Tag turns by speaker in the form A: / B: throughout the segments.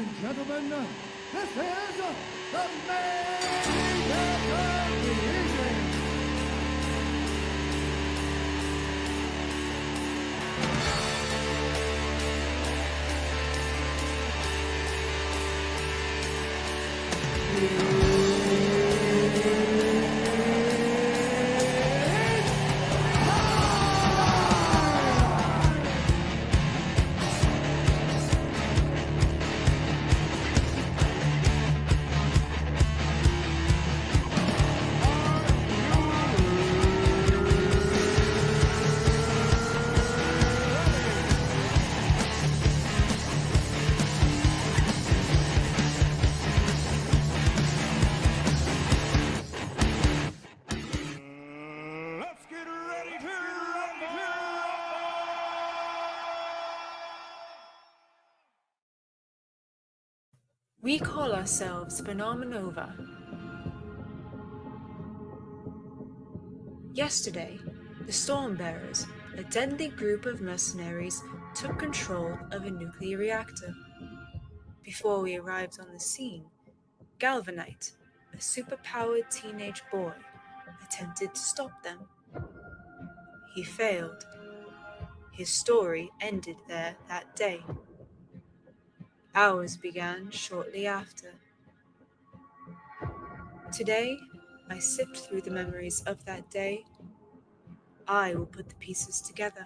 A: and gentlemen, this is the main event of the evening. Let's get ready to rumble!
B: We call ourselves Phenomenova. Yesterday, the Stormbearers, a deadly group of mercenaries, took control of a nuclear reactor. Before we arrived on the scene, Galvanite, a superpowered teenage boy, attempted to stop them. He failed. His story ended there that day. Ours began shortly after. Today, I sift through the memories of that day. I will put the pieces together,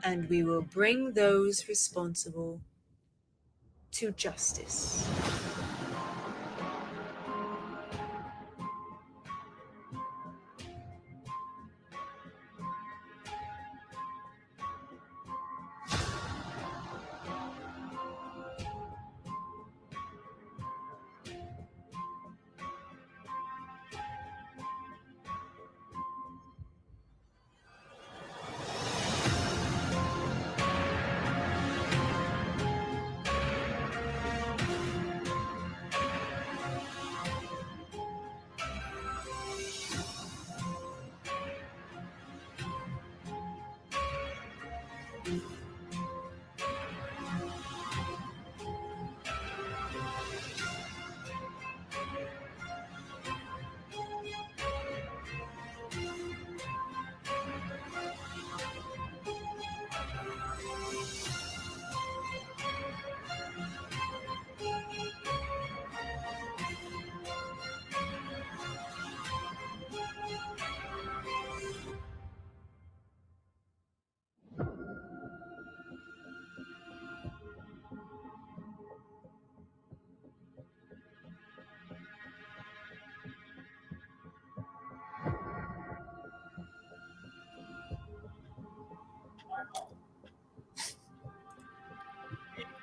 B: and we will bring those responsible to justice.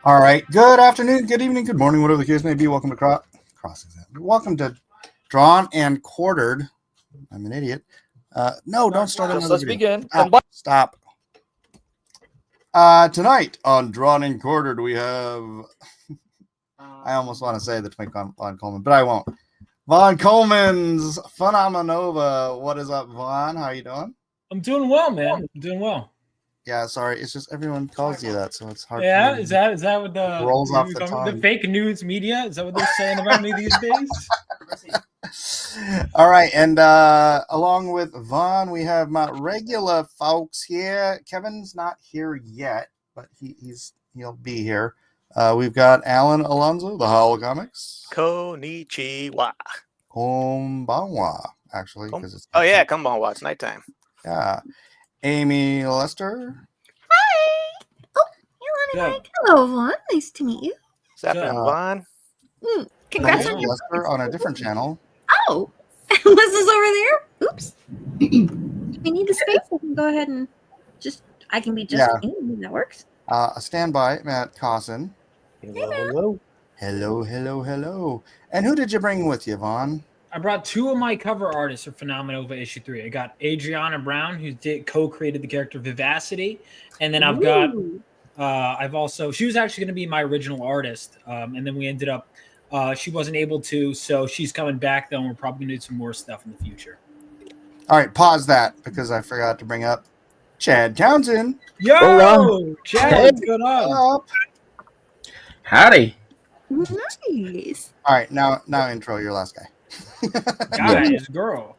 C: All right. Good afternoon, good evening, good morning, whatever the case may be. Welcome to Cross Exam. Welcome to Drawn and Quartered. I'm an idiot. No, don't start another
D: Let's
C: video.
D: begin.
C: Stop. Tonight on Drawn and Quartered, we have. I almost want to say the twink on Vaughn Coleman, but I won't. Vaughn Coleman's Phenomenova. What is up, Vaughn? How you doing?
D: I'm doing well, man. I'm doing well.
C: Yeah, sorry. It's just everyone calls you that, so it's hard.
D: Yeah, is that what the
C: rolls off the tongue?
D: The fake news media? Is that what they're saying about me these days?
C: All right, and along with Vaughn, we have my regular folks here. Kevin's not here yet, but he'll be here. We've got Alan Alonso, the Holocomics.
E: Konnichiwa.
C: Konbanwa, actually, because it's
E: konbanwa. It's nighttime.
C: Yeah. Amy Lester.
F: Hi. Oh, you're on mic. Hello, Vaughn. Nice to meet you.
E: What's happening, Vaun?
F: Congrats
C: Amy
F: on your
C: Lester on a different channel.
F: Oh, Liz is over there. Oops. If we need the space, I can go ahead and I can be just me. That works.
C: A standby, Matt Cosson.
D: Hello.
C: Hello. And who did you bring with you, Vaughn?
D: I brought two of my cover artists for Phenomenova issue 3. I got Adriana Brown, who co-created the character Vivacity, and then I've got she was actually going to be my original artist, and then we ended up she wasn't able to, so she's coming back though, and we're probably going to do some more stuff in the future.
C: All right, pause that because I forgot to bring up Chad Townsend.
D: Yo, Chad, what's going on?
G: Howdy.
F: Nice.
C: All right, now intro your last guy.
D: Guys, girl.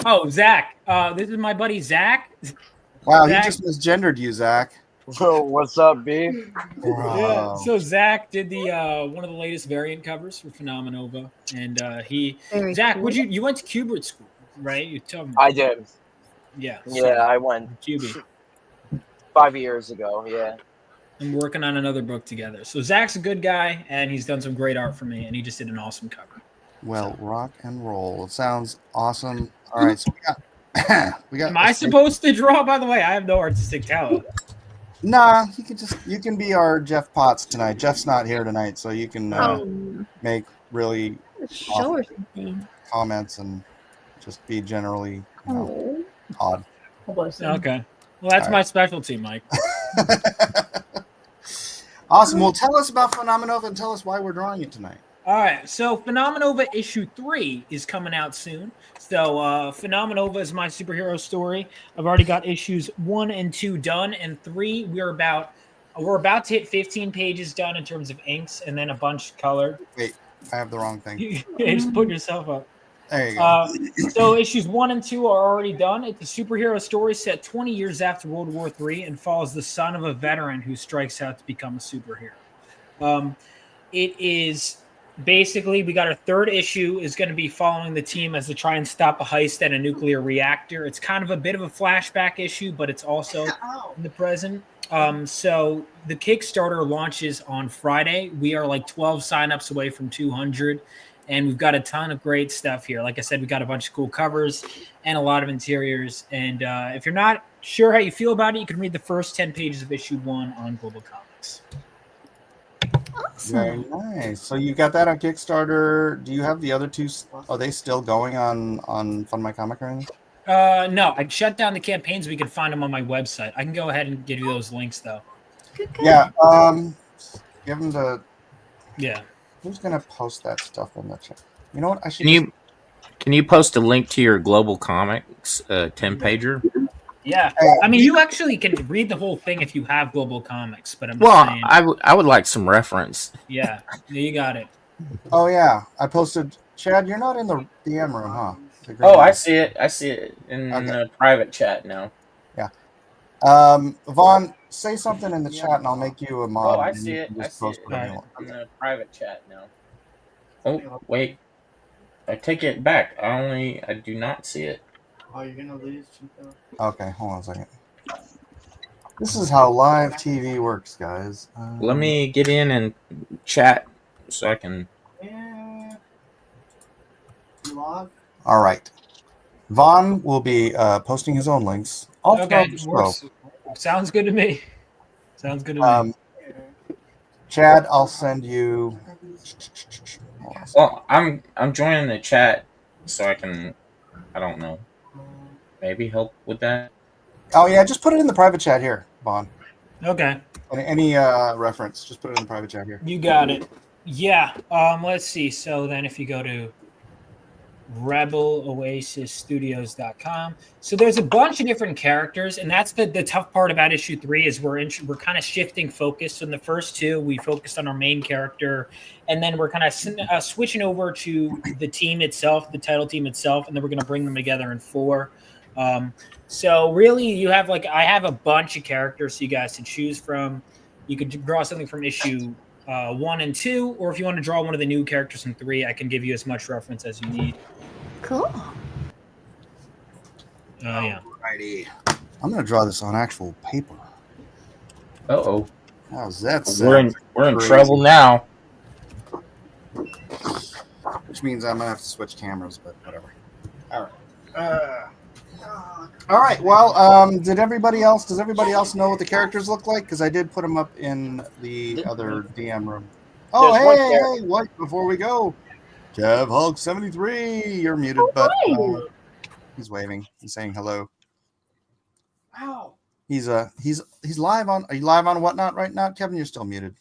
D: Oh, Zach. This is my buddy Zach.
C: Wow,
D: Zach.
C: he just misgendered you, Zach.
H: So what's up, B?
D: Yeah. So Zach did the one of the latest variant covers for Phenomenova, and Zach,
F: Cool.
D: would you went to Kubert school, right? You told me.
H: I did.
D: Yeah.
H: Yeah, I went
D: QB.
H: 5 years ago. Yeah.
D: I'm working on another book together. So Zach's a good guy, and he's done some great art for me, and he just did an awesome cover.
C: Well, rock and roll. It sounds awesome. All right, so we got.
D: Am I supposed to draw? By the way, I have no artistic talent.
C: Nah, you can be our Jeff Potts tonight. Jeff's not here tonight, so you can make really
F: show or something.
C: comments and just be generally odd.
D: Okay. Well, that's my specialty, Mike.
C: Awesome. Well, tell us about Phenomenova and tell us why we're drawing it tonight.
D: All right. So Phenomenova issue 3 is coming out soon. So Phenomenova is my superhero story. I've already got issues 1 and 2 done, and 3 we're about to hit 15 pages done in terms of inks, and then a bunch colored.
C: Wait, I have the wrong thing.
D: You just put yourself up.
C: There you go.
D: So issues 1 and 2 are already done. It's a superhero story set 20 years after World War III and follows the son of a veteran who strikes out to become a superhero. It is basically, we got our 3rd issue is going to be following the team as they try and stop a heist at a nuclear reactor. It's kind of a bit of a flashback issue, but it's also in the present. So the Kickstarter launches on Friday. We are like 12 signups away from 200. And we've got a ton of great stuff here. Like I said, we got a bunch of cool covers and a lot of interiors. And if you're not sure how you feel about it, you can read the first 10 pages of issue 1 on Global Comics.
F: Awesome.
C: Very nice. So you got that on Kickstarter. Do you have the other 2? Are they still going on Fund My Comic or anything?
D: No, I shut down the campaigns. We can find them on my website. I can go ahead and give you those links, though.
F: Good.
C: Yeah. Give them the.
D: Yeah.
C: Who's gonna post that stuff in the chat? You know what? I should.
G: Can you post a link to your Global Comics 10-pager?
D: Yeah, I mean, you actually can read the whole thing if you have Global Comics, but I'm
G: Well,
D: saying,
G: I would like some reference.
D: yeah, you got it.
C: Oh yeah, I posted. Chad, you're not in the DM room, huh?
G: Oh, I see it. I see it in the private chat now.
C: Yeah. Vaughn, say something in the chat, and I'll make you a mod.
G: Oh, I see it. I see it in the private chat now. Oh, wait. I take it back. I do not see it.
A: Oh, you're gonna lose, Chico?
C: Okay, hold on a second. This is how live TV works, guys.
G: Let me get in and chat so I can.
A: Yeah. Log.
C: All right. Vaughn will be posting his own links.
D: Okay, sounds good to me. Sounds good to me.
C: Chad, I'll send you.
G: Well, I'm joining the chat so I can. I don't know. Maybe help with that.
C: Oh yeah, just put it in the private chat here, Vaughn.
D: Okay.
C: Any reference, just put it in the private chat here.
D: You got it. Yeah. Let's see. So then if you go to rebeloasisstudios.com. So there's a bunch of different characters, and that's the tough part about issue 3 is we're kind of shifting focus. So in the first 2, we focused on our main character, and then we're kind of switching over to the team itself, the title team itself, and then we're going to bring them together in 4. So really, you have I have a bunch of characters so you guys to choose from. You could draw something from issue 1 and 2, or if you want to draw one of the new characters in 3, I can give you as much reference as you need.
F: Cool.
D: Yeah.
C: Alrighty. I'm gonna draw this on actual paper.
G: Uh-oh.
C: How's that
G: We're
C: sound?
G: in trouble now.
C: Which means I'm gonna have to switch cameras, but whatever. All right. All right. Well, does everybody else know what the characters look like? Because I did put them up in the other DM room. Oh, hey, what? Before we go, Kev Hulk 73. You're muted, but he's waving. He's saying hello.
A: Wow.
C: He's live on. Are you live on Whatnot right now, Kevin? You're still muted.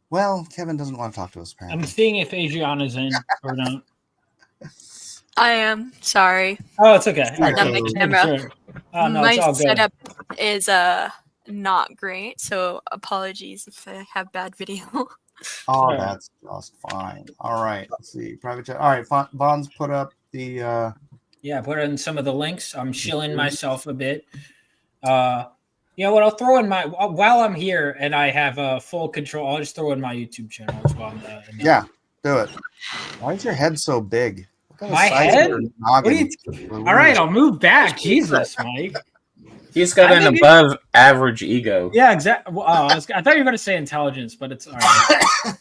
C: Well, Kevin doesn't want to talk to us, apparently.
D: I'm seeing if Adriana's in or not.
I: I am. Sorry.
D: Oh, it's okay.
I: Not my camera.
D: Sure. Oh no,
I: My
D: it's all good.
I: setup is not great, so apologies if I have bad video.
C: Oh,
D: Sure.
C: that's just fine. All right, let's see. Private chat. All right, Vaughn's put up the.
D: Yeah, put in some of the links. I'm shilling myself a bit. You know what? I'll throw in my while I'm here and I have full control. I'll just throw in my YouTube channel as well.
C: Yeah, do it. Why is your head so big? What kind of
D: My
C: size is
D: head?
C: your
D: What are
C: noggin?
D: you? All right, I'll move back. Jesus, Mike.
G: He's got
D: I
G: an
D: think
G: above average ego.
D: Yeah, exactly. Well, I thought you were going to say intelligence, but it's all right.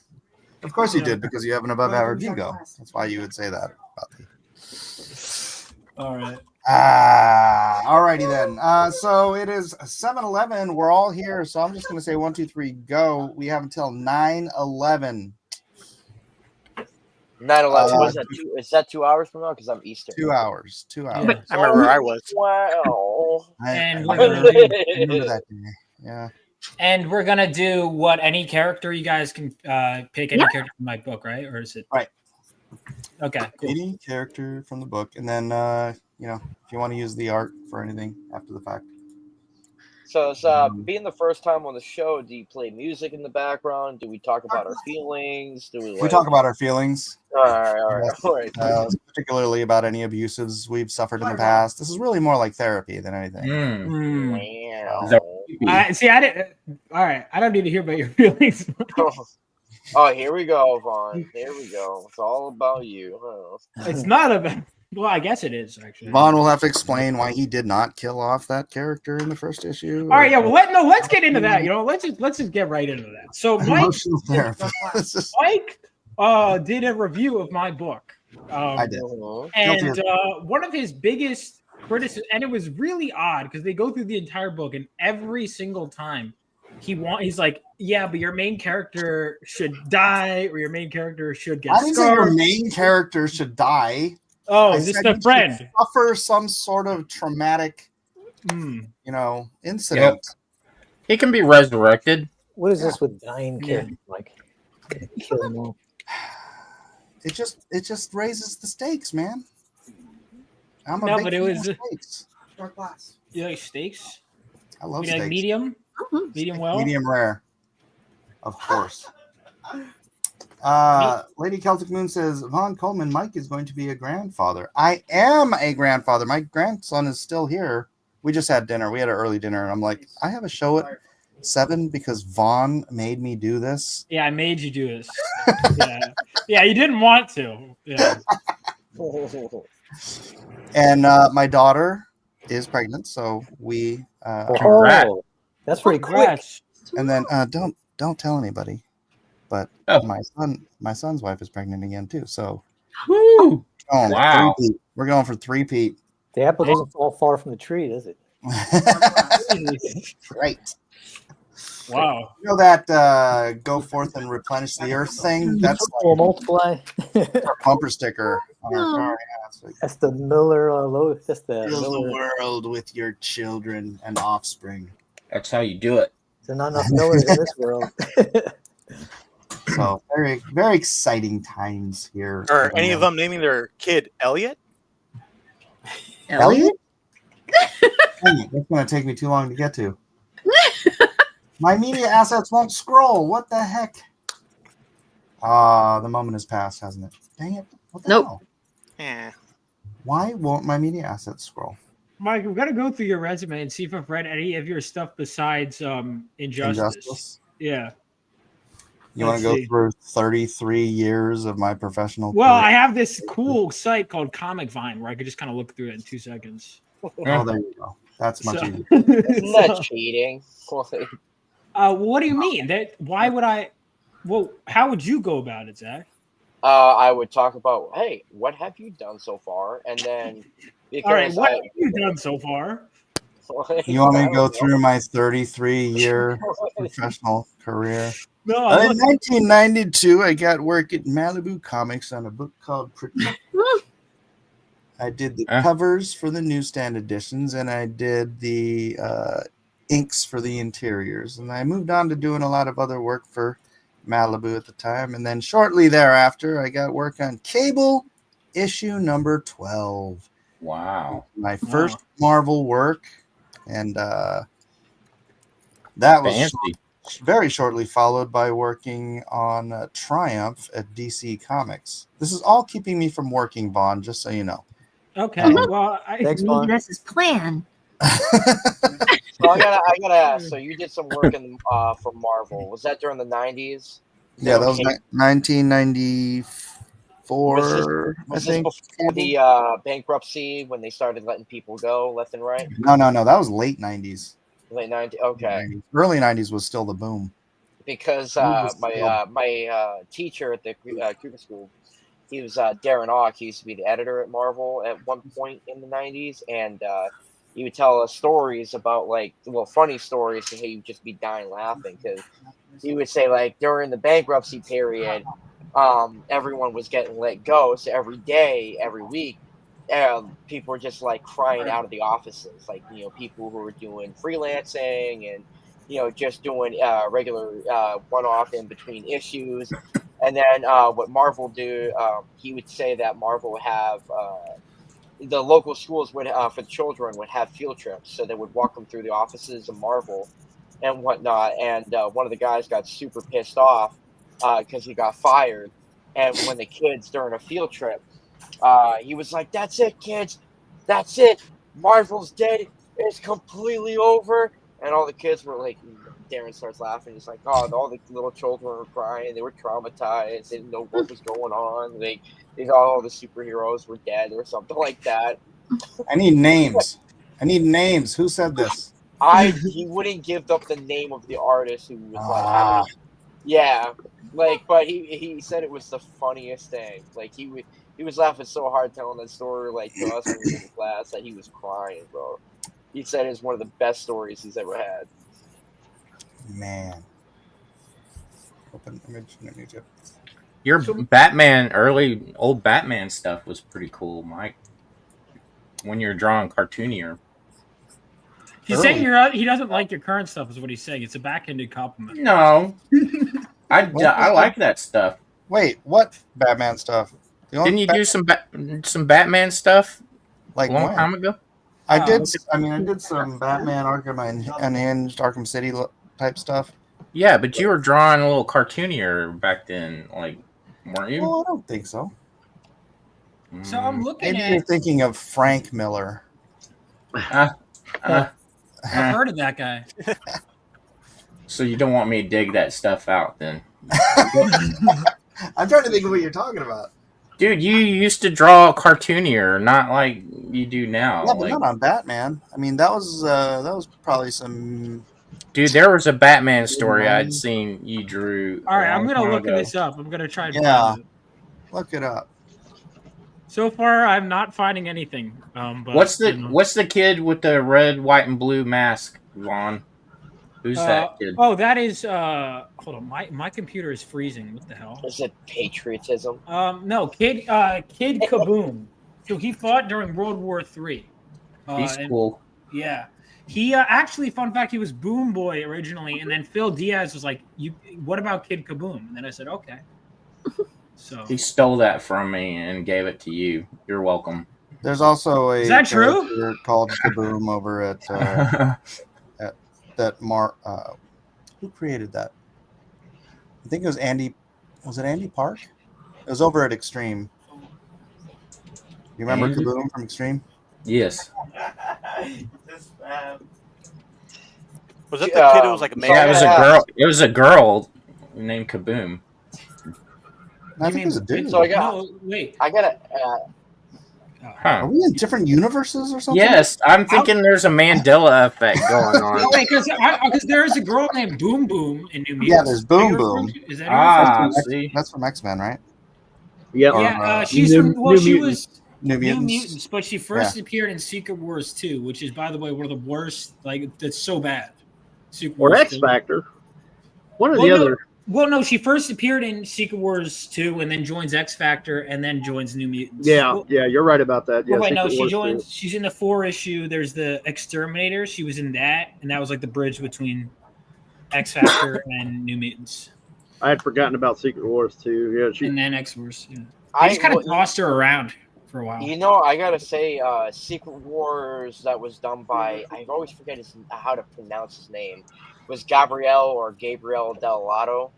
C: Of course you did, because you have an above average ego. That's why you would say that about me.
D: All right.
C: All righty then. So it is 7:11. We're all here, so I'm just going to say 1, 2, 3, go. We have until 9:11.
H: 9/11. What is that? Is that 2 hours from now? Because I'm Eastern.
C: 2 hours. 2 hours.
D: Yeah.
E: I remember where I was.
H: Wow.
D: And
C: I
D: we're gonna do,
C: remember that day. Yeah.
D: and we're gonna do what any character you guys can pick any character from my book, right? Or is it
C: Right?
D: Okay, cool.
C: Any character from the book, and then you know, if you want to use the art for anything after the fact.
H: So it's being the first time on the show, do you play music in the background? Do we talk about our feelings? Do we
C: We talk about our feelings.
H: All right.
C: Particularly about any abuses we've suffered in the past. This is really more like therapy than anything.
H: Wow.
D: See, I didn't. All right, I don't need to hear about your feelings.
H: Oh, here we go, Vaughn. Here we go. It's all about you. Huh?
D: It's not about. Well, I guess it is actually.
C: Vaughn will have to explain why he did not kill off that character in the first issue.
D: All right, yeah. Well, let's get into that. You know, let's just get right into that. So, Mike,
C: Emotional therapy.
D: Mike did a review of my book.
C: I did.
D: And one of his biggest criticisms, and it was really odd because they go through the entire book, and every single time he's like, yeah, but your main character should die, or your main character should get
C: I didn't say
D: scarred.
C: your main character should die.
D: Oh,
C: I
D: just
C: said
D: a
C: you
D: friend.
C: should suffer some sort of traumatic, you know, incident.
G: Yep. He can be resurrected.
J: What is this with dying kids? Like, kill them all.
C: It just raises the stakes, man. I'm a
D: No,
C: big
D: but it
C: fan
D: was
C: of steaks.
A: Short class.
D: You like steaks?
C: I love
D: You like
C: steaks.
D: medium? Medium well?
C: Medium rare, of course. Lady Celtic Moon says, Vaughn Coleman, Mike is going to be a grandfather. I am a grandfather. My grandson is still here. We just had dinner. We had an early dinner, and I'm like, I have a show at 7 because Vaughn made me do this.
D: Yeah, I made you do this. Yeah, you didn't want to. Yeah.
C: And my daughter is pregnant, so we.
J: That's pretty quick.
C: And then don't tell anybody. But my son's wife is pregnant again too. So
G: Wow.
C: We're going for 3-peat.
J: The apple doesn't fall far from the tree, does it?
C: Right.
D: Wow.
C: You know that go forth and replenish the earth thing? That's like
J: multiply.
C: our bumper sticker on our car. Yeah,
J: That's the Miller loaf. That's the
C: fill
J: Miller.
C: the world with your children and offspring.
G: That's how you do it.
J: There's not enough Millers in this world.
C: So very, very exciting times here.
E: Are any of them naming their kid Elliot?
C: Elliot? Dang it, that's going to take me too long to get to. My media assets won't scroll. What the heck? The moment has passed, hasn't it? Dang it. What the hell?
E: Yeah.
C: Why won't my media assets scroll?
D: Mike, we've got to go through your resume and see if I've read any of your stuff besides Injustice. Yeah.
C: You want to go through 33 years of my professional
D: Well,
C: career?
D: I have this cool site called Comic Vine where I could just kind of look through it in 2 seconds.
C: Oh, there you go. That's much easier.
H: Isn't that cheating?
D: What do you mean? Why would I? Well, how would you go about it, Zach?
H: I would talk about, hey, what have you done so far? And then,
D: all right, what have you done so far?
C: You want me to go through my 33-year professional career?
D: No.
C: In 1992, I got work at Malibu Comics on a book called Pretty. I did the covers for the newsstand editions, and I did the inks for the interiors. And I moved on to doing a lot of other work for Malibu at the time. And then shortly thereafter, I got work on Cable issue number 12.
G: Wow.
C: My first Marvel work. And that was
G: Fancy.
C: very shortly followed by working on Triumph at DC Comics. This is all keeping me from working, Vaughn, just so you know.
D: Okay. Well,
J: Thanks,
F: Maybe
J: Vaughn.
F: that's his plan.
H: So I gotta ask. So you did some work in for Marvel. Was that during the 90s?
C: Yeah, that was 1994.
H: Was this
C: I think.
H: before the bankruptcy when they started letting people go left and right?
C: No, that was late 90s.
H: Late 90s. Okay.
C: Early 90s was still the boom.
H: Because my teacher at the Cooper School, he was Darren Ock. He used to be the editor at Marvel at one point in the 90s, and he would tell us stories about funny stories, and he would just be dying laughing because he would say during the bankruptcy period, everyone was getting let go, so every day, every week, people were just crying out of the offices, people who were doing freelancing and just doing regular one-off in between issues. And then what Marvel do, he would say that Marvel would have the local schools would for the children would have field trips, so they would walk them through the offices of Marvel and whatnot. And one of the guys got super pissed off because he got fired. And when the kids during a field trip, he was like, "That's it, kids. That's it. Marvel's dead. It's completely over." And all the kids were like, Darren starts laughing. He's like, "Oh, all the little children were crying. They were traumatized. They didn't know what was going on. They thought all the superheroes were dead or something like that."
C: I need names. Who said this?
H: He wouldn't give up the name of the artist who was but he said it was the funniest thing. He was laughing so hard telling that story to us when we were in class that he was crying, bro. He said it's one of the best stories he's ever had.
C: Man. Open image.
G: Your Batman, old Batman stuff was pretty cool, Mike. When you're drawing cartoonier.
D: He's saying he doesn't like your current stuff, is what he's saying. It's a backhanded compliment.
G: No. I like that stuff.
C: Wait, what Batman stuff?
G: Didn't you do some Batman stuff
C: a long
G: time ago?
C: I did some Batman Arkham Unhinged, Arkham City type stuff.
G: Yeah, but you were drawing a little cartoonier back then, weren't you?
C: Oh, I don't think so.
D: So I'm looking
C: Maybe you're thinking of Frank Miller.
D: I've heard of that guy.
G: So you don't want me to dig that stuff out then?
C: I'm trying to think of what you're talking about.
G: Dude, you used to draw cartoonier, not like you do now.
C: Yeah, but not on Batman. I mean, that was probably some.
G: Dude, there was a Batman story I'd seen you drew.
D: All right, I'm gonna look this up. I'm gonna try.
C: Yeah, look it up.
D: So far, I'm not finding anything. But,
G: what's the kid with the red, white, and blue mask, Vaughn? Who's that kid?
D: Oh, that is. Hold on, my computer is freezing. What the hell?
H: Is it patriotism?
D: No, Kid Kaboom. So he fought during World War III.
G: He's cool.
D: Yeah. He actually, fun fact, he was Boom Boy originally, and then Phil Diaz was like, what about Kid Kaboom? And then I said, okay. So
G: he stole that from me and gave it to you. You're welcome.
C: There's also a
D: is that true?
C: Called Kaboom over at who created that? I think it was Andy. Was it Andy Park? It was over at Extreme. You remember Kaboom from Extreme?
G: Yes.
E: Was that the kid who was like a man?
G: Yeah, it was a girl. It was a girl named Kaboom.
C: I think it was a dude.
H: So I gotta.
C: Are we in different universes or something?
G: Yes, I'm thinking there's a Mandela effect going on.
D: No, wait, because there's a girl named Boom Boom in New Mutants.
C: Yeah, there's Boom Boom.
D: Is that
C: that's from X-Men, right?
K: Yep.
D: Yeah, she's from. Well, she was
C: New Mutants.
D: New Mutants, but she first appeared in Secret Wars 2, which is, by the way, one of the worst. That's so bad. Secret
K: Or
D: Wars
K: X
D: 2.
K: Factor. One or the other.
D: Well, no, she first appeared in Secret Wars 2 and then joins X Factor and then joins New Mutants.
K: Yeah, you're right about that. Yeah,
D: wait, no, she joins. She's in the 4 issue. There's the Exterminator. She was in that, and that was like the bridge between X Factor and New Mutants.
K: I had forgotten about Secret Wars too. Yeah,
D: and then X Wars. Yeah. I just kind of tossed her around for a while.
H: You know, I gotta say, Secret Wars that was done by, I always forget how to pronounce his name, was Gabriel Del Lato.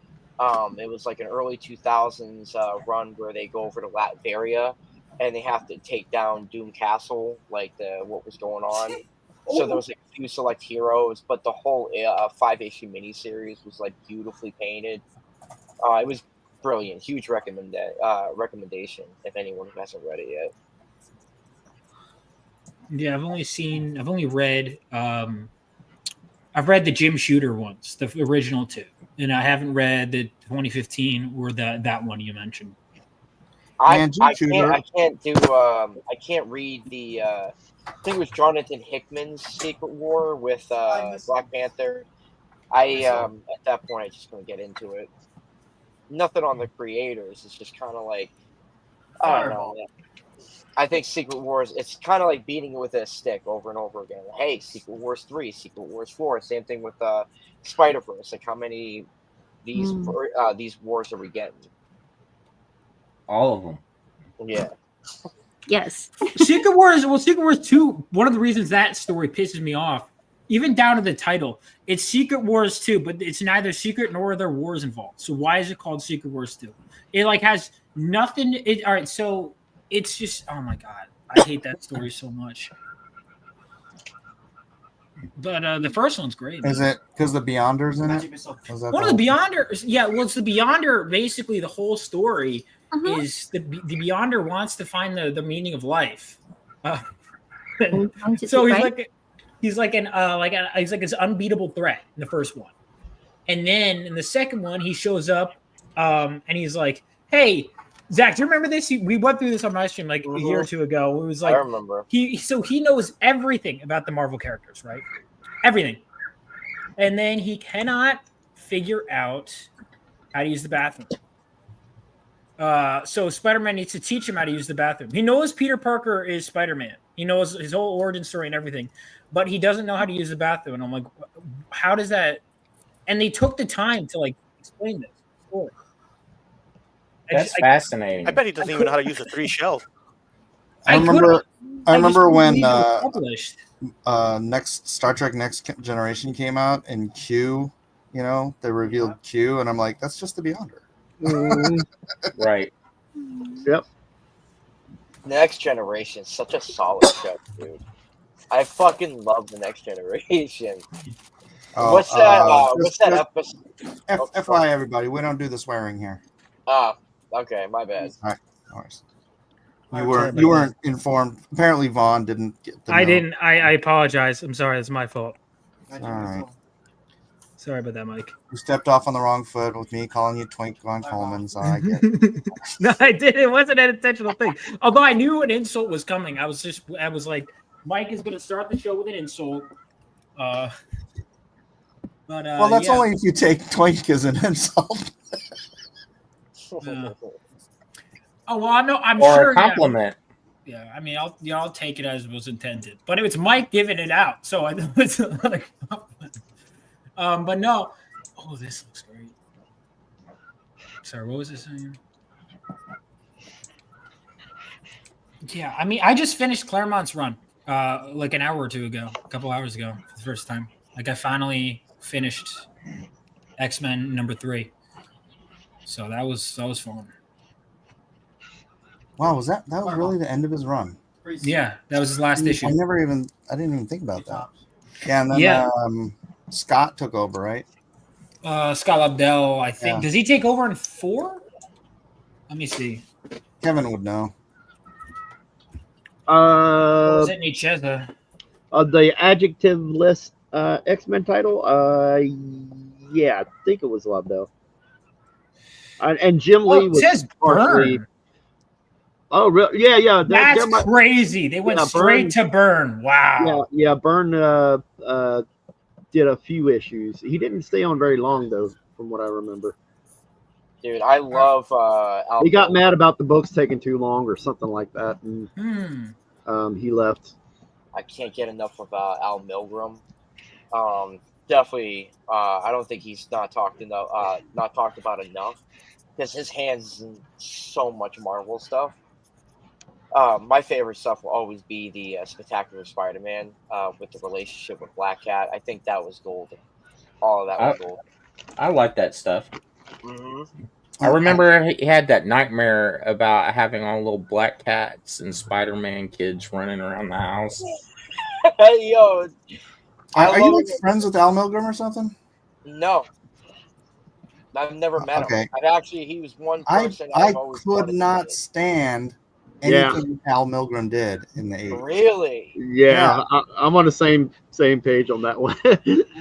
H: It was like an early 2000s run where they go over to Latveria and they have to take down Doom Castle, like what was going on. So there was like a few select heroes, but the whole 5-issue miniseries was like beautifully painted. It was brilliant. Huge recommendation if anyone who hasn't read it yet.
D: Yeah, I've only read I've read the Jim Shooter ones, the original two, and I haven't read the 2015 or that one you mentioned.
H: I can't read the I think it was Jonathan Hickman's Secret War with Black Panther. At that point I just couldn't get into it. Nothing on the creators. It's just kind of like I don't know. I think Secret Wars, it's kind of like beating it with a stick over and over again. Hey, Secret Wars 3, Secret Wars 4. Same thing with Spider-Verse. Like, how many these wars are we getting?
G: All of them.
H: Yeah.
F: Yes.
D: Secret Wars 2, one of the reasons that story pisses me off, even down to the title, it's Secret Wars 2, but it's neither secret nor are there wars involved. So why is it called Secret Wars 2? It like has nothing. All right, so it's just, oh my God, I hate that story so much. But the first one's great.
C: Is it because the Beyonders in it?
D: One of the Beyonders, yeah. Well, it's the Beyonder. Basically, the whole story is the Beyonder wants to find the meaning of life. So he's like this unbeatable threat in the first one, and then in the second one he shows up, and he's like, "Hey, Zach, do you remember this? We went through this on my stream like a year or two ago. It was like
H: I remember.
D: He knows everything about the Marvel characters, right? Everything. And then he cannot figure out how to use the bathroom. So Spider-Man needs to teach him how to use the bathroom. He knows Peter Parker is Spider-Man. He knows his whole origin story and everything, but he doesn't know how to use the bathroom. And I'm like, how does that? And they took the time to like explain this story.
G: That's fascinating.
E: I bet he doesn't even know how to use a 3 shell.
C: I remember when
D: published.
C: next Star Trek Next Generation came out and Q, they revealed Q, and I'm like, that's just the Beyonder.
G: Right.
K: Yep.
H: Next Generation, such a solid show, dude. I fucking love the Next Generation. What's that episode?
C: FYI, everybody, we don't do the swearing here.
H: Okay, my bad.
C: All right, no worries. You weren't informed. Apparently, Vaughn didn't get the
D: I
C: note.
D: didn't. I apologize. I'm sorry. It's my fault.
C: All right.
D: Sorry about that, Mike.
C: You stepped off on the wrong foot with me calling you Twink Vaughn Coleman, so I get it.
D: No, I didn't. It wasn't an intentional thing. Although I knew an insult was coming. I was like, Mike is going to start the show with an insult. Well,
C: that's only if you take Twink as an insult.
D: Oh well, no, I'm
G: or
D: sure.
G: A compliment.
D: Yeah, I mean, I'll take it as it was intended. But it was Mike giving it out, so I know it's not a compliment. But no. Oh, this looks great. Sorry, what was this saying? Yeah, I mean, I just finished Claremont's run like an hour or two ago, a couple hours ago, for the first time. Like I finally finished X-Men #3. So that was fun.
C: Wow, was that really the end of his run?
D: Yeah, that was his last issue.
C: I didn't even think about that. Yeah, and then Scott took over, right?
D: Scott Lobdell, I think.
C: Yeah.
D: Does he take over in 4? Let me see.
C: Kevin would know.
D: Was it Nicheza?
K: The adjective list X-Men title? Yeah, I think it was Lobdell. And Jim Lee was
D: says
K: partially.
D: Burn.
K: Oh, really? Yeah.
D: That's crazy. They went straight to Burn. Wow.
K: Yeah. Burn did a few issues. He didn't stay on very long, though, from what I remember.
H: Dude, I love Al.
K: He got mad about the books taking too long or something like that, and he left.
H: I can't get enough of Al Milgrom. Definitely, I don't think he's not talked about enough because his hands in so much Marvel stuff. my favorite stuff will always be the Spectacular Spider-Man with the relationship with Black Cat. I think that was golden. All of that was golden.
G: I like that stuff.
H: Mm-hmm.
G: I remember he had that nightmare about having all little black cats and Spider-Man kids running around the house.
H: Yo,
C: are you like friends with Al Milgrom or something?
H: No, I've never met him. He was one person
C: I
H: I've always
C: could not stand anything Al Milgrom did in the 80s.
H: Really?
K: Yeah. I'm on the same page on that one.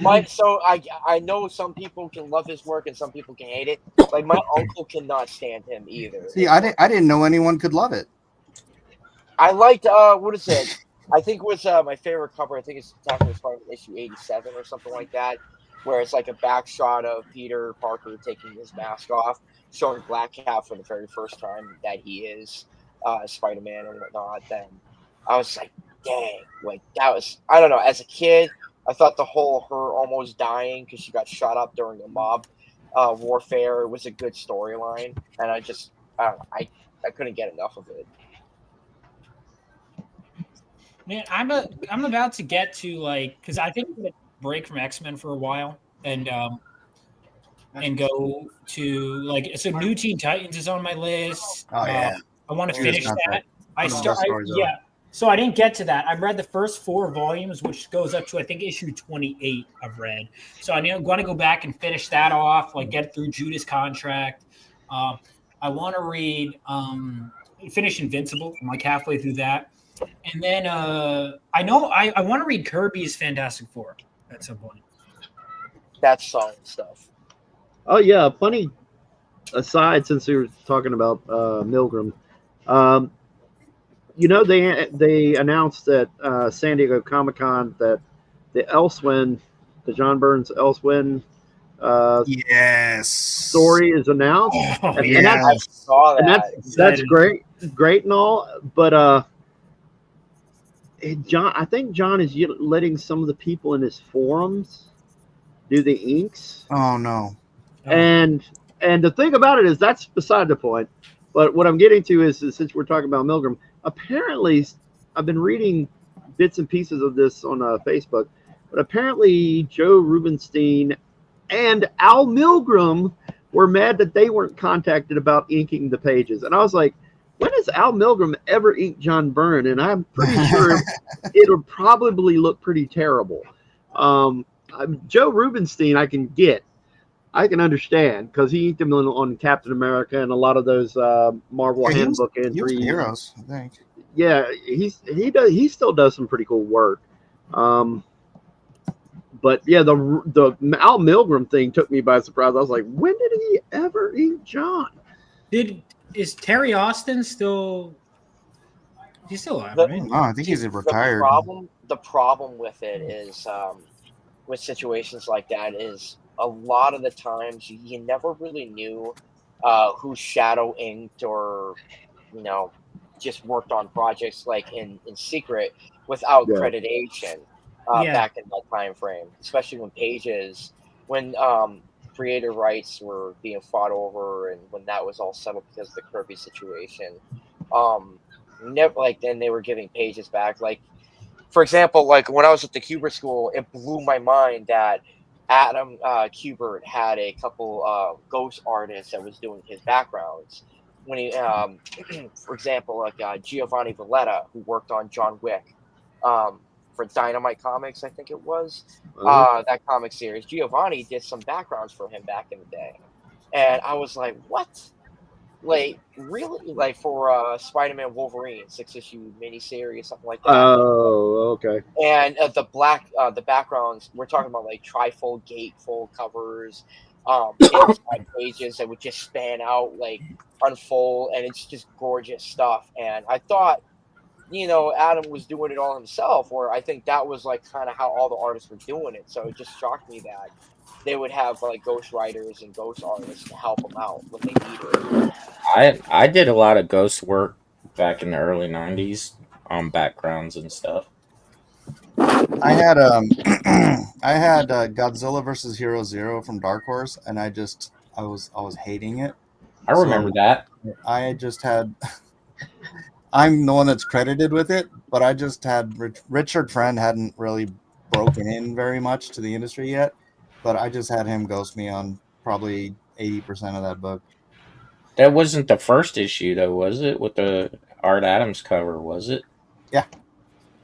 H: Mike, so I know some people can love his work and some people can hate it. Like my uncle cannot stand him either.
C: See, I didn't know anyone could love it.
H: I liked what is it? I think it was my favorite cover. I think it's Spectacular Spider-Man issue 87 or something like that, where it's like a back shot of Peter Parker taking his mask off, showing Black Cat for the very first time that he is Spider-Man and whatnot. Then I was like, dang, like that was, I don't know. As a kid, I thought the whole her almost dying because she got shot up during a mob warfare was a good storyline, and I couldn't get enough of it.
D: Man, I'm about to get to because I think I'm gonna break from X-Men for a while and go to so New Teen Titans is on my list.
C: Oh yeah,
D: I want to finish that. So I didn't get to that. I've read the first 4 volumes, which goes up to I think issue 28. I've read, so I'm going to go back and finish that off. Get through Judas Contract. I want to read finish Invincible. I'm halfway through that. And then I want to read Kirby's Fantastic Four at some point.
H: That's solid stuff.
K: Oh yeah, funny aside, since we were talking about Milgrom, they announced at San Diego Comic-Con that the Elsewin, the John Burns Elsewin story is announced. And
H: I saw that.
K: And that's great and all, but I think John is letting some of the people in his forums do the inks.
C: Oh no!
K: And the thing about it is that's beside the point. But what I'm getting to is since we're talking about Milgrom, apparently I've been reading bits and pieces of this on Facebook, but apparently Joe Rubinstein and Al Milgrom were mad that they weren't contacted about inking the pages, and I was like, when has Al Milgrom ever inked John Byrne? And I'm pretty sure it'll probably look pretty terrible. Joe Rubinstein, I can understand because he inked him on Captain America and a lot of those Marvel Handbook entries.
C: Heroes, I think.
K: Yeah, he still does some pretty cool work. But yeah, the Al Milgrom thing took me by surprise. I was like, when did he ever ink John?
D: Is Terry Austin still? He's still alive, right?
C: No, I think he's retired.
H: The problem with it is with situations like that is a lot of the times you never really knew who shadow inked or just worked on projects in secret without accreditation back in that time frame, especially when creator rights were being fought over and when that was all settled because of the Kirby situation. Then they were giving pages back. For example, when I was at the Kubert School, it blew my mind that Adam Kubert had a couple ghost artists that was doing his backgrounds. When he, for example, Giovanni Valletta, who worked on John Wick for Dynamite Comics, I think it was, that comic series. Giovanni did some backgrounds for him back in the day. And I was like, what? Really? For Spider-Man Wolverine 6-issue miniseries, something like that.
K: Oh, okay.
H: And the backgrounds, we're talking about trifold, gatefold covers, inside pages that would just span out, unfold, and it's just gorgeous stuff. And I thought, Adam was doing it all himself, or I think that was kind of how all the artists were doing it. So it just shocked me that they would have ghost writers and ghost artists to help them out when they needed it.
G: I did a lot of ghost work back in the early 90s on backgrounds and stuff.
C: I had Godzilla versus Hero Zero from Dark Horse, and I was hating it.
G: I remember that.
C: I just had I'm the one that's credited with it, but I just had Richard Friend hadn't really broken in very much to the industry yet, but I just had him ghost me on probably 80% of that book.
G: That wasn't the first issue, though, was it? With the Art Adams cover, was it?
C: Yeah.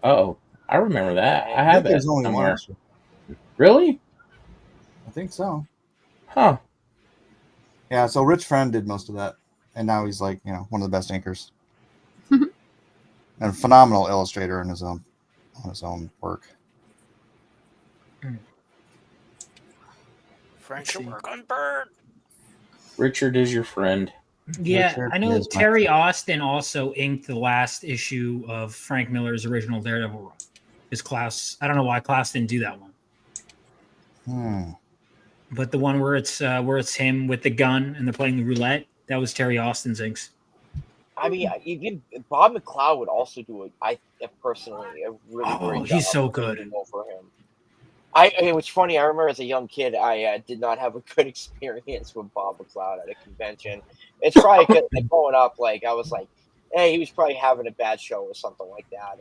G: Oh, I remember that. I
C: I
G: have
C: think
G: that
C: there's only one
G: somewhere.
C: issue.
G: Really?
C: I think so.
G: Huh.
C: Yeah, so Rich Friend did most of that, and now he's like, one of the best inkers. And a phenomenal illustrator on his own work.
E: Frank should work on Bird.
G: Richard is your friend.
D: Yeah,
C: Richard
D: I know
C: is my
D: Terry Austin also inked the last issue of Frank Miller's original Daredevil run. His Klaus, I don't know why Klaus didn't do that one. But the one where it's him with the gun and they're playing the roulette, that was Terry Austin's inks.
H: I mean, Bob McCloud would also do it. I personally a really great job.
D: He's so good.
H: For him. I what's funny, I remember as a young kid, I did not have a good experience with Bob McCloud at a convention. It's probably because growing up, like I was like, hey, he was probably having a bad show or something like that,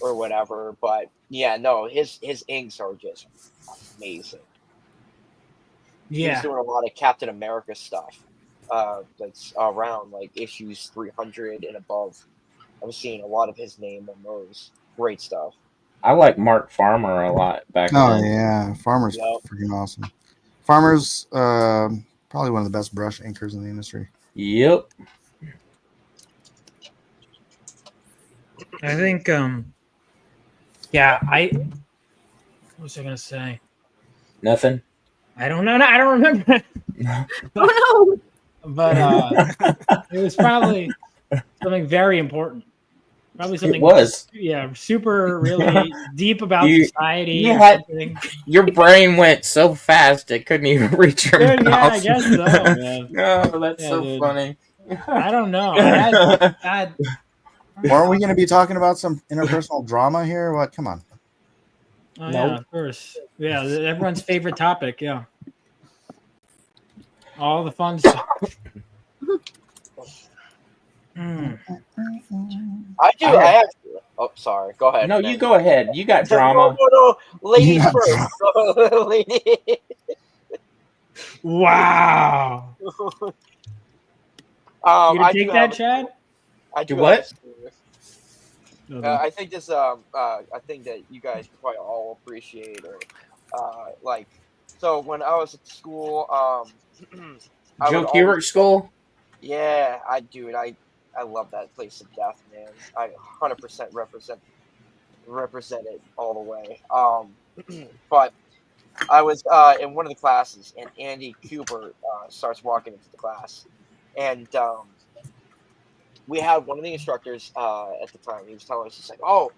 H: or whatever. But yeah, no, his inks are just amazing.
D: Yeah,
H: he's doing a lot of Captain America stuff. That's around like issues 300 and above. I'm seeing a lot of his name on those. Great stuff.
G: I like Mark Farmer a lot back then.
C: Oh yeah, Farmer's freaking awesome. Farmer's probably one of the best brush inkers in the industry.
G: Yep.
D: I think what was I gonna say?
G: Nothing.
D: I don't know. I don't remember.
F: Oh no!
D: But it was probably something very important. Probably something.
G: It was.
D: Super, really deep about society.
G: Your brain went so fast it couldn't even reach your mouth.
D: Yeah, I guess so, man.
G: No, that's so funny.
D: I don't know.
C: Weren't we going to be talking about some interpersonal drama here? What? Come on.
D: Oh, yeah, of course. Yeah, everyone's favorite topic. Yeah. All the fun stuff.
H: I do. I have. Oh, sorry. Go ahead.
G: No, you go ahead. You got drama.
H: No. Ladies first. Lady.
D: Wow. You take that, Chad?
H: I do.
G: What?
H: I think this. I think that you guys probably all appreciate or So when I was at school,
G: Joe Kubert School.
H: Yeah, I love that place to death, man. I 100% represent it all the way. But I was in one of the classes, and Andy Kubert starts walking into the class, and we had one of the instructors at the time. He was telling us, he's like, "Oh,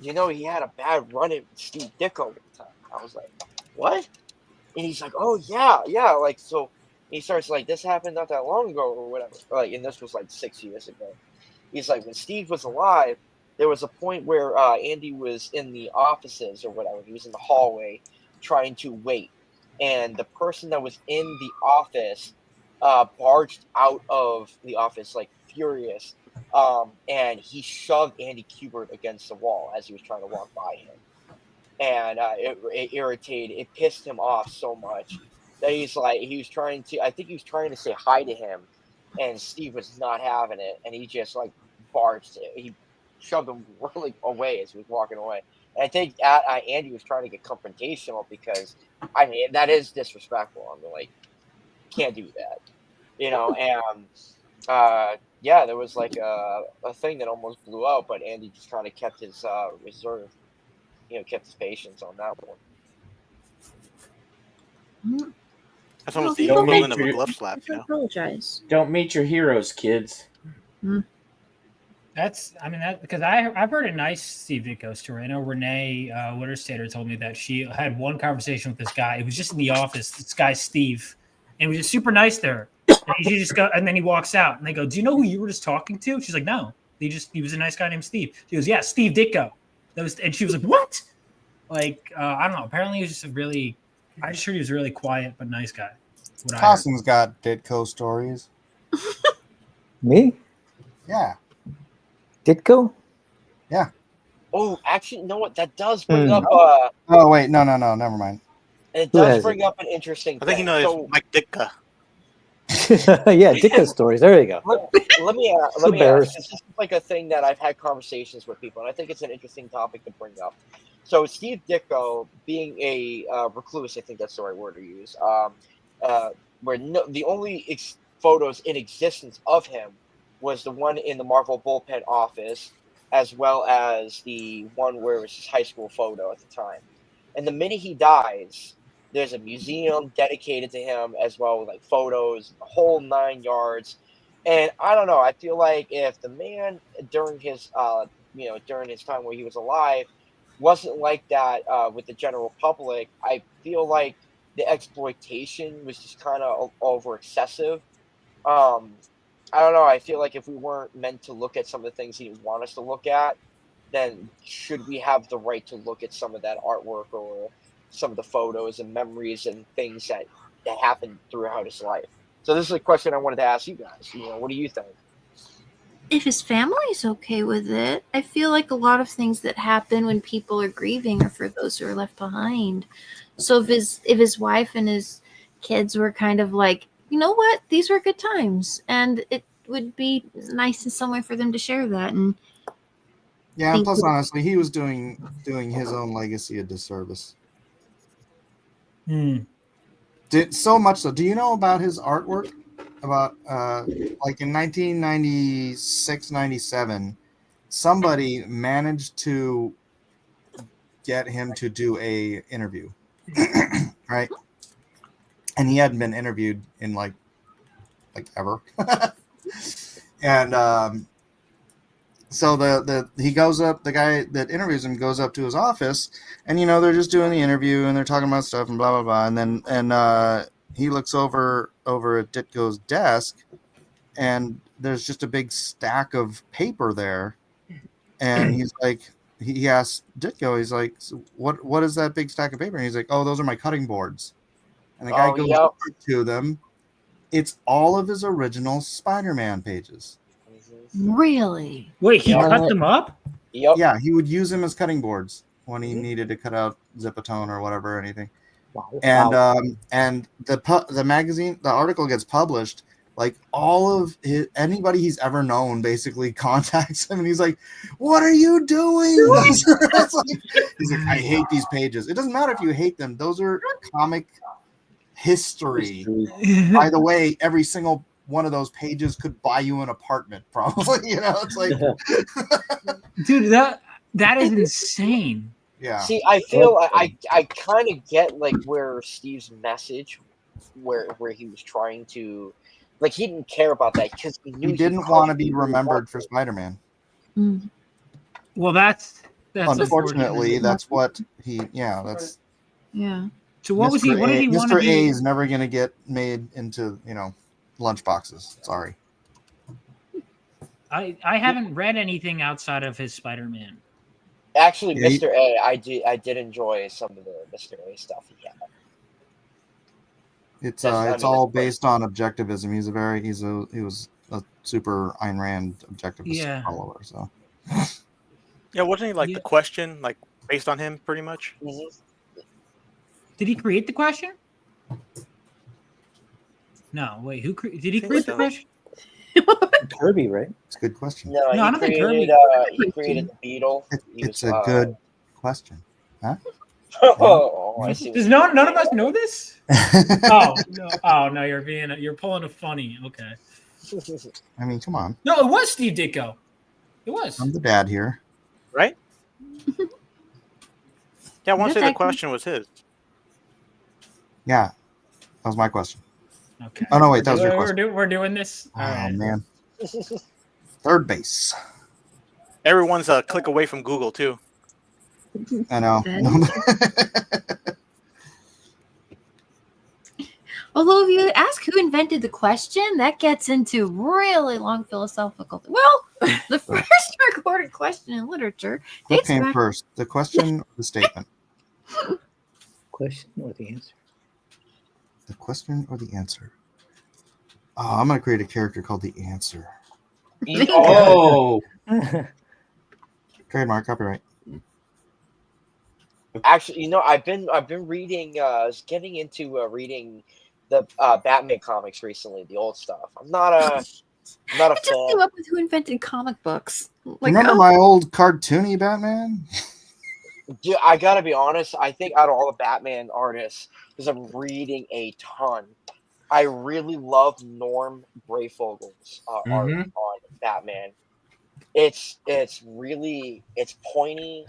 H: he had a bad run in with Steve Ditko at the time." I was like, "What?" And he's like, "Oh yeah, like so." He starts like, "This happened not that long ago or whatever." And this was like 6 years ago. He's like, when Steve was alive, there was a point where Andy was in the offices or whatever. He was in the hallway trying to wait, and the person that was in the office barged out of the office like furious, and he shoved Andy Kubert against the wall as he was trying to walk by him, and it irritated, it pissed him off so much that he was trying to say hi to him, and Steve was not having it, and he just like barged it. He shoved him really away as he was walking away. And I think Andy was trying to get confrontational because, I mean, that is disrespectful. I mean, like, can't do that, And there was like a thing that almost blew out, but Andy just kind of kept his reserve, kept his patience on that one.
F: Mm-hmm.
E: That's almost the equivalent of a glove slap,
F: Apologize.
G: Don't meet your heroes, kids.
D: Because I've heard a nice Steve Ditko story. I know Renee Witterstater told me that she had one conversation with this guy. It was just in the office. This guy Steve, and he was just super nice there. And he just go, and then he walks out, and they go, "Do you know who you were just talking to?" She's like, "No." He was a nice guy named Steve. She goes, "Yeah, Steve Ditko." And she was like, "What?" Like I don't know. Apparently, he was just I just heard he was a really quiet but nice guy.
C: Dawson's got Ditko stories.
J: Me?
C: Yeah.
J: Ditko?
C: Yeah.
H: Oh, actually, you know what? That does bring up.
C: Oh wait, no, never mind.
H: It does bring up an interesting
E: I think
H: thing.
E: he knows
H: So,
E: Mike Ditka.
J: Yeah, Ditka stories. There you go.
H: let me ask.
J: Bears.
H: This is like a thing that I've had conversations with people, and I think it's an interesting topic to bring up. So Steve Ditko, being a recluse, I think that's the right word to use. Where the only photos in existence of him was the one in the Marvel bullpen office, as well as the one where it was his high school photo at the time. And the minute he dies, there's a museum dedicated to him as well with like photos, the whole 9 yards. And I don't know. I feel like if the man during his during his time where he was alive wasn't like that with the general public, I feel like the exploitation was just kind of over excessive. I don't know. I feel like if we weren't meant to look at some of the things he want us to look at, then should we have the right to look at some of that artwork or some of the photos and memories and things that happened throughout his life? So this is a question I wanted to ask you guys. What do you think?
F: If his family's okay with it, I feel like a lot of things that happen when people are grieving are for those who are left behind. So if his wife and his kids were kind of like, you know what, these were good times, and it would be nice in some way for them to share that. And
C: yeah, and plus, honestly, he was doing his own legacy a disservice. Did so much so. Do you know about his artwork? About like in 1996, 97, somebody managed to get him to do a interview, right? And he hadn't been interviewed in like ever. And so he goes up, the guy that interviews him goes up to his office, and they're just doing the interview and they're talking about stuff and blah blah blah, and he looks over at Ditko's desk, and there's just a big stack of paper there, and he's like, he asks Ditko, he's like, so what is that big stack of paper? And he's like, oh, those are my cutting boards. And the guy goes over to them. It's all of his original Spider-Man pages.
F: Really?
D: Wait, he cut them up?
H: Yep.
C: Yeah, he would use them as cutting boards when he needed to cut out Zipatone or whatever, or anything. And and the magazine, the article gets published. Like all of anybody he's ever known basically contacts him, and he's like, "What are you doing?" He's like, "I hate these pages." It doesn't matter if you hate them; those are comic history. By the way, every single one of those pages could buy you an apartment, probably. It's like,
D: dude, that is insane.
C: Yeah.
H: See, I feel I kind of get like where Steve's message, where he was trying to, like, he didn't care about that because he knew
C: he didn't want to be remembered for Spider-Man.
D: Well, that's
C: unfortunately that's what he. Yeah, that's.
F: Yeah.
D: So what was he? What did he want to
C: Mr.
D: be?
C: A is never going to get made into lunchboxes. Sorry.
D: I haven't read anything outside of his Spider-Man.
H: Actually, Mr. A, I did enjoy some of the Mr. A stuff he had.
C: It's all based on objectivism. He was a super Ayn Rand objectivist follower. So.
E: Yeah, wasn't he like the Question, like based on him, pretty much?
H: Mm-hmm.
D: Did he create the Question? No, wait. Did he create the Question?
J: Kirby, right?
C: It's a good question.
H: No,
D: I don't think Kirby.
H: He created the Beetle.
C: It's a good question, huh?
H: I see.
D: Does none of us know this? No, you're pulling a funny. Okay.
C: I mean, come on.
D: No, it was Steve Ditko. It was.
C: I'm the dad here,
E: right? Yeah, I want to say the Question was his.
C: Yeah, that was my question.
D: Okay.
C: Oh no, wait, that was your question.
D: We're doing this.
C: All right, man. Third base.
E: Everyone's a click away from Google too.
C: I know.
F: Although if you ask who invented the Question, that gets into really long philosophical. Well, the first recorded question in literature.
C: What came first, the question or the statement?
J: Question or the answer?
C: The question or the answer? Oh, I'm going to create a character called the Answer.
G: Oh,
C: Trademark, copyright.
H: Actually, I've been reading, getting into reading the Batman comics recently, the old stuff. I'm not a
F: I just
H: fan.
F: came up with who invented comic books. Like,
C: Remember my old cartoony Batman?
H: Dude, I gotta be honest. I think out of all the Batman artists, because I'm reading a ton, I really love Norm Brayfogel's art on Batman. It's really pointy.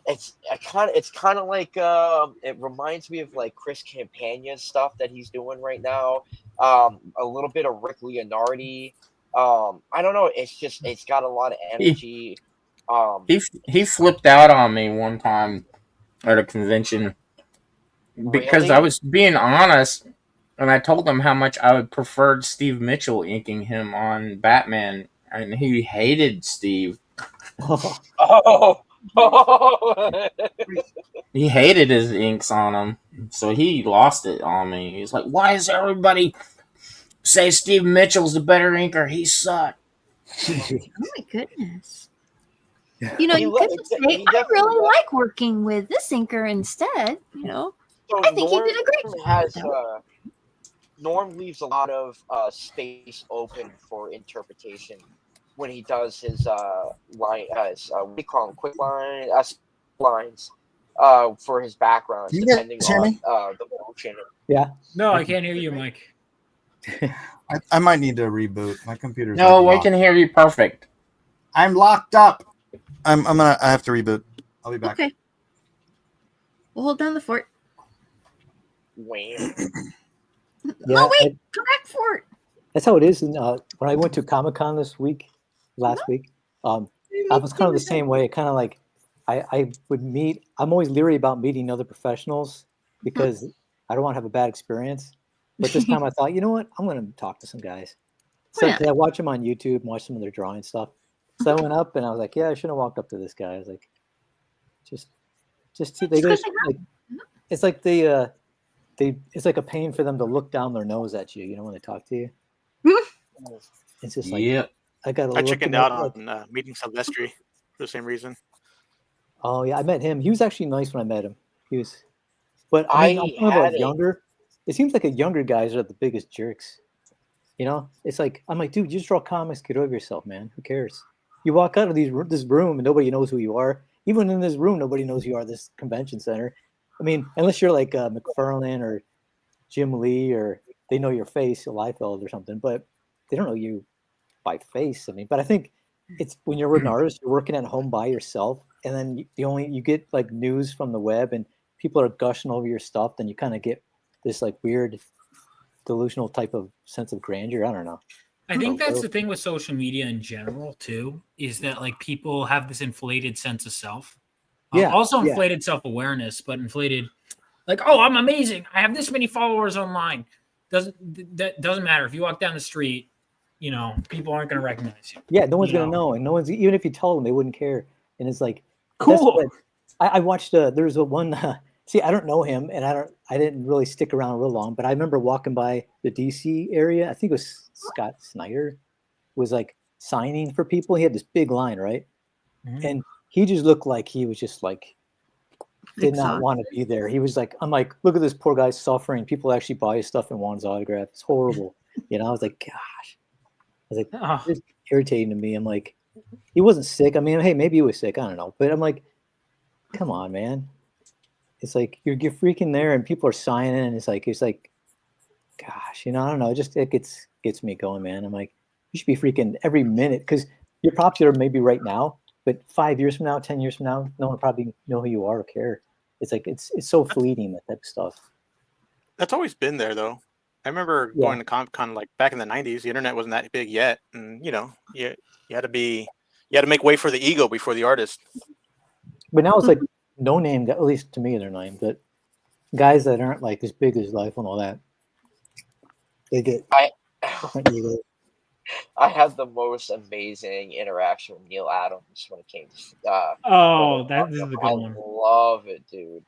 H: It's kind of like it reminds me of like Chris Campagna's stuff that he's doing right now. A little bit of Rick Leonardi. I don't know. It's got a lot of energy.
G: He flipped out on me one time at a convention because I
H: Really?
G: was being honest, and I told him how much I would prefer Steve Mitchell inking him on Batman, and he hated Steve.
H: Oh.
G: He hated his inks on him, so he lost it on me. He's like, "Why does everybody say Steve Mitchell's the better inker? He sucked."
F: oh my goodness.
H: He
F: You could just say, I
H: definitely
F: really like working with this inker instead.
H: So
F: I think he did a great job.
H: Norm leaves a lot of space open for interpretation when he does his line, what do you call them, quick lines for his backgrounds,
C: You
H: depending
C: guys hear me?
H: on the motion.
J: Yeah.
D: No, I can't hear you, Mike.
C: I might need to reboot. My computer's
G: No,
C: like
G: we can hear you perfect.
C: I'm locked up. I have to reboot. I'll be back.
F: Okay. We'll hold down the fort.
H: Wham.
F: No, wait, come back for it.
J: That's how it is. And when I went to Comic-Con last week, I was kind of the same way. Kind of like I would meet. I'm always leery about meeting other professionals because I don't want to have a bad experience. But this time I thought, you know what? I'm going to talk to some guys. So I watch them on YouTube and watch some of their drawing stuff. So I went up and I was like, yeah, I shouldn't have walked up to this guy. I was like, it's like it's like a pain for them to look down their nose at you, when they talk to you. It's just like, I got
E: I chickened out on meeting Silvestri for the same reason.
J: Oh yeah, I met him. He was actually nice when I met him. He was, but I'm talking about younger. It seems like younger guys are the biggest jerks. It's like I'm like, dude, you just draw comics. Get over yourself, man. Who cares? You walk out of this room and nobody knows who you are. Even in this room, nobody knows who you are. This convention center. I mean, unless you're like McFarlane or Jim Lee, or they know your face, Liefeld or something, but they don't know you by face. I mean, but I think it's when you're an artist, you're working at home by yourself, and then you get like news from the web, and people are gushing over your stuff. Then you kind of get this like weird, delusional type of sense of grandeur. I don't know.
D: I think that's the thing with social media in general too, is that like people have this inflated sense of self. Also inflated self-awareness, but inflated like, oh, I'm amazing. I have this many followers online. That doesn't matter. If you walk down the street, people aren't going to recognize you.
J: Yeah, no one's going to know. And no one's, even if you tell them, they wouldn't care. And it's like,
D: cool.
J: I watched, there's one, see, I don't know him and I didn't really stick around real long, but I remember walking by the DC area. I think it was Scott Snyder was like signing for people. He had this big line, right? Mm-hmm. And he just looked like he was just like, did not want to be there. He was like, I'm like, look at this poor guy suffering. People actually buy his stuff and want his autograph. It's horrible. I was like, gosh. I was like, it's irritating to me. I'm like, he wasn't sick. I mean, hey, maybe he was sick. I don't know. But I'm like, come on, man. It's like you're freaking there and people are signing and it's like, gosh, I don't know. It gets me going, man. I'm like, you should be freaking every minute because you're popular maybe right now, but 5 years from now, 10 years from now, no one probably know who you are or care. It's like it's so fleeting, that type of stuff.
E: That's always been there, though. I remember going to Comic-Con like back in the '90s. The internet wasn't that big yet, and you had to make way for the ego before the artist.
J: But now it's like no name, at least to me, they're name, but guys that aren't like as big as life and all that, they get.
H: I had the most amazing interaction with Neil Adams when it came to
D: that is the good one.
H: I love it, dude.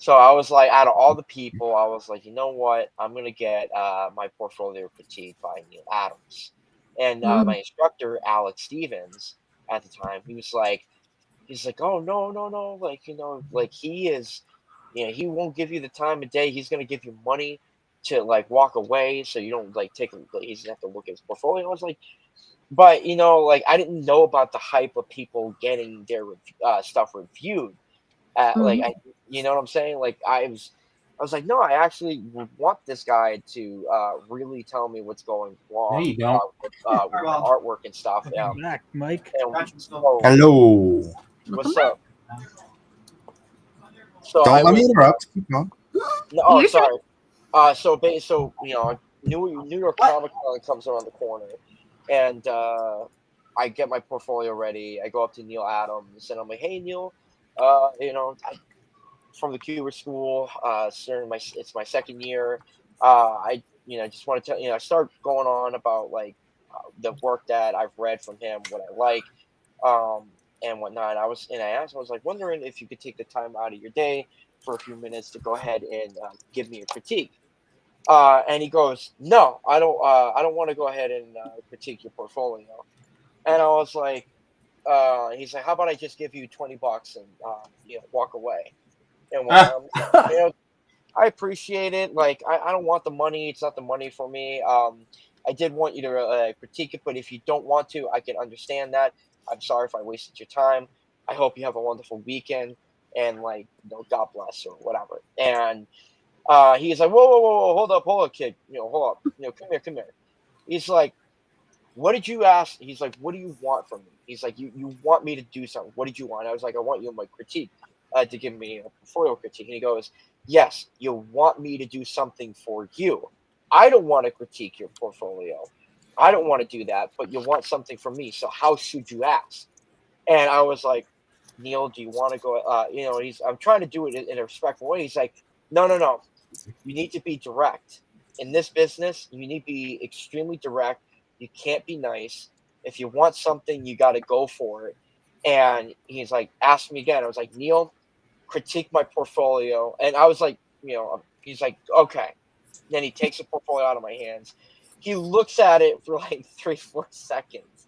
H: So I was like, out of all the people, I was like, you know what? I'm gonna get my portfolio critiqued by Neil Adams, and my instructor Alex Stevens at the time, he's like, oh no, like like he is, he won't give you the time of day. He's gonna give you money to like walk away, so you don't like take him. Like, he's gonna have to look at his portfolio. I was like, but like I didn't know about the hype of people getting their stuff reviewed. Like you know what I'm saying? Like I was like, no, I actually want this guy to really tell me what's going
G: There
H: wrong
G: you go.
H: with my artwork and stuff.
D: Welcome back, Mike.
H: So,
C: Hello.
H: what's up? So
C: Don't
H: I
C: let me
H: was.
C: interrupt. Keep going.
H: No, oh, sorry. So New York Comic Con comes around the corner, and I get my portfolio ready. I go up to Neil Adams, and I'm like, "Hey, Neil, from the Cuber School. It's my second year. I just want to tell I start going on about like the work that I've read from him, what I like, and whatnot. I was like wondering if you could take the time out of your day for a few minutes to go ahead and give me a critique. And he goes, no, I don't want to go ahead and critique your portfolio. And I was like, he's like, how about I just give you $20 and walk away and whatnot. I appreciate it. Like, I don't want the money. It's not the money for me. I did want you to critique it, but if you don't want to, I can understand that. I'm sorry if I wasted your time. I hope you have a wonderful weekend, and like, God bless or whatever. And he's like, whoa, hold up, kid. Hold up. Come here. He's like, what did you ask? He's like, what do you want from me? He's like, you want me to do something. What did you want? I was like, I want you in my critique to give me a portfolio critique. And he goes, yes, you want me to do something for you. I don't want to critique your portfolio. I don't want to do that, but you want something from me. So how should you ask? And I was like, Neil, do you want to go? I'm trying to do it in a respectful way. He's like, no. You need to be direct. In this business, you need to be extremely direct. You can't be nice. If you want something, you got to go for it. And he's like, ask me again. I was like, Neil, critique my portfolio. And I was like, he's like, okay. Then he takes the portfolio out of my hands. He looks at it for like 3-4 seconds.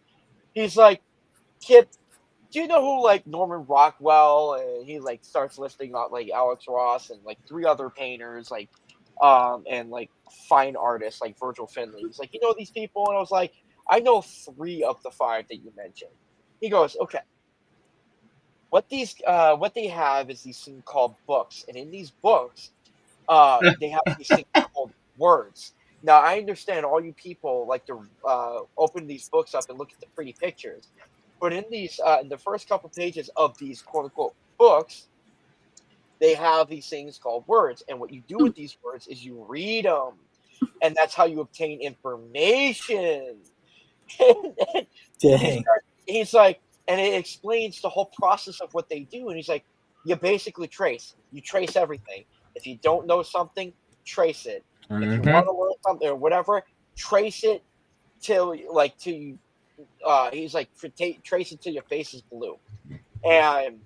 H: He's like, kid, do you know who like Norman Rockwell? And he like starts listing out like Alex Ross and like 3 other painters, like and like fine artists like Virgil Finley. He's like, you know these people? And I was like, I know 3 of the 5 that you mentioned. He goes, okay. What they have is these things called books, and in these books, they have these things called words. Now, I understand all you people like to open these books up and look at the pretty pictures, but in the first couple pages of these quote unquote books, they have these things called words, and what you do with these words is you read them, and that's how you obtain information.
J: Dang.
H: He's like, and it explains the whole process of what they do. And he's like, you basically trace. You trace everything. If you don't know something, trace it. If you want to learn something or whatever, trace it till you. He's like, trace it till your face is blue. And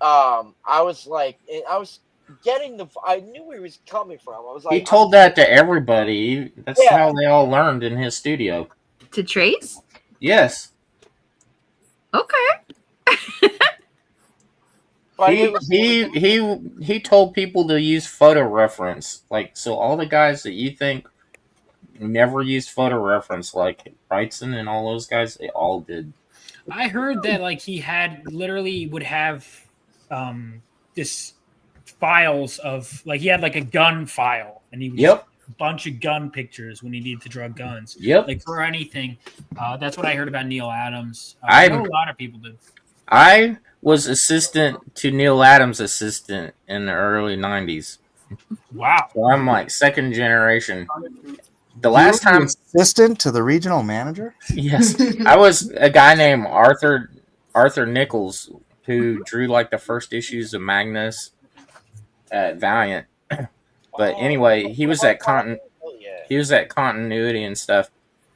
H: I was like, I was getting I knew where he was coming from. I was like,
G: he told that to everybody. That's how they all learned in his studio.
F: To trace?
G: Yes.
F: Okay.
G: He told people to use photo reference. Like, so all the guys that you think never used photo reference, like Wrightson and all those guys, they all did.
D: I heard that like he would have this files of like he had like a gun file, and he would a bunch of gun pictures when he needed to draw guns. Like for anything. That's what I heard about Neil Adams. I know a lot of people did.
G: I was assistant to Neil Adams' assistant in the early 90s.
D: Wow.
G: So I'm like second generation. The last time
C: assistant to the regional manager?
G: Yes. I was a guy named Arthur Nichols who drew like the first issues of Magnus at Valiant. But anyway, he was at continuity and stuff.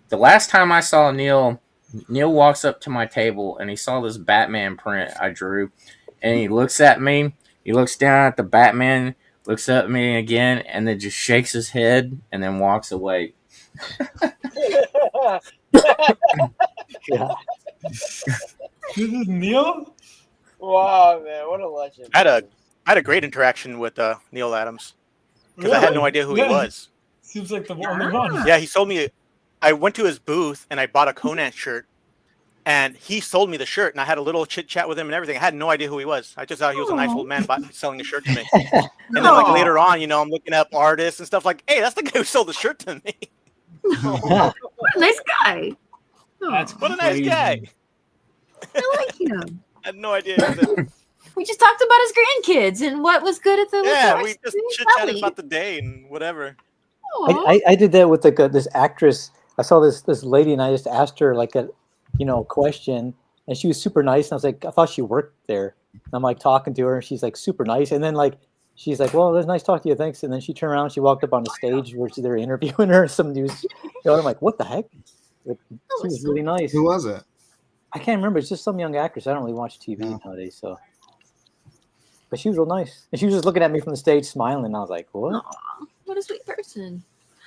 G: The last time I saw Neil walks up to my table and he saw this Batman print I drew, and he looks at me He looks down at the Batman, looks up at me again, and then just shakes his head and then walks away.
J: Yeah.
D: This is Neil.
H: Wow, man, what a legend!
E: I had a great interaction with Neil Adams because I had no idea who he was.
D: Seems like the only one.
E: Yeah, he sold me. I went to his booth and I bought a Conan shirt, and he sold me the shirt, and I had a little chit chat with him and everything. I had no idea who he was. I just thought he was a nice old man selling a shirt to me. And then like later on, I'm looking up artists and stuff like, hey, that's the guy who sold the shirt to me.
F: What a nice guy.
D: That's
E: What a nice guy.
F: I like him.
E: I had no idea. Who was it.
F: We just talked about his grandkids and what was good at the
E: Yeah, we just chit chatted
F: Valley.
E: about the day and whatever.
J: I did that with this actress. I saw this lady and I just asked her like a question, and she was super nice. And I was like, I thought she worked there. And I'm like talking to her, and she's like super nice. And then like she's like, well, it was nice talking to you, thanks. And then she turned around, and she walked up on the stage where they're interviewing her. Some news, I'm like, what the heck? Like, she was really nice.
C: Who was it?
J: I can't remember. It's just some young actress. I don't really watch TV nowadays, so. But she was real nice, and she was just looking at me from the stage, smiling. And I was like, what?
F: Aw, what a sweet person.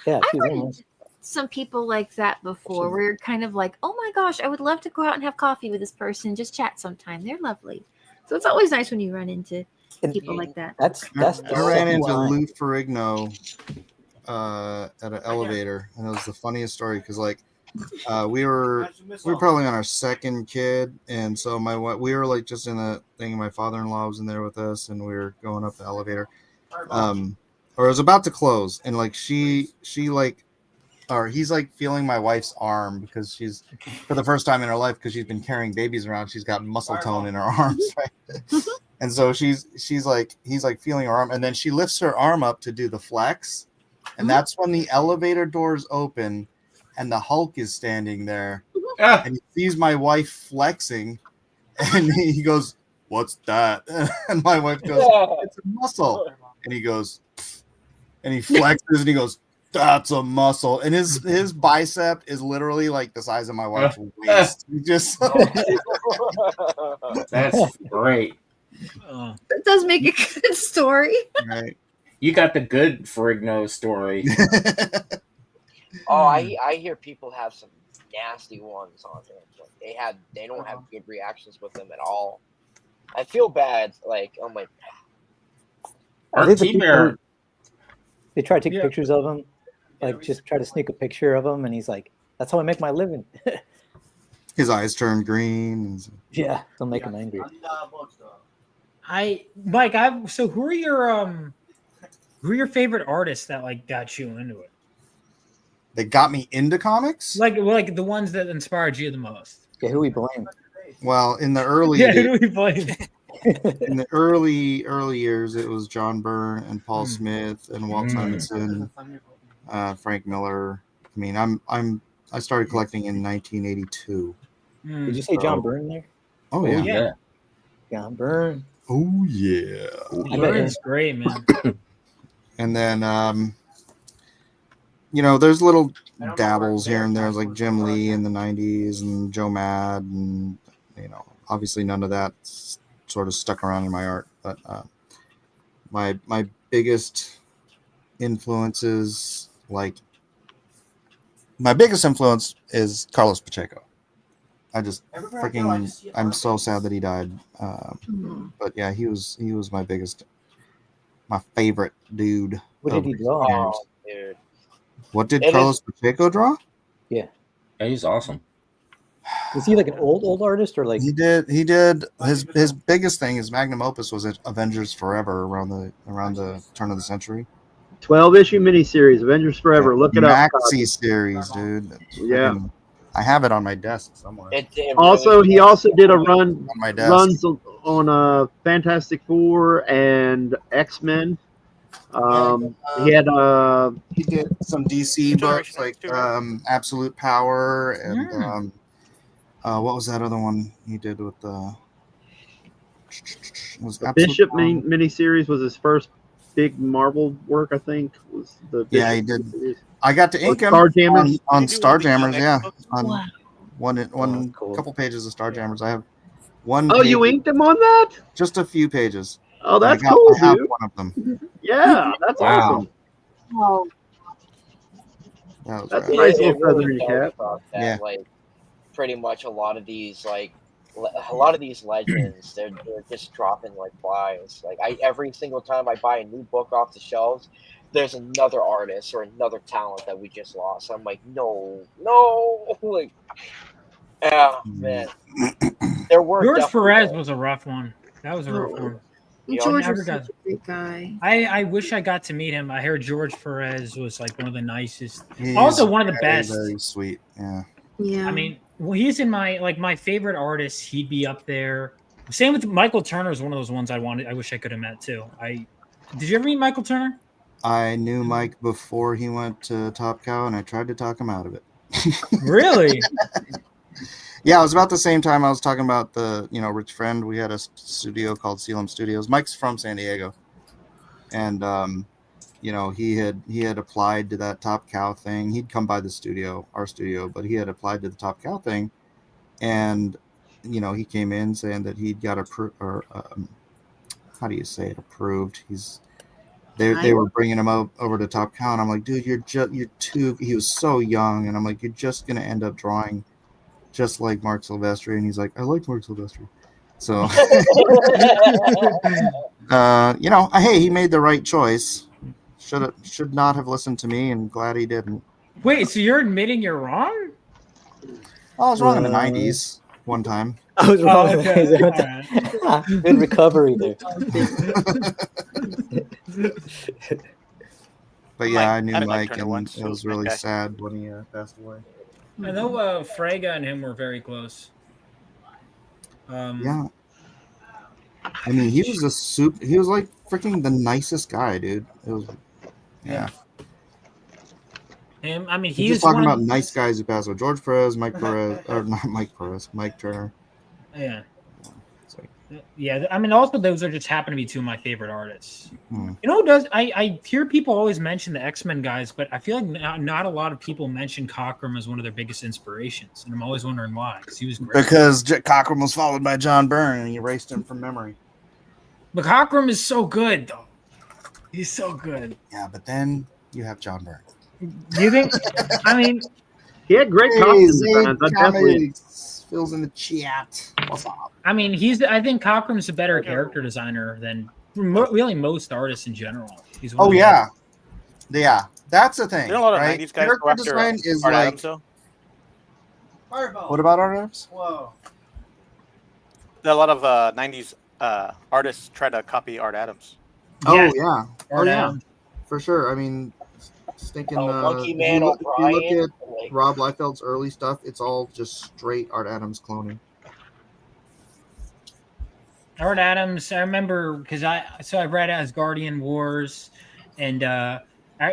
J: Yeah,
F: I've
J: she was real
F: heard
J: nice.
F: some people like that before, where you're kind of like, oh my gosh, I would love to go out and have coffee with this person and just chat sometime. They're lovely. So it's always nice when you run into people like that.
J: That's
C: I ran into
J: line.
C: Lou Ferrigno at an elevator, and it was the funniest story because like we were probably on our second kid, and so we were like just in a thing, and my father-in-law was in there with us, and we were going up the elevator, or it was about to close, and like he's like feeling my wife's arm because she's for the first time in her life, because she's been carrying babies around, she's got muscle tone in her arms, right? And so he's like feeling her arm, and then she lifts her arm up to do the flex, and that's when the elevator doors open, and the Hulk is standing there, and he sees my wife flexing, and he goes, "What's that?" And my wife goes, "It's a muscle," and he goes, and he flexes, and he goes, "That's a muscle," and his bicep is literally like the size of my wife's waist. He just
G: That's great.
F: That does make a good story.
C: Right.
G: You got the good Ferrigno story.
H: Oh, I hear people have some nasty ones on there. Like they don't have good reactions with them at all. I feel bad. Like, oh my.
J: I think the people, they try to take pictures of him, like just try to sneak a picture of him, and he's like, "That's how I make my living."
C: His eyes turn green.
J: Yeah, they'll make him angry.
D: Mike, so who are your favorite artists that like got you into it?
C: They got me into comics?
D: Like the ones that inspired you the most.
J: Yeah, who we blame?
C: Well, in the early
D: who do we blame?
C: In the early years, it was John Byrne and Paul Smith and Walt Simonson, Frank Miller. I mean, I started collecting in 1982.
J: Did you say John Byrne there?
C: Oh yeah.
J: John Byrne.
C: Oh yeah.
D: Byrne's great, man.
C: And then there's little dabbles here and there, like Jim Lee in the 90s and Joe Mad, and obviously none of that sort of stuck around in my art, but my biggest influences, my biggest influence is Carlos Pacheco. I'm so sad that he died. But yeah, he was my favorite dude.
J: What did he draw?
H: Oh, dude.
C: What did Carlos Pacheco draw?
J: Yeah,
G: he's awesome.
J: Was he like an old artist, or like
C: he did his biggest thing, his magnum opus was Avengers Forever around the turn of the century.
K: 12-issue miniseries, Avengers Forever. Look it up.
C: Maxi series, dude.
K: Yeah.
C: I have it on my desk somewhere.
H: He
K: also did a run
C: on my desk.
K: Runs on Fantastic Four and X-Men. He
C: did some DC books like Absolute Power and what was that other one he did with the
K: Bishop miniseries was his first big Marvel work, I think. Was the
C: he did. I got to ink him
K: Starjammers
C: on Starjammers, yeah. On
J: Cool.
C: couple pages of Starjammers. I have one.
K: Oh, you inked him on that?
C: Just a few pages.
K: Oh, that's
C: I got,
K: cool,
C: I have
K: dude.
C: one of them.
K: Yeah, that's
G: Wow.
K: awesome.
F: Oh,
C: That was
K: That's a
C: rad.
K: nice
H: It
K: little feather
H: really
K: in your
H: does
K: cap.
H: suck that
C: Yeah.
H: like pretty much a lot of these a lot of these legends they're just dropping like flies. Like every single time I buy a new book off the shelves, there's another artist or another talent that we just lost. I'm like, no, like, yeah, man. There were
D: George
H: definitely
D: Perez
H: those.
D: was a rough one. That was a rough one.
F: George
D: never
F: was
D: got-
F: such a great guy.
D: I wish I got to meet him. I heard George Perez was like one of the nicest,
C: He's
D: also one of the
C: very,
D: best.
C: Very sweet. Yeah.
F: Yeah.
D: I mean, well, he's in my favorite artists. He'd be up there. Same with Michael Turner is one of those ones I wish I could have met too. Did you ever meet Michael Turner?
C: I knew Mike before he went to Top Cow, and I tried to talk him out of it.
D: Really?
C: Yeah, it was about the same time I was talking about the, Rich Friend. We had a studio called Sealam Studios. Mike's from San Diego, and he had applied to that Top Cow thing. He'd come by our studio, but he had applied to the Top Cow thing, and he came in saying that he'd got how do you say it? Approved. They were bringing him over to Top Cow, and I'm like, dude, you're too. He was so young, and I'm like, you're just gonna end up drawing just like Mark Silvestri. And he's like, I like Mark Silvestri. So, hey, he made the right choice. Should not have listened to me, and glad he didn't.
D: Wait, so you're admitting you're wrong?
C: I was wrong in the '90s one time.
J: I was wrong.
D: okay.
J: Good recovery there.
C: But yeah, I knew
E: I met
C: Mike,
E: Turner
C: and
E: once.
C: it was really sad when he passed away.
D: I know Frega and him were very close.
C: Yeah. I mean, he was like freaking the nicest guy, dude. It was, yeah.
D: Him, I mean,
C: He's
D: he's
C: just talking
D: one
C: about
D: of,
C: nice guys who passed away. George Perez, Mike Perez, or not Mike Perez, Mike Turner.
D: Yeah.
C: It's like,
D: Yeah, I mean, also those are just happen to be two of my favorite artists.
C: hmm.
D: You know who does? I hear people always mention the X-Men guys, but I feel like not a lot of people mention Cockrum as one of their biggest inspirations, and I'm always wondering why, because he was great.
C: Because Cockrum was followed by John Byrne, and he erased him from memory.
D: But Cockrum is so good, though. He's so good.
C: Yeah, but then you have John Byrne.
D: Do you think? I mean,
K: He had great costume designs. I definitely.
C: Feels in the chat. What's up?
D: I mean, I think Cockrum's a better character designer than really most artists in general. He's one
C: Oh
D: of the-
C: yeah. That's the thing.
E: There are a lot of
C: right?
E: 90s guys
C: Character
E: go after
C: design is
E: Art
C: like.
E: Adams, though.
C: What about Art Adams?
A: Whoa.
E: A lot of 90s artists try to copy Art Adams.
C: Oh
D: Yes.
C: yeah.
D: Art
C: yeah.
D: Adams.
C: For sure. I mean, stinking.
H: Monkey
C: if
H: Man
C: you look
H: O'Brien.
C: at
H: Like,
C: Rob Liefeld's early stuff, it's all just straight Art Adams cloning.
D: Art Adams, I remember because I read Asgardian Wars, and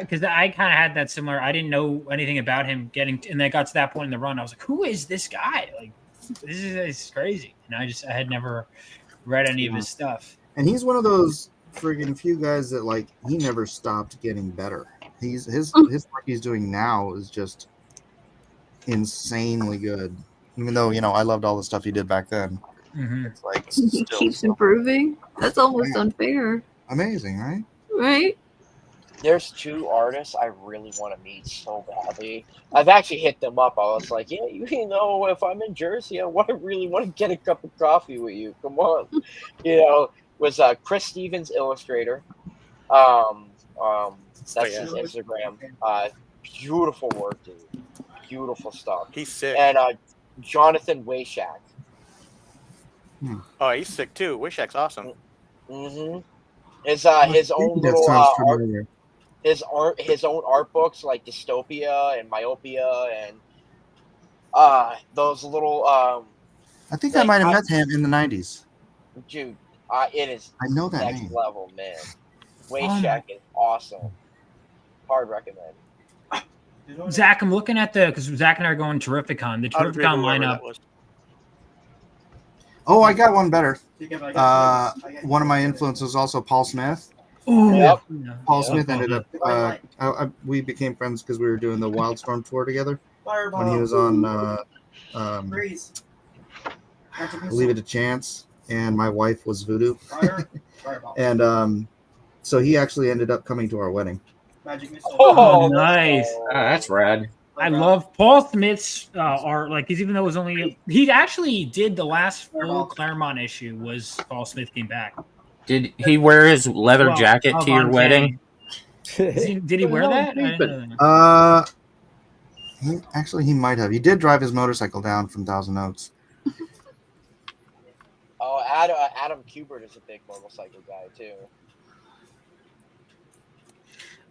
D: because I kind of had that similar. I didn't know anything about him and I got to that point in the run. I was like, who is this guy? Like, this is crazy. And I had never read any of his stuff.
C: And he's one of those friggin' few guys that like he never stopped getting better. His work he's doing now is just insanely good. Even though I loved all the stuff he did back then.
D: Mm-hmm.
C: It's like
F: He
C: still
F: keeps
C: so
F: improving. That's almost unfair,
C: amazing, right?
F: right?
H: there's two artists I really want to meet so badly. I've actually hit them up. I was like, yeah, if I'm in Jersey, I really want to get a cup of coffee with you. Come on. Was Chris Stevens, illustrator. That's his Instagram. Beautiful work, dude. Beautiful stuff.
E: He's sick.
H: And Jonathan Wayshak.
E: Oh, he's sick too. Wishak's awesome.
H: Mm-hmm. His own little art, his own art books like Dystopia and Myopia and those little
C: I think I might have met him in the 90s.
H: Dude, it is
C: I know that
H: next
C: name.
H: level, man. Wayshak is awesome. Hard recommend.
D: Zach, I'm looking at because Zach and I are going Terrificon. The Terrificon lineup.
C: Oh, I got one better. One of my influences also Paul Smith.
D: Ooh.
H: Yep.
C: Paul Smith ended up. We became friends because we were doing the Wildstorm tour together when he was on Leave It to Chance, and my wife was voodoo. And so he actually ended up coming to our wedding.
D: Oh, nice.
G: That's rad.
D: I love Paul Smith's art. Like, even though it was only he actually did the last full Claremont issue. Was Paul Smith came back?
G: Did he wear his leather jacket to your wedding?
D: Did he wear that? I didn't know that.
C: He might have. He did drive his motorcycle down from Thousand Oaks.
H: Oh, Adam Kubert is a big motorcycle guy too.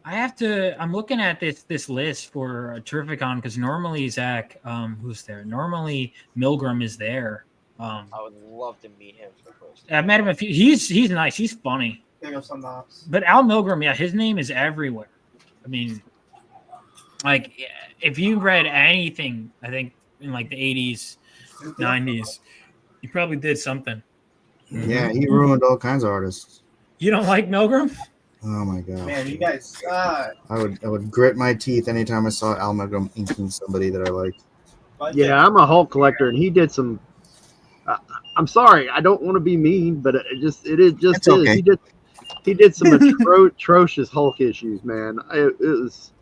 D: I'm looking at this list for Terrificon because normally Zach, who's there? Normally Milgram is there.
H: I would love to meet him for the first time.
D: I've met him a few. He's nice. He's funny. But Al Milgram, yeah, his name is everywhere. I mean, like, if you read anything, I think in like the 80s, 90s, he probably did something.
C: Yeah, he ruined all kinds of artists.
D: You don't like Milgram?
C: Oh my god,
L: Man, you guys suck.
C: I would grit my teeth anytime I saw Al Milgram inking somebody that I liked.
K: Yeah, I'm a Hulk collector, and he did some. I'm sorry, I don't want to be mean, but it is.
C: Okay.
K: He did some atrocious Hulk issues, man. It was.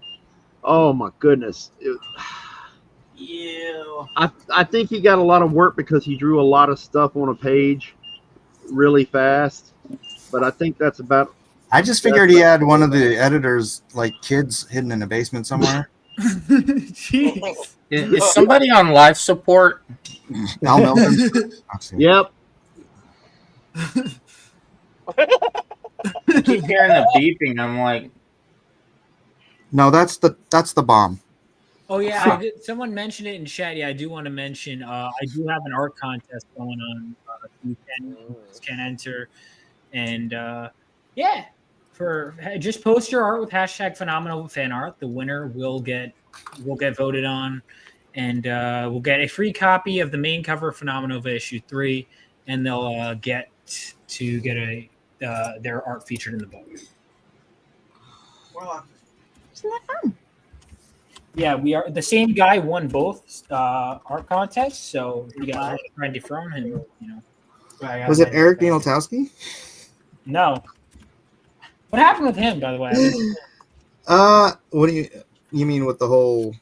K: Oh my goodness. I think he got a lot of work because he drew a lot of stuff on a page really fast, but I think that's about.
C: I just figured he had one of the editors like kids hidden in a basement somewhere.
D: Jeez.
G: Is somebody on life support?
C: Al Milgram.
K: Yep.
G: I keep hearing the beeping. I'm like,
C: No, that's the bomb.
D: Oh yeah, someone mentioned it in chat. Yeah, I do want to mention. I do have an art contest going on. You can enter, and yeah, just post your art with hashtag Phenomenova fan art. The winner will get voted on, and we'll get a free copy of the main cover of Phenomenova issue 3, and they'll get their art featured in the book.
F: Isn't that fun?
D: Yeah, we are. The same guy won both art contests, so we got trying to dethrone him.
C: Was it Eric Bienaltowski?
D: No. What happened with him, by the way?
C: What do you mean with the whole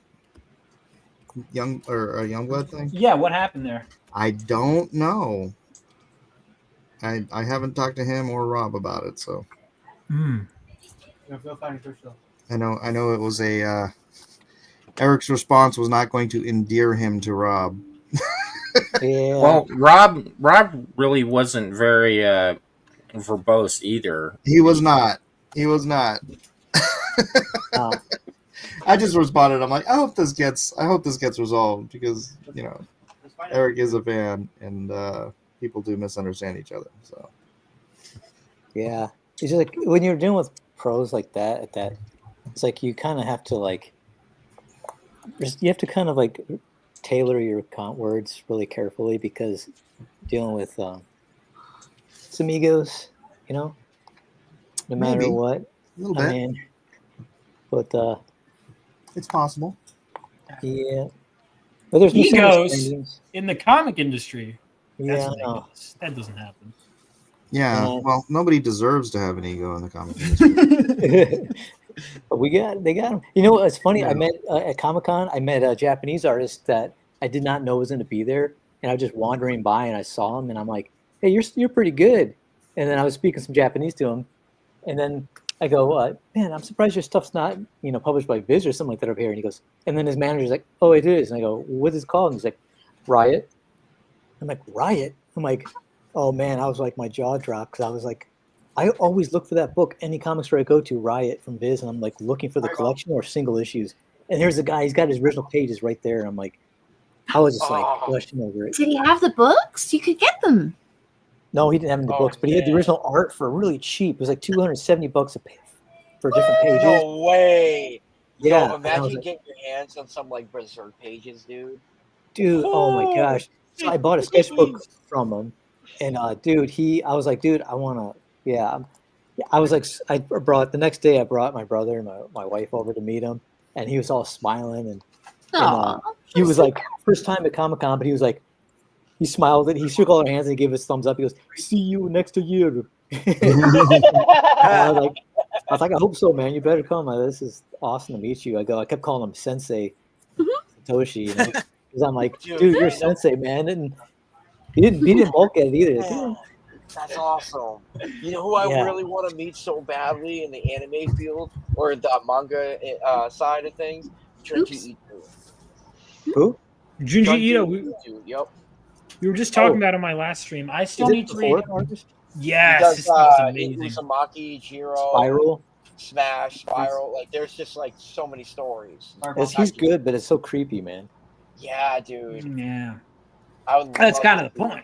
C: Youngblood thing?
D: Yeah, what happened there?
C: I don't know. I haven't talked to him or Rob about it, so. I know it was a Eric's response was not going to endear him to Rob.
J: Yeah.
G: well, Rob really wasn't very verbose either.
C: He was not. I just responded. I'm like, I hope this gets resolved because Eric is a fan and people do misunderstand each other. So
J: yeah, it's just like when you're dealing with pros like that, it's like you kind of have to tailor your words really carefully because dealing with some egos, no matter
C: Maybe.
J: what.
C: a little bit.
J: But
C: it's possible.
J: Yeah, but there's
D: egos in the comic industry.
J: Yeah,
D: that doesn't happen.
C: Yeah, well, nobody deserves to have an ego in the comic industry.
J: But they got him. You know, it's funny. I met at Comic-Con. I met a Japanese artist that I did not know was going to be there, and I was just wandering by and I saw him, and I'm like, "Hey, you're pretty good." And then I was speaking some Japanese to him, and then I go, "Man, I'm surprised your stuff's not published by Viz or something like that over here." And he goes, and then his manager's like, "Oh, it is." And I go, "What is it called?" And he's like, "Riot." I'm like, "Riot?" I'm like, "Oh man," I was like, my jaw dropped because I was like, I always look for that book. Any comic store I go to, Riot from Viz, and I'm like looking for the collection or single issues. And here's the guy. He's got his original pages right there. And I'm like, I was just like gushing over it.
F: Did he have the books? You could get them.
J: No, he didn't have any of the books, but he had the original art for really cheap. It was like $270 a page for different pages.
H: No way.
J: Yeah.
H: Yo, imagine getting your hands on some Berserk pages, dude.
J: Dude, oh my gosh. So I bought a sketchbook from him. And dude, I was like, dude, I want to. Yeah, I was like, the next day I brought my brother and my wife over to meet him, and he was all smiling and he was like, first time at Comic-Con, but he was like, he smiled and he shook all our hands and he gave us thumbs up. He goes, "See you next year." I was like, I hope so, man. You better come. This is awesome to meet you. I kept calling him Sensei Satoshi, because I'm like, dude, you're Sensei, man. And he didn't balk at it either.
H: Man, that's awesome. You know who I really want to meet so badly in the anime field or the manga side of things? Junji Ito.
J: Who?
D: Junji Ito.
H: Yep.
D: We were just talking about it on my last stream. I still need to read.
J: Artist?
D: Yes,
H: he does,
D: this stuff's amazing.
H: Uzumaki, Jiro,
J: Spiral,
H: Smash, Spiral. Like, there's just like so many stories.
J: He's good, but it's so creepy, man.
H: Yeah, dude.
D: Yeah.
H: That's
D: kind of the point,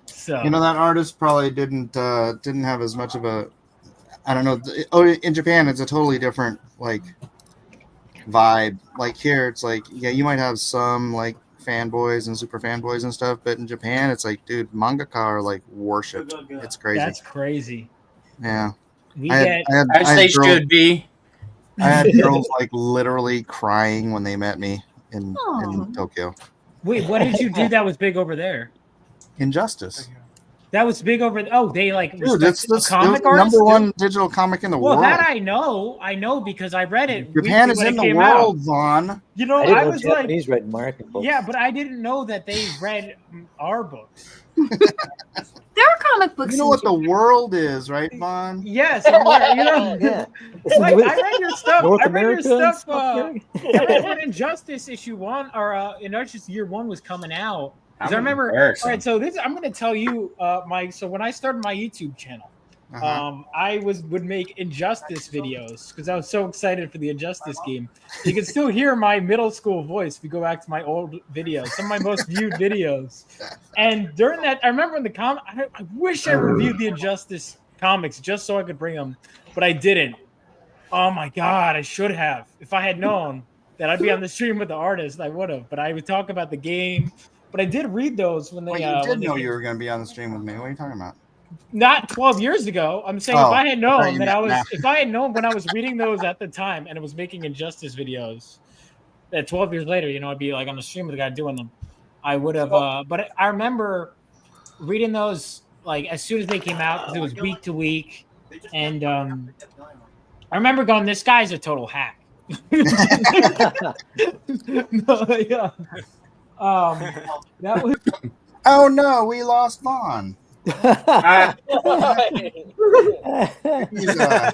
D: So
C: that artist probably didn't have as much of a, I don't know. In Japan, it's a totally different like vibe. Like here, it's like you might have some like fanboys and super fanboys and stuff, but in Japan, it's like, dude, mangaka are like worshipped. It's crazy.
D: That's crazy.
C: Yeah.
G: As they should be.
C: I had girls like literally crying when they met me in Tokyo.
D: Wait, what did you do that was big over there?
C: Injustice.
D: That was big over. They like
C: dude, it's the
D: comic
C: number one digital comic in the world.
D: Well, that I know because I read it.
C: Japan is in the world, Vaughn.
J: I was like, Japanese read American books.
D: Yeah, but I didn't know that they read our books.
F: There are comic books.
C: You know what the world is, right, Vaughn?
D: Yes, yeah. Like, I read your stuff.
J: North
D: I read your
J: America
D: stuff. I read when Injustice issue 1 or Injustice year 1 was coming out. Because I remember. All right, so I'm going to tell you, Mike. So when I started my YouTube channel, I would make Injustice videos because I was so excited for the Injustice game. You can still hear my middle school voice if you go back to my old videos, some of my most viewed videos. And during that, I remember in the I wish I reviewed the Injustice comics just so I could bring them, but I didn't. Oh my God, I should have. If I had known that I'd be on the stream with the artist, I would have. But I would talk about the game. But I did read those when they.
C: Wait, you did know you were going to be on the stream with me. What are you talking about?
D: Not 12 years ago. I'm saying if I had known if I had known when I was reading those at the time and I was making Injustice videos, that 12 years later, I'd be like on the stream with the guy doing them. I would have. But I remember reading those like as soon as they came out because it was week to week, and I remember going, "This guy's a total hack." That was.
C: Oh no, we lost Vaughn. Is there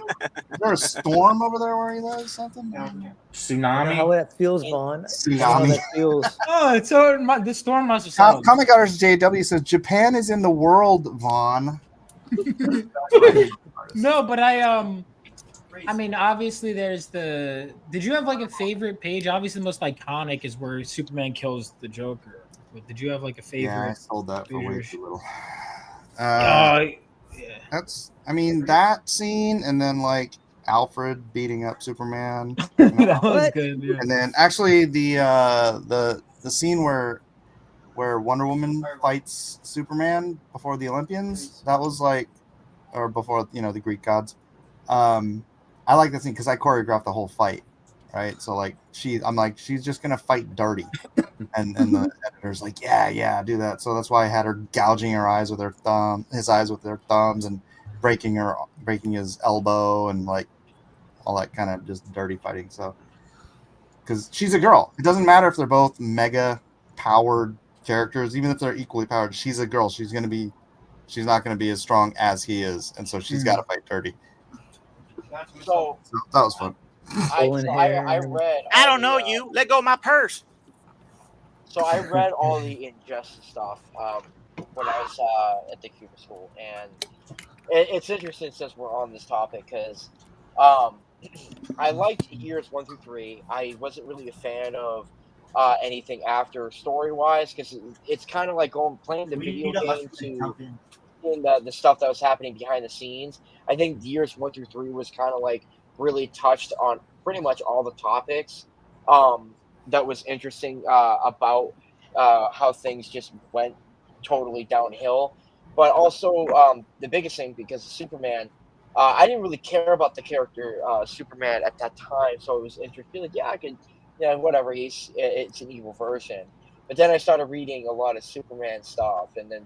C: a storm over there where he lives? Something?
G: Tsunami.
J: How that feels, Vaughn.
C: Tsunami.
J: That feels.
D: Oh, so the storm must have settled.
C: Comic Artist JW says Japan is in the world, Vaughn.
D: No, but I mean, obviously, there's the. Did you have like a favorite page? Obviously, the most iconic is where Superman kills the Joker. But did you have like a favorite?
C: Yeah, I sold that for way too little.
D: Yeah.
C: That's. I mean, that scene, and then like Alfred beating up Superman.
D: That was good. Yeah.
C: And then actually the scene where Wonder Woman fights Superman before the Olympians. That was like, or before the Greek gods. I like that scene because I choreographed the whole fight, right? So like I'm like, she's just gonna fight dirty, and the editor's like, yeah, do that. So that's why I had her gouging his eyes with her thumbs, and breaking his elbow, and like all that kind of just dirty fighting. So because she's a girl, it doesn't matter if they're both mega powered characters, even if they're equally powered. She's a girl. She's not gonna be as strong as he is, and so she's got to fight dirty. So that was fun.
H: I read.
E: I don't know you. Let go of my purse.
H: So I read all the Injustice stuff when I was at the Cuba school, and it's interesting since we're on this topic because I liked years 1 through 3. I wasn't really a fan of anything after story-wise because it's kind of like playing the video game to the stuff that was happening behind the scenes. I think years 1 through 3 was kind of like really touched on pretty much all the topics that was interesting about how things just went totally downhill. But also the biggest thing, because of Superman, I didn't really care about the character Superman at that time, so it was interesting. Like, yeah, I could, whatever. It's an evil version. But then I started reading a lot of Superman stuff, and then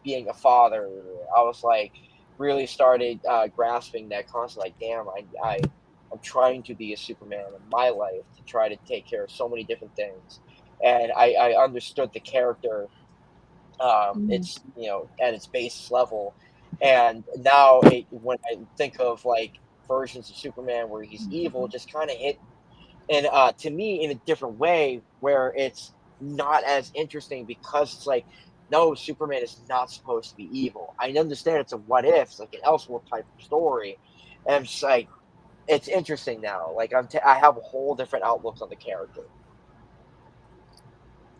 H: being a father, I was like, really started grasping that concept. Like, damn, I'm trying to be a Superman in my life to try to take care of so many different things, and I understood the character. It's at its base level, and now when I think of like versions of Superman where he's evil, just kind of hit and to me in a different way where it's not as interesting because it's like, no, Superman is not supposed to be evil. I understand it's a what if, it's like an Elseworld type of story, and I'm just like, it's interesting now. Like I have a whole different outlook on the character.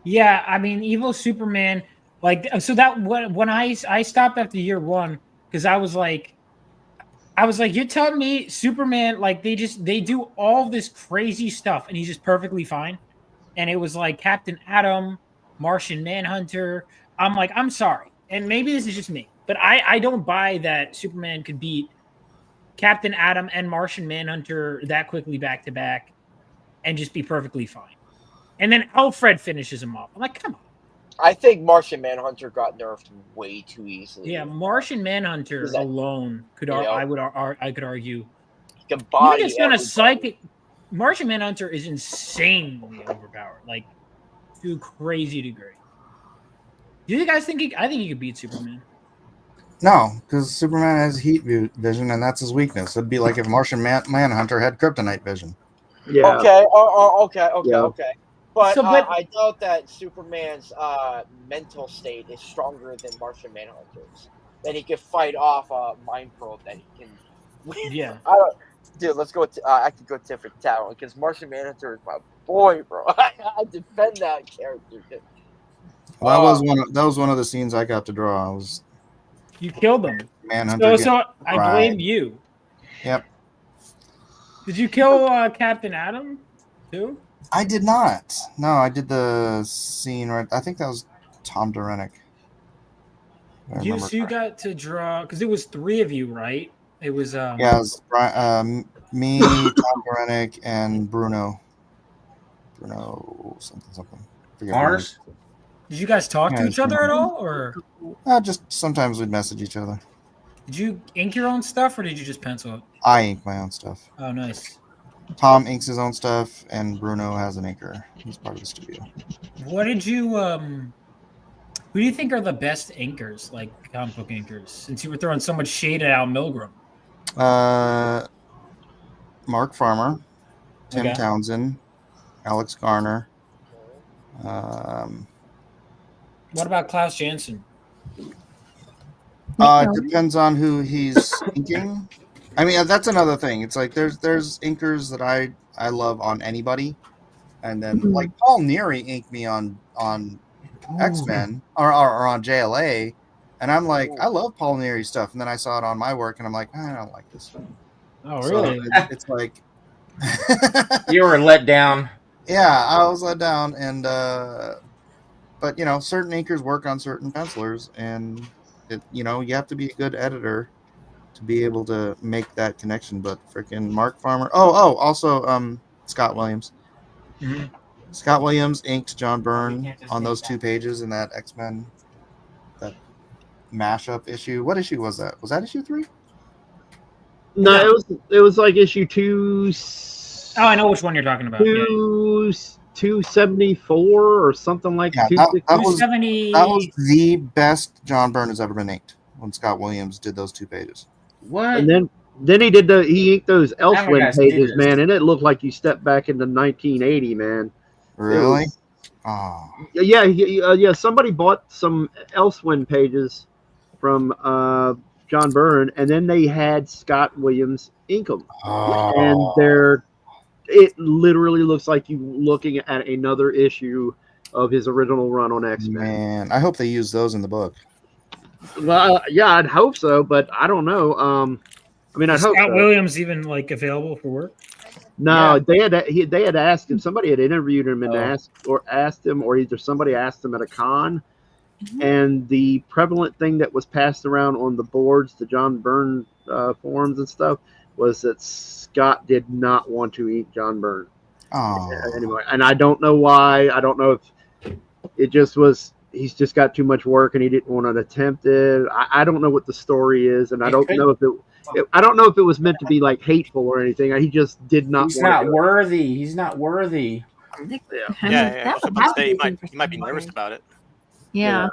D: Yeah, I mean, evil Superman, like, so that when I stopped after year one because I was like, you're telling me Superman, like they do all this crazy stuff and he's just perfectly fine. And it was like Captain Atom, Martian Manhunter. I'm like, I'm sorry. And maybe this is just me, but I don't buy that Superman could beat Captain Atom and Martian Manhunter that quickly back to back and just be perfectly fine. And then Alfred finishes him off. I'm like, come on.
H: I think Martian Manhunter got nerfed way too easily.
D: Yeah, Martian Manhunter alone could I could argue.
H: He can body
D: even on a psychic. Martian Manhunter is insanely overpowered, like to a crazy degree. Do you guys think I think he could beat Superman?
C: No, because Superman has heat vision, and that's his weakness. It'd be like if Martian Manhunter had kryptonite vision.
K: Yeah.
H: Okay. Okay. But I doubt that Superman's mental state is stronger than Martian Manhunter's. That he can fight off a mind probe that he can win.
D: Yeah.
H: Dude, let's go. I could go tit for tat because Martian Manhunter is my boy, bro. I defend that character. Dude.
C: Well, that was one of the scenes I got to draw.
D: You killed him.
C: Manhunter.
D: So I blame you.
C: Yep.
D: Did you kill Captain Atom too?
C: I did not. No, I did the scene right. I think that was Tom Derenick.
D: You got to draw because it was 3 of you, right? It was
C: yeah, it was me, Tom Derenick, and Bruno something.
G: Mars.
D: Did you guys talk to each other at all, or
C: just sometimes we'd message each other?
D: Did you ink your own stuff, or did you just pencil it?
C: I ink my own stuff.
D: Oh, nice.
C: Tom inks his own stuff, and Bruno has an inker. He's part of the studio.
D: What did you who do you think are the best inkers, like comic book inkers? Since you were throwing so much shade at Al Milgrom.
C: Mark Farmer, Tim Townsend, Alex Garner.
D: What about Klaus Janson?
C: Depends on who he's inking. I mean, that's another thing. It's like there's inkers that I love on anybody, and then like Paul Neary inked me on X-Men or on JLA, and I'm like, I love Paul Neary stuff, and then I saw it on my work, and I'm like, I don't like this.
D: Oh, really?
C: So it's like
G: you were let down.
C: Yeah, I was let down, and but certain inkers work on certain pencilers, and you have to be a good editor to be able to make that connection. But freaking Mark Farmer. Also Scott Williams.
D: Mm-hmm.
C: Scott Williams inked John Byrne on those 2 pages in that X-Men, that mashup issue. What issue was that? Was that issue 3?
K: No, it was like issue 2.
D: Oh, I know which one you're talking about.
K: 274 or something like that.
C: That was the best John Byrne has ever been inked when Scott Williams did those 2 pages.
G: What?
K: And then he inked those Elfwind pages, man, and it looked like you stepped back into 1980, man.
C: Really?
K: Yeah. Somebody bought some Elfwind pages from John Byrne, and then they had Scott Williams ink them, and it literally looks like you looking at another issue of his original run on X-Men.
C: Man, I hope they use those in the book.
K: Well, yeah, I'd hope so, but I don't know. I mean, I'd hope
D: Scott
K: so.
D: Williams even like available for work?
K: No, yeah. they had asked him. Somebody had interviewed him and asked him, or either somebody asked him at a con. Mm-hmm. And the prevalent thing that was passed around on the boards, the John Byrne forums and stuff, was that Scott did not want to ink John Byrne anymore. And I don't know why. I don't know if it just was. He's just got too much work, and he didn't want to attempt it. I don't know what the story is, and I don't know if I don't know if it was meant to be like hateful or anything. He just did not.
G: He's not worthy. He's not worthy.
E: Yeah. I was about to say he might be nervous about it.
F: Yeah.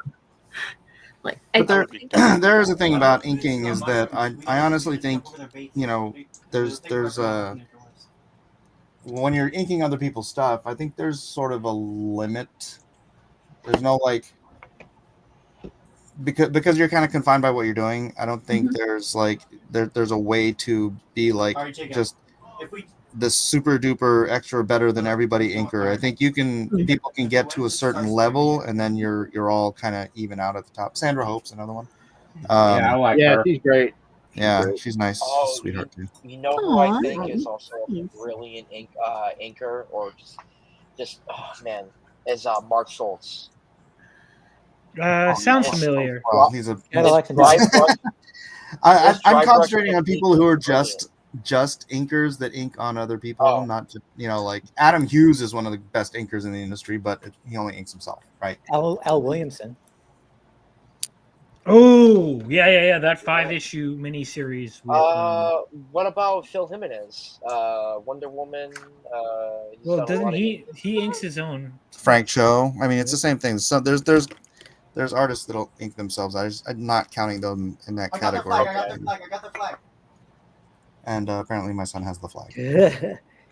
C: Like, but there is a thing about inking is that I honestly think, there's when you're inking other people's stuff, I think there's sort of a limit. There's no because you're kind of confined by what you're doing. I don't think there's there's a way to be just the super duper extra better than everybody inker. I think people can get to a certain level and then you're all kind of even out at the top. Sandra Hope's another one.
G: I like her.
K: She's great.
C: She's nice.
H: Oh,
C: Sweetheart too.
H: You know who I think is also a brilliant inker, or just oh man, is Mark Schultz.
D: Sounds familiar.
C: Well, he's a. I'm concentrating on people who are just inkers that ink on other people, not just Adam Hughes is one of the best inkers in the industry, but he only inks himself, right?
J: Al Williamson.
D: Oh yeah, that 5-issue miniseries. With,
H: what about Phil Jimenez? Wonder Woman.
D: Well, doesn't he inks his own?
C: Frank Cho. I mean, it's the same thing. So there's artists that'll ink themselves. I'm not counting them in that category.
A: I got the flag.
C: And apparently my son has the flag.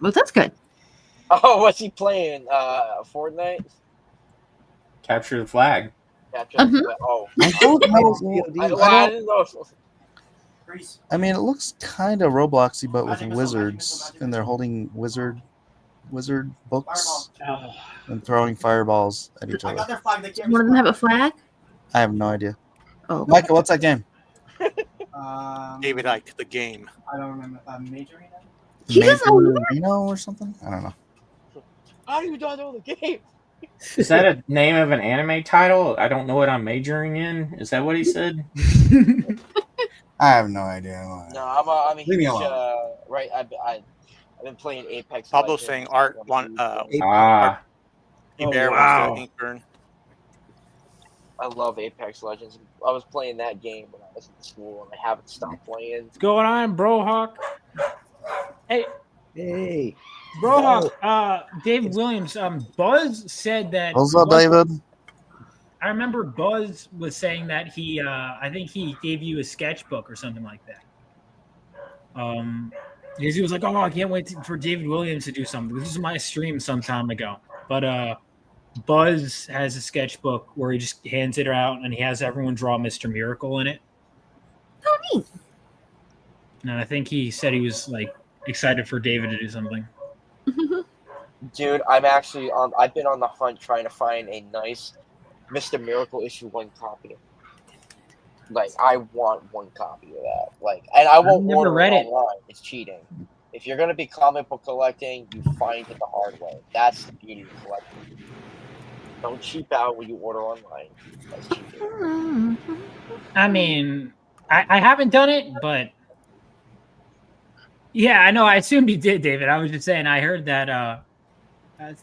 L: Well, that's good.
H: Oh, what's he playing? Fortnite?
G: Capture the flag.
H: Capture the flag. Oh.
C: I didn't know. I mean, it looks kind of Robloxy, but with wizards, and they're holding wizard books and throwing fireballs at each other.
L: One of them have a flag?
C: I have no idea.
L: Oh,
C: Michael, what's that game?
E: David Icke, the game.
A: I don't remember. Major
C: Reno or something? I don't know.
H: How do you not know the game?
G: Is that a name of an anime title? I don't know what I'm majoring in. Is that what he said?
C: I have no idea.
H: No, I'm a
C: Leave me
H: huge
C: alone.
H: right. I've been playing Apex.
E: Pablo's
H: Legends.
E: saying Art one.
H: Wow.
E: Bear wants to ink burn.
H: I love Apex Legends. I was playing that game when I was in school, and I haven't stopped playing.
D: What's going on, Bro Hawk?
J: Hey,
D: Bro Hawk. David Williams. Buzz said that.
C: What's up, David?
D: I remember Buzz was saying that he. I think he gave you a sketchbook or something like that. Because he was like, "Oh, I can't wait for David Williams to do something." This is my stream some time ago, but Buzz has a sketchbook where he just hands it out and he has everyone draw Mr. Miracle in it.
L: Oh, neat.
D: And I think he said he was excited for David to do something.
H: Dude, I've been on the hunt trying to find a nice Mr. Miracle issue 1 copy. I want 1 copy of that. And I won't order it online. It's cheating. If you're gonna be comic book collecting, you find it the hard way. That's the beauty of collecting. Don't cheap out when you order online. That's cheating.
D: I mean, I haven't done it, but yeah, I know. I assumed you did, David. I was just saying. I heard that. That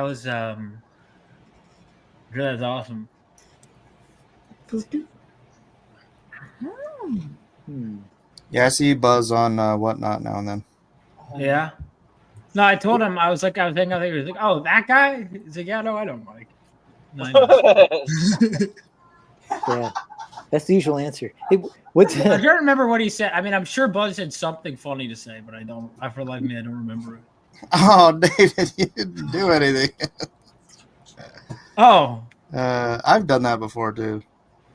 D: was that's awesome.
C: Yeah, I see Buzz on Whatnot now and then.
D: Yeah. No, I told him. I was thinking, he was like, "Oh, that guy." He's like, "Yeah, no, I don't like."
J: Yeah, that's the usual answer. Hey, what's
D: I don't remember what he said. I mean, I'm sure Buzz had something funny to say, but I for like me, I don't remember it.
C: Oh, David, you didn't do anything.
D: Oh.
C: I've done that before too.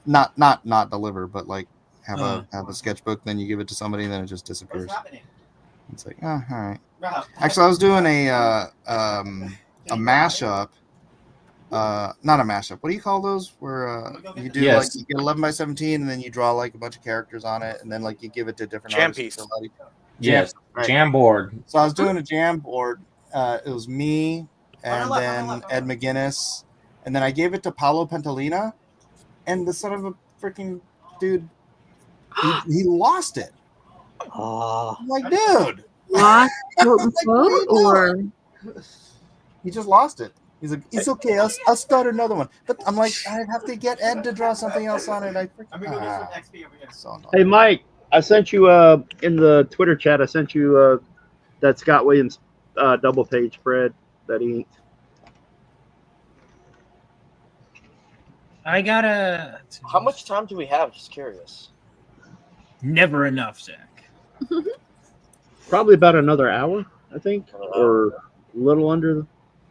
C: Not deliver, but have a sketchbook, then you give it to somebody, and then it just disappears. It's like, oh, all right. Actually, I was doing a mashup. Not a mashup. What do you call those? Where you do
G: Yes.
C: you get 11 by 17, and then you draw a bunch of characters on it, and then you give it to different
E: Jam
C: artists.
E: piece.
G: Yes,
C: Right.
G: jam board.
C: So I was doing a jam board. It was me and then Ed McGuinness, and then I gave it to Paolo Pentalina, and the son of a freaking dude, he lost it.
J: Oh,
C: I'm like, dude,
L: Lost, quote unquote, or
C: he just lost it. He's like, it's okay. I'll start another one. But I'm like, I have to get Ed to draw something else on it. So annoying.
K: Hey, Mike, I sent you in the Twitter chat. I sent you that Scott Williams double page spread that he inked.
D: I gotta.
H: How much time do we have? Just curious.
D: Never enough, Zach.
K: Probably about another hour, I think, or a little under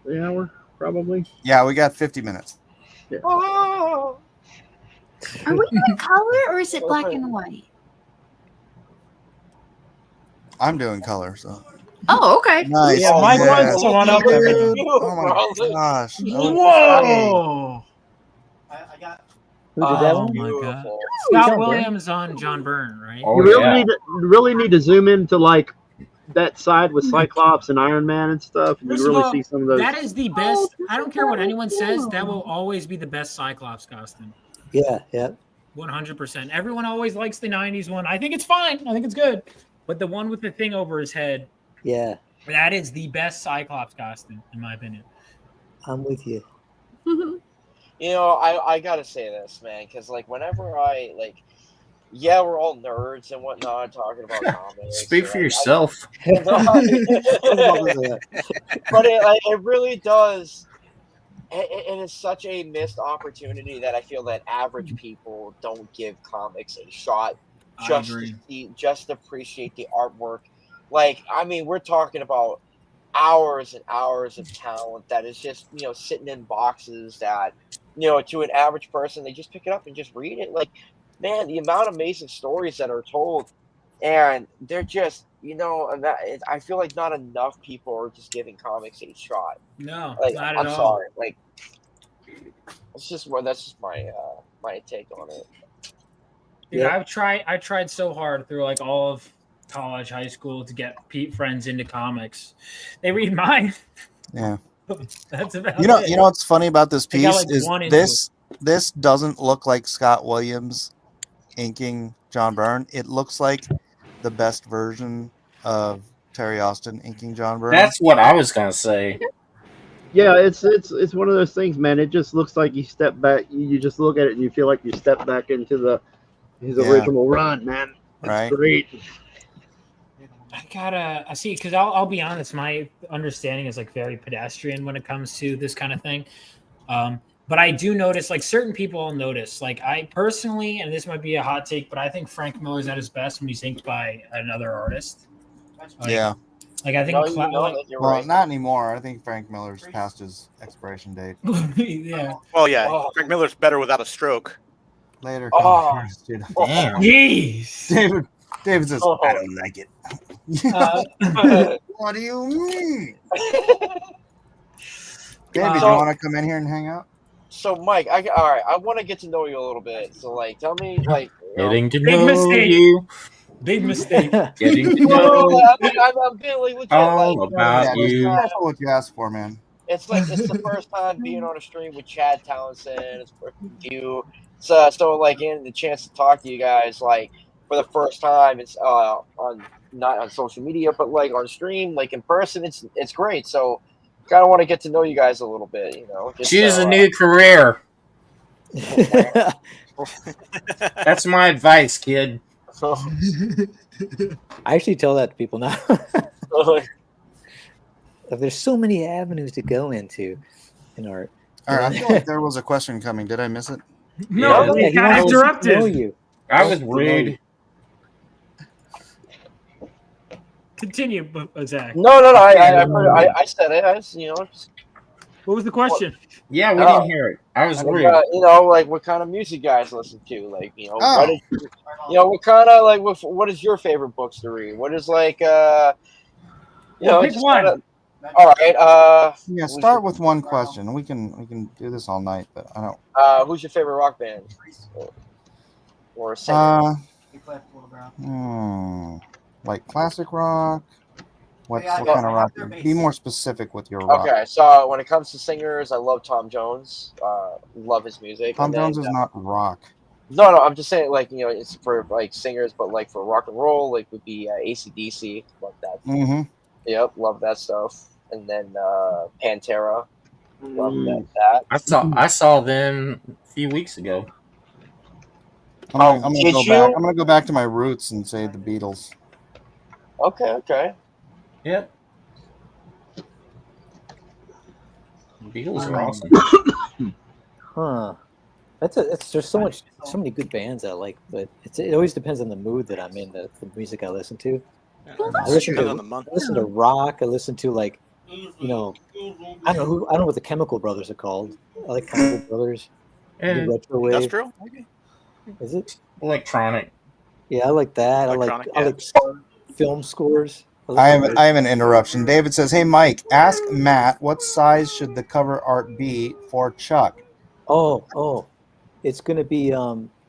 K: the hour, probably.
C: Yeah, we got 50 minutes.
K: Yeah.
H: Oh!
F: Are we doing color or is it black and white?
C: I'm doing color, so.
F: Oh, okay.
C: Nice.
D: Yeah, Mike
C: Yeah.
D: wants one up.
C: Dude. Oh my gosh.
D: Whoa!
J: Who did that one?
D: my God.
H: Beautiful.
D: Scott
J: John
D: Williams on John Byrne, right?
G: Oh,
K: You
G: yeah.
K: really need to zoom into like that side with Cyclops and Iron Man and stuff, and
D: First
K: you
D: of
K: really
D: all,
K: see some of those.
D: that is the best. I don't care what anyone says. That will always be the best Cyclops costume.
J: Yeah, yeah.
D: 100%. Everyone always likes the 90s one. I think it's fine. I think it's good. But the one with the thing over his head,
J: Yeah,
D: that is the best Cyclops costume, in my opinion.
J: I'm with you.
H: You know, I gotta say this, man, because like whenever I like, yeah, we're all nerds and whatnot talking about comics.
G: Speak for yourself.
H: But it really does. It is such a missed opportunity that I feel that average people don't give comics a shot just to see, just to appreciate the artwork. Like, I mean, we're talking about hours and hours of talent that is just, you know, sitting in boxes that, you know, to an average person, they just pick it up and just read it. Like, man, the amount of amazing stories that are told, and they're just, you know, and I feel like not enough people are just giving comics a shot.
D: No,
H: Like,
D: not at
H: I'm
D: all.
H: sorry, like, it's just that's just my my take on it.
D: Dude,
J: Yeah.
D: I tried so hard through like all of college, high school to get friends into comics. They read mine.
C: Yeah.
D: That's about
C: You know,
D: it.
C: you know what's funny about this
D: I got,
C: piece
D: like,
C: is
D: one into
C: this doesn't look like Scott Williams inking John Byrne. It looks like the best version of Terry Austin inking John Byrne.
G: That's what I was gonna say.
K: Yeah, it's one of those things, man. It just looks like you step back. You just look at it and you feel like you step back into his original run, man. It's
C: Right.
K: great.
D: I see, because I'll be honest, my understanding is like very pedestrian when it comes to this kind of thing. But I do notice, like, certain people will notice. Like, I personally, and this might be a hot take, but I think Frank Miller's at his best when he's inked by another artist. Like,
C: Yeah.
D: Like, I think,
H: you're
C: Well,
H: right.
C: not anymore. I think Frank Miller's past his expiration date.
D: yeah.
E: Well, yeah, Frank Miller's better without a stroke.
C: Later.
H: Oh.
C: Dude.
G: Damn.
D: Jeez.
C: David says,
H: Oh.
C: I don't like it. What do you mean? David, you
H: So-
C: want to come in here and hang out?
H: So, Mike, all right, I want to get to know you a little bit. So, like, tell me, like, you know,
G: Getting to
D: Big
G: know
D: mistake.
G: you.
D: Big mistake.
G: Getting to
H: no,
G: know
H: I'm being like legit.
G: all
H: Like,
G: about
C: Yeah,
G: you.
C: just careful what you ask for, man.
H: it's like it's the first time being on a stream with Chad Townsend. It's with you. So like, getting the chance to talk to you guys, like, for the first time. It's on not on social media, but like on stream, like in person. It's great. So, kind of want to get to know you guys a little bit. You know, just
G: Choose
H: so,
G: a new career. That's my advice, kid.
J: I actually tell that to people now. There's so many avenues to go into in art.
C: All right, I feel like there was a question coming. Did I miss it?
D: No,
G: Yeah,
D: we
J: he
D: got
J: wants to
D: interrupted.
J: know you.
G: I was
J: Wants to know
G: rude.
J: you.
D: Continue, Zach.
H: No. I said it.
D: What was the question?
G: Yeah, we didn't hear it. I was rude.
H: You know, like what kind of music guys listen to? Like, you know,
C: Oh.
H: what is, you know, what kind of like what is your favorite books to read? What is like you know,
D: pick
H: just
D: one.
H: kinda, all right.
C: Yeah, start with one question. We can do this all night, but I don't.
H: Who's your favorite rock band or singer?
C: Like classic rock. What kind of rock? Be more specific with your rock.
H: Okay, so when it comes to singers, I love Tom Jones. Love his music.
C: Tom
H: And then,
C: Jones is not rock.
H: No, I'm just saying, like, you know, it's for like singers, but like for rock and roll, like would be AC/DC. Love that.
C: Mm-hmm.
H: Yep, love that stuff. And then Pantera. Love
K: Mm.
H: that.
G: I saw them a few weeks ago.
C: I'm gonna
H: did
C: go back.
H: you?
C: I'm gonna go back to my roots and say the Beatles.
H: Okay.
G: Yep. Beatles are awesome.
J: Huh. There's so many good bands I like, but it always depends on the mood that I'm in, the music I listen to. I listen
E: Depends on the month.
J: to rock. I listen to like, I don't know what the Chemical Brothers are called. I like Chemical Brothers. The
G: And
J: retro wave.
E: Industrial? Maybe?
J: Is it?
G: electronic.
J: Yeah, I like that.
E: Electronic,
J: I
E: yeah.
J: like film scores.
C: I have an interruption. David says, "Hey Mike, ask Matt what size should the cover art be for Chuck?"
J: Oh, it's gonna be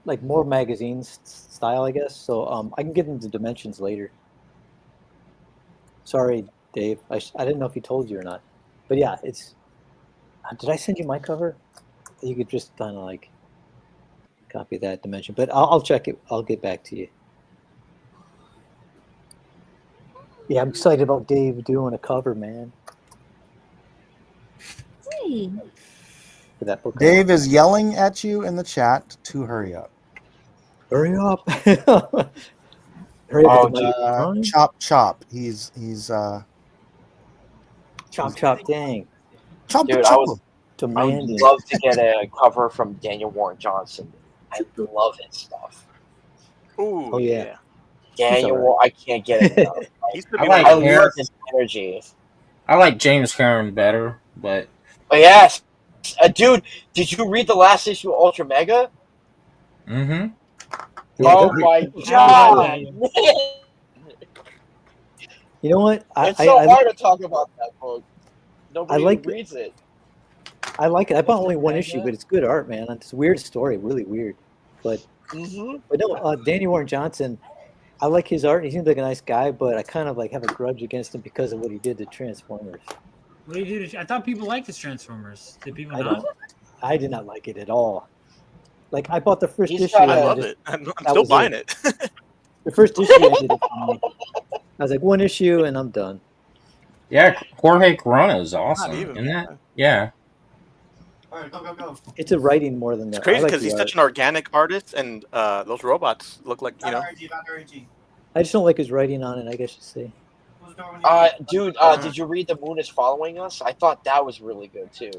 J: like more magazine style, I guess. So I can get into dimensions later. Sorry, Dave. I didn't know if he told you or not, but yeah, it's. Did I send you my cover? You could just kind of like copy that dimension, but I'll check it. I'll get back to you. Yeah, I'm excited about Dave doing a cover, man,
L: Hey.
J: for that book.
C: Dave is yelling at you in the chat to hurry up.
J: Hurry up! Hurry up! With the
C: Chop. He's
J: chop. Dang.
C: Chop.
H: Dude, I would
J: demanding.
H: love to get a cover from Daniel Warren Johnson. I love his stuff.
E: Ooh,
J: Oh yeah.
H: Daniel
J: all right.
H: Warren, I can't get it enough.
G: I
H: love his energy.
G: I like James Cameron better, but
H: Oh yes, dude, did you read the last issue of Ultra Mega?
G: mm-hmm.
H: Oh my god!
J: You know what?
H: It's so hard to talk about that book. Nobody reads it.
J: I like it. I bought only one issue, but it's good art, man. It's a weird story, really weird. But no, Danny Warren Johnson, I like his art. He seems like a nice guy, but I kind of like have a grudge against him because of what he did to Transformers.
D: What do you do? I thought people liked his Transformers. Did people
J: I
D: not?
J: I did not like it at all. Like I bought the first issue.
E: I love it. I'm still buying it.
J: The first issue ended it for me. I was like, one issue and I'm done.
G: Yeah, Jorge Corona is awesome, isn't that? Yeah.
A: All right, go.
J: It's a writing more than
E: It's
J: that.
E: crazy because he's such an organic artist, and those robots look like
J: I just don't like his writing on it, I guess you say.
H: Dude, did you read The Moon is Following Us? I thought that was really good too.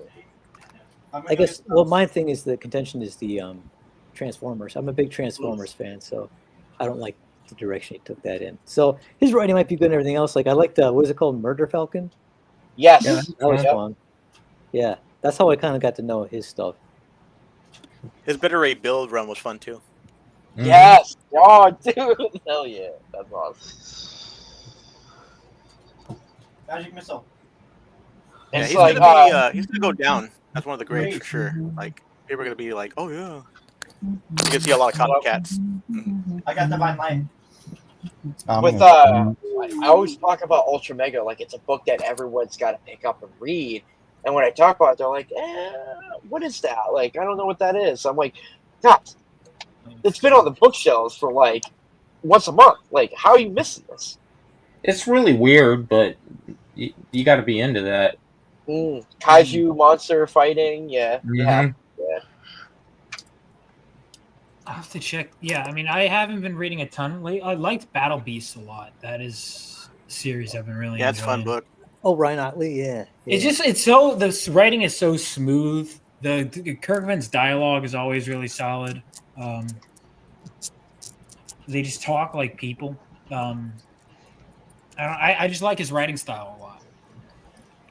J: I guess. Well, my thing is the contention is the Transformers. I'm a big Transformers fan, so I don't like the direction he took that in. So his writing might be good and everything else. Like I like the what is it called, Murder Falcon?
H: Yes,
J: yeah, that was fun. Yeah, that's how I kind of got to know his stuff.
E: His Bitter Ray Build run was fun too.
H: Yes. Oh, dude, hell yeah, that's awesome.
A: Magic Missile.
E: Yeah,
H: It's
E: he's
H: like,
E: gonna be he's gonna go down. That's one of the greats for sure. Like people are gonna be like, oh yeah. You can see a lot of copycats.
A: I got Divine Light.
H: With I always talk about Ultra Mega like it's a book that everyone's got to pick up and read. And when I talk about it, they're like, what is that? Like, I don't know what that is. I'm like, God, it's been on the bookshelves for like once a month. Like, how are you missing this?
G: It's really weird, but you got to be into that.
H: Kaiju monster fighting, yeah. Yeah.
D: I have to check. Yeah, I mean, I haven't been reading a ton lately. I liked Battle Beast a lot. That is a series I've been really enjoying.
E: It's a fun book.
J: Oh, Ryan Otley, yeah.
D: It's so the writing is so smooth. The Kirkman's dialogue is always really solid. They just talk like people. I just like his writing style a lot.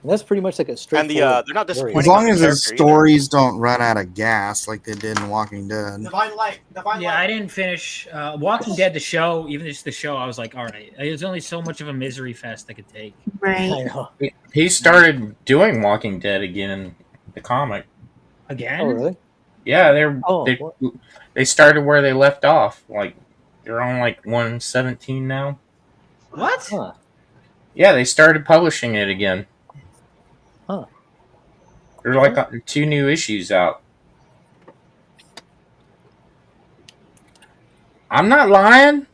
J: And that's pretty much like a straight.
E: And they're not disappointing.
C: As long as his stories don't run out of gas like they did in Walking Dead.
A: Divine Light.
D: I didn't finish Walking Dead, the show. Even just the show, I was like, all right. There's only so much of a misery fest I could take.
L: Right.
J: I know.
G: He started doing Walking Dead again in the comic.
D: Again?
J: Oh, really?
G: Yeah, they started where they left off. Like they're on like 117 now.
D: What?
J: Huh.
G: Yeah, they started publishing it again.
J: Huh.
G: There's like 2 new issues out. I'm not lying.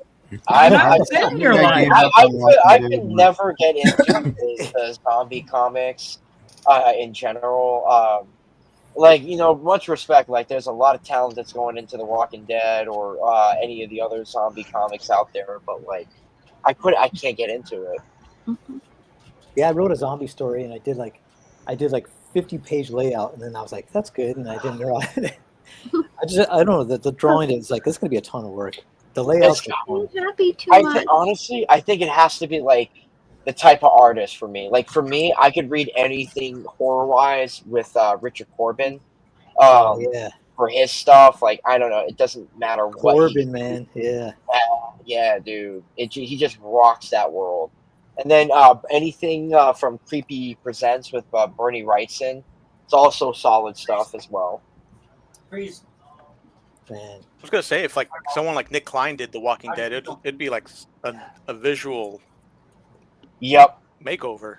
H: I
D: you're lying.
H: I could never get into the zombie comics. in general. Like, much respect. Like, there's a lot of talent that's going into The Walking Dead or any of the other zombie comics out there, but like, I can't get into it.
J: Yeah, I wrote a zombie story, and I did like 50-page layout, and then I was like, that's good, and I didn't draw it. I don't know, the drawing is like, this is gonna be a ton of work. The layouts are fun.
F: Happy too
H: I
F: much.
H: honestly, I think it has to be like the type of artist for me. Like, for me, I could read anything horror wise with Richard Corbin.
J: Oh yeah,
H: For his stuff, like, I don't know, it doesn't matter what
J: Corbin, man, yeah.
H: Yeah, dude, he just rocks that world. And then anything from Creepy Presents with Bernie Wrightson, it's also solid stuff as well.
J: Man.
E: I was gonna say, if like someone like Nick Klein did The Walking Dead, it'd be like a visual makeover.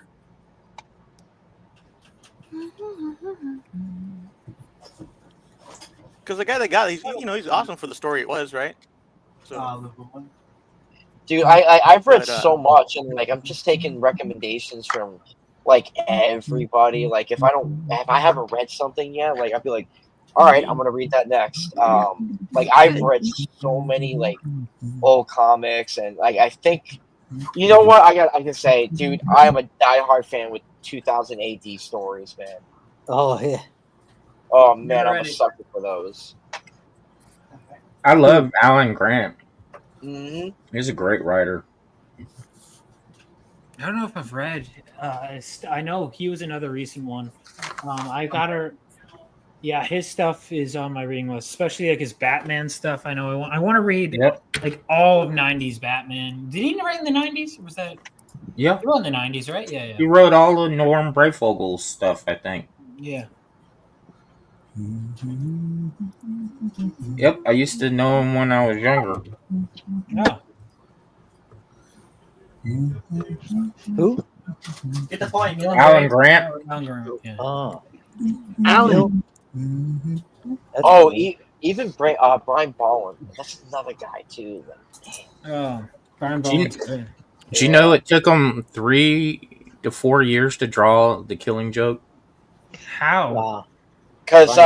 E: Because the guy that got it, he's awesome for the story it was, right? So,
H: Dude, I've read so much, and like, I'm just taking recommendations from like everybody. Like, if I haven't read something yet, like, I'd be like, all right, I'm gonna read that next. Like, I've read so many like old comics, and like, I think, you know what, I can say, dude, I am a diehard fan with 2000 AD stories, man.
J: Oh yeah.
H: Oh man, I'm a sucker for those.
G: I love Alan Grant.
H: Mm-hmm.
G: He's a great writer.
D: I don't know if I've read. I know he was another recent one. I got her. Yeah, his stuff is on my reading list, especially like his Batman stuff. I know I want to read like all of '90s Batman. Did he write in the '90s? Or was that?
G: Yeah,
D: he wrote in the '90s, right? Yeah, yeah.
G: He wrote all of Norm Brayfogel's stuff, I think.
D: Yeah.
G: Yep, I used to know him when I was younger.
D: Oh.
J: Who?
D: Get the point.
G: Alan Grant.
D: Alan Grant. Yeah.
J: Oh.
H: Alan. Oh, even Brian Bolland. That's another guy too.
D: Oh, Brian
G: Do you,
D: Bolland.
G: do you know it took him 3 to 4 years to draw The Killing Joke?
D: How?
J: Wow.
H: Because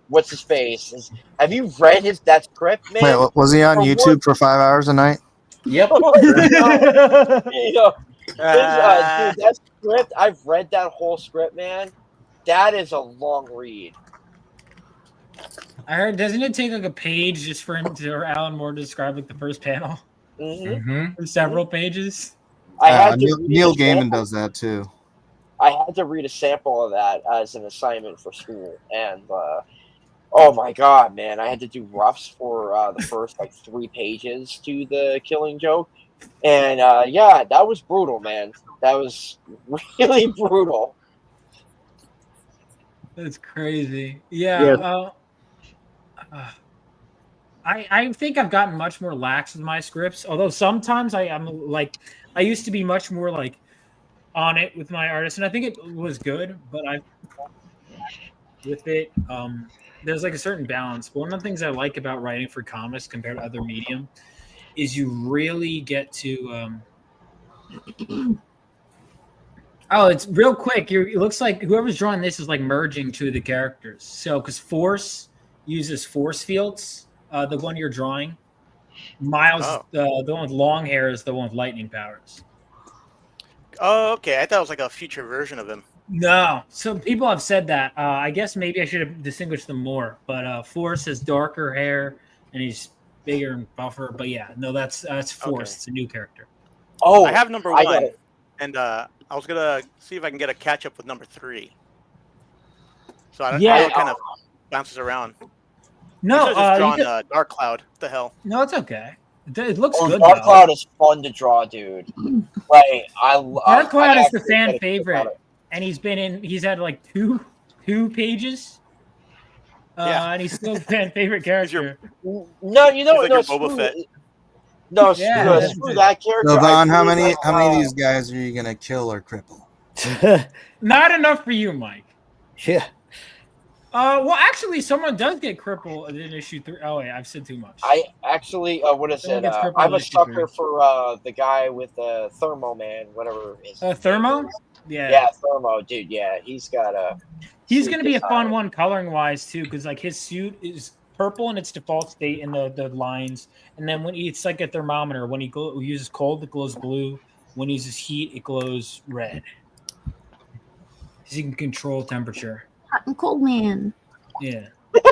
H: what's his face? Have you read that script, man?
C: Wait, was he on YouTube for 5 hours a night?
G: Yep.
H: Dude, that script, I've read that whole script, man. That is a long read.
D: I heard, doesn't it take like a page just for him to, or Alan Moore to describe like the first panel?
H: Mm-hmm.
D: Several pages.
C: Neil Gaiman does that too.
H: I had to read a sample of that as an assignment for school, and oh my god, man, I had to do roughs for the first like 3 pages to The Killing Joke, and yeah, that was brutal, man. That was really brutal.
D: That's crazy. Yeah. I think I've gotten much more lax with my scripts, although sometimes I'm like, I used to be much more like on it with my artists, and I think it was good, but with it, there's like a certain balance. But one of the things I like about writing for comics compared to other medium is you really get to oh, it's real quick. It looks like whoever's drawing this is like merging 2 of the characters. So because Force uses force fields, the one you're drawing, Miles, the one with long hair, is the one with lightning powers.
E: Oh, okay. I thought it was like a future version of him.
D: No, some people have said that. I guess maybe I should have distinguished them more. But Force has darker hair and he's bigger and buffer. But yeah, no, that's Force. Okay. It's a new character.
H: Oh,
E: I have number 1, and I was gonna see if I can get a catch up with number 3. So I it kind of bounces around.
D: No,
H: just
E: drawn Dark Cloud. What the hell?
D: No, it's okay. It looks good.
H: Dark Cloud is fun to draw, dude. Like
D: Dark Cloud is the fan favorite, and he's had like two pages. And he's still a fan favorite character.
H: No, you know what?
E: Like Boba Fett.
H: No, screw that character.
C: So Vaughn, how many of these guys are you gonna kill or cripple?
D: Not enough for you, Mike.
J: Yeah.
D: Well, actually, someone does get crippled in issue 3. Oh, wait, I've said too much.
H: I actually, what is it? I'm a sucker for the guy with the Thermo Man, whatever it is.
D: Thermo?
H: Yeah, Thermo, dude. Yeah, he's got a.
D: He's going to be a fun one coloring wise too, because like his suit is purple in its default state in the lines, and then when it's like a thermometer. When he uses cold, it glows blue. When he uses heat, it glows red. Because he can control temperature.
L: Hot and cold man.
D: Yeah.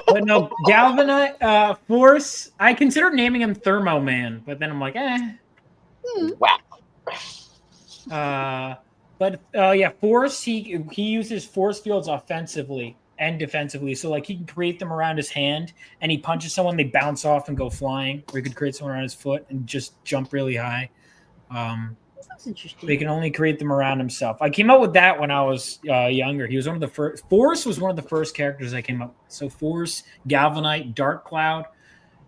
D: But no, Galvanite Force. I considered naming him Thermo Man, but then I'm like, But yeah, Force. He uses force fields offensively and defensively. So like he can create them around his hand, and he punches someone, they bounce off and go flying. Or he could create someone around his foot and just jump really high.
L: That's interesting.
D: They can only create them around himself. I came up with that when I was younger. He was one of the first. Force was one of the first characters I came up with. So Force, Galvanite, Dark Cloud.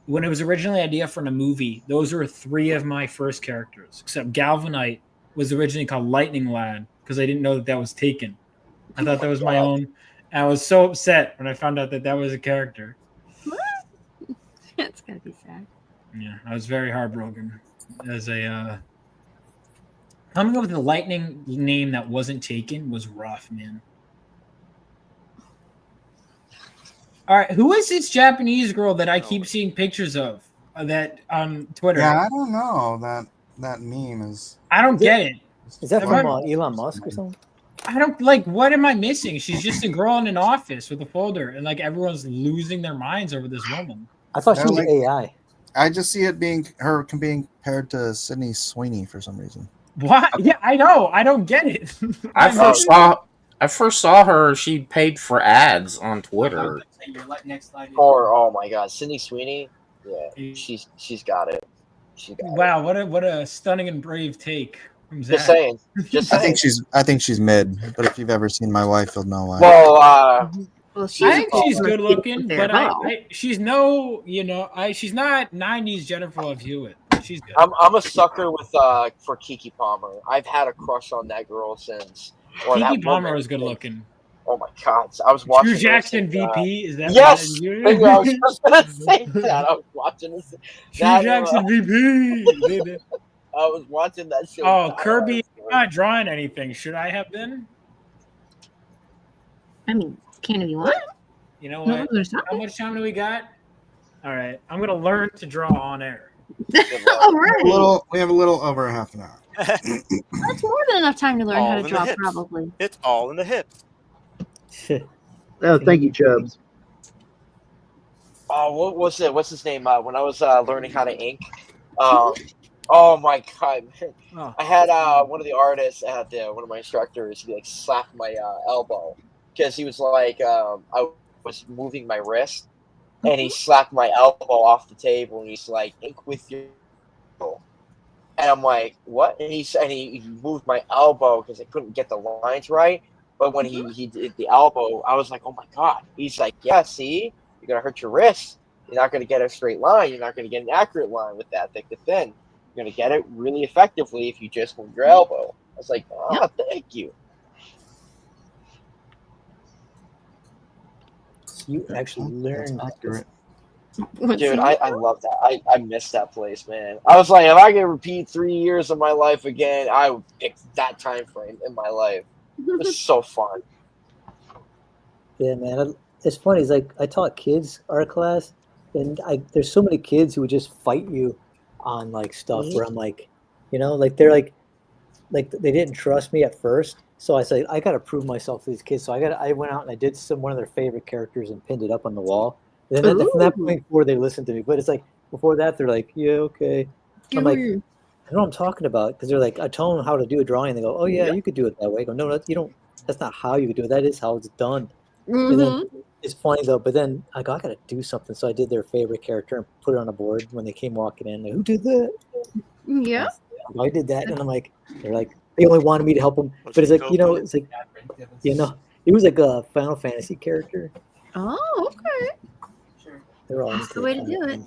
D: When it was originally an idea for a movie, those were three of my first characters. Except Galvanite was originally called Lightning Lad because I didn't know that was taken. I thought that was my own. And I was so upset when I found out that was a character.
L: That's gotta be sad.
D: Yeah, I was very heartbroken as a. Coming up with a lightning name that wasn't taken was rough, man. All right, who is this Japanese girl that I keep seeing pictures of that on Twitter?
C: Yeah, I don't know. That meme is.
D: I don't get it.
J: Is that from Elon Musk or something?
D: I don't like. What am I missing? She's just a girl in an office with a folder, and like everyone's losing their minds over this woman.
J: I thought she was AI.
C: I just see it being compared to Sydney Sweeney for some reason.
D: What? Yeah, I know. I don't get it.
G: I first saw her. She paid for ads on Twitter.
H: Oh my God, Sydney Sweeney. Yeah, she's got it.
D: Wow, what a stunning and brave take from Zach.
H: Just saying.
C: I think she's mid, but if you've ever seen my wife, you'll know why.
H: Well,
D: I think she's good looking, but she's she's not 90s Jennifer Love Hewitt. She's good.
H: I'm a sucker for Kiki Palmer. I've had a crush on that girl since.
D: Kiki Palmer was good looking.
H: Oh my God! So I was watching.
D: Drew Jackson VP is that?
H: Yes, I was just gonna say that. I was watching this.
D: Drew Jackson VP.
H: I was watching that show.
D: Oh, Kirby, you're not drawing anything. Should I have been?
L: I mean, can if you want.
D: You know what? How much time do we got? All right, I'm gonna learn to draw on air.
L: All right.
C: We have a little over half an hour.
L: That's more than enough time to learn how to draw, probably.
E: It's all in the hips.
K: Oh, thank you, Chubbs.
H: Oh, what was it? What's his name? When I was learning how to ink. Oh my God, man.
D: Oh.
H: I had one of the artists at one of my instructors. He like slapped my elbow because he was like, I was moving my wrist, and he slapped my elbow off the table, and he's like, "Ink with your elbow." And I'm like, "What?" And he moved my elbow because I couldn't get the lines right. But when he did the elbow, I was like, "Oh my God!" He's like, "Yeah, see, you're gonna hurt your wrist. You're not gonna get a straight line. You're not gonna get an accurate line with that thick to thin. You're gonna get it really effectively if you just move your elbow." I was like, "Oh, thank you."
J: You actually learned accurate.
H: Dude, I love that. I miss that place, man. I was like, if I could repeat 3 years of my life again, I would pick that time frame in my life. It was so fun.
J: Yeah, man. It's funny. It's like I taught kids art class, and there's so many kids who would just fight you on like stuff where I'm like, like they're like they didn't trust me at first. So I said, I got to prove myself to these kids. So I went out and I did one of their favorite characters and pinned it up on the wall. And then from that point forward, they listened to me. But it's like before that, they're like, yeah, okay. I'm like, I know what I'm talking about, because they're like, I told them how to do a drawing. And they go, oh yeah, you could do it that way. I go, no, you don't. That's not how you could do it. That is how it's done. And then it's funny though. But then I go, I got to do something. So I did their favorite character and put it on a board when they came walking in. Like, who did that?
L: Yeah.
J: I did that, and I'm like, they're like, they only wanted me to help them, but it's like, it's like, it was like a Final Fantasy character.
L: Oh, okay.
J: They're all
L: That's the way to do it.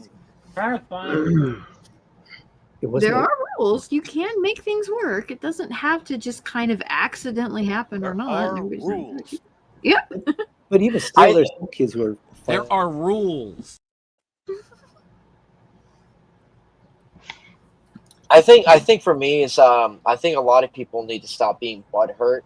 J: There
L: are rules. You can make things work. It doesn't have to just kind of accidentally happen or not.
E: Rules.
L: Yep.
J: But even still, there's some kids who are.
M: There are rules.
H: I think for me is I think a lot of people need to stop being butthurt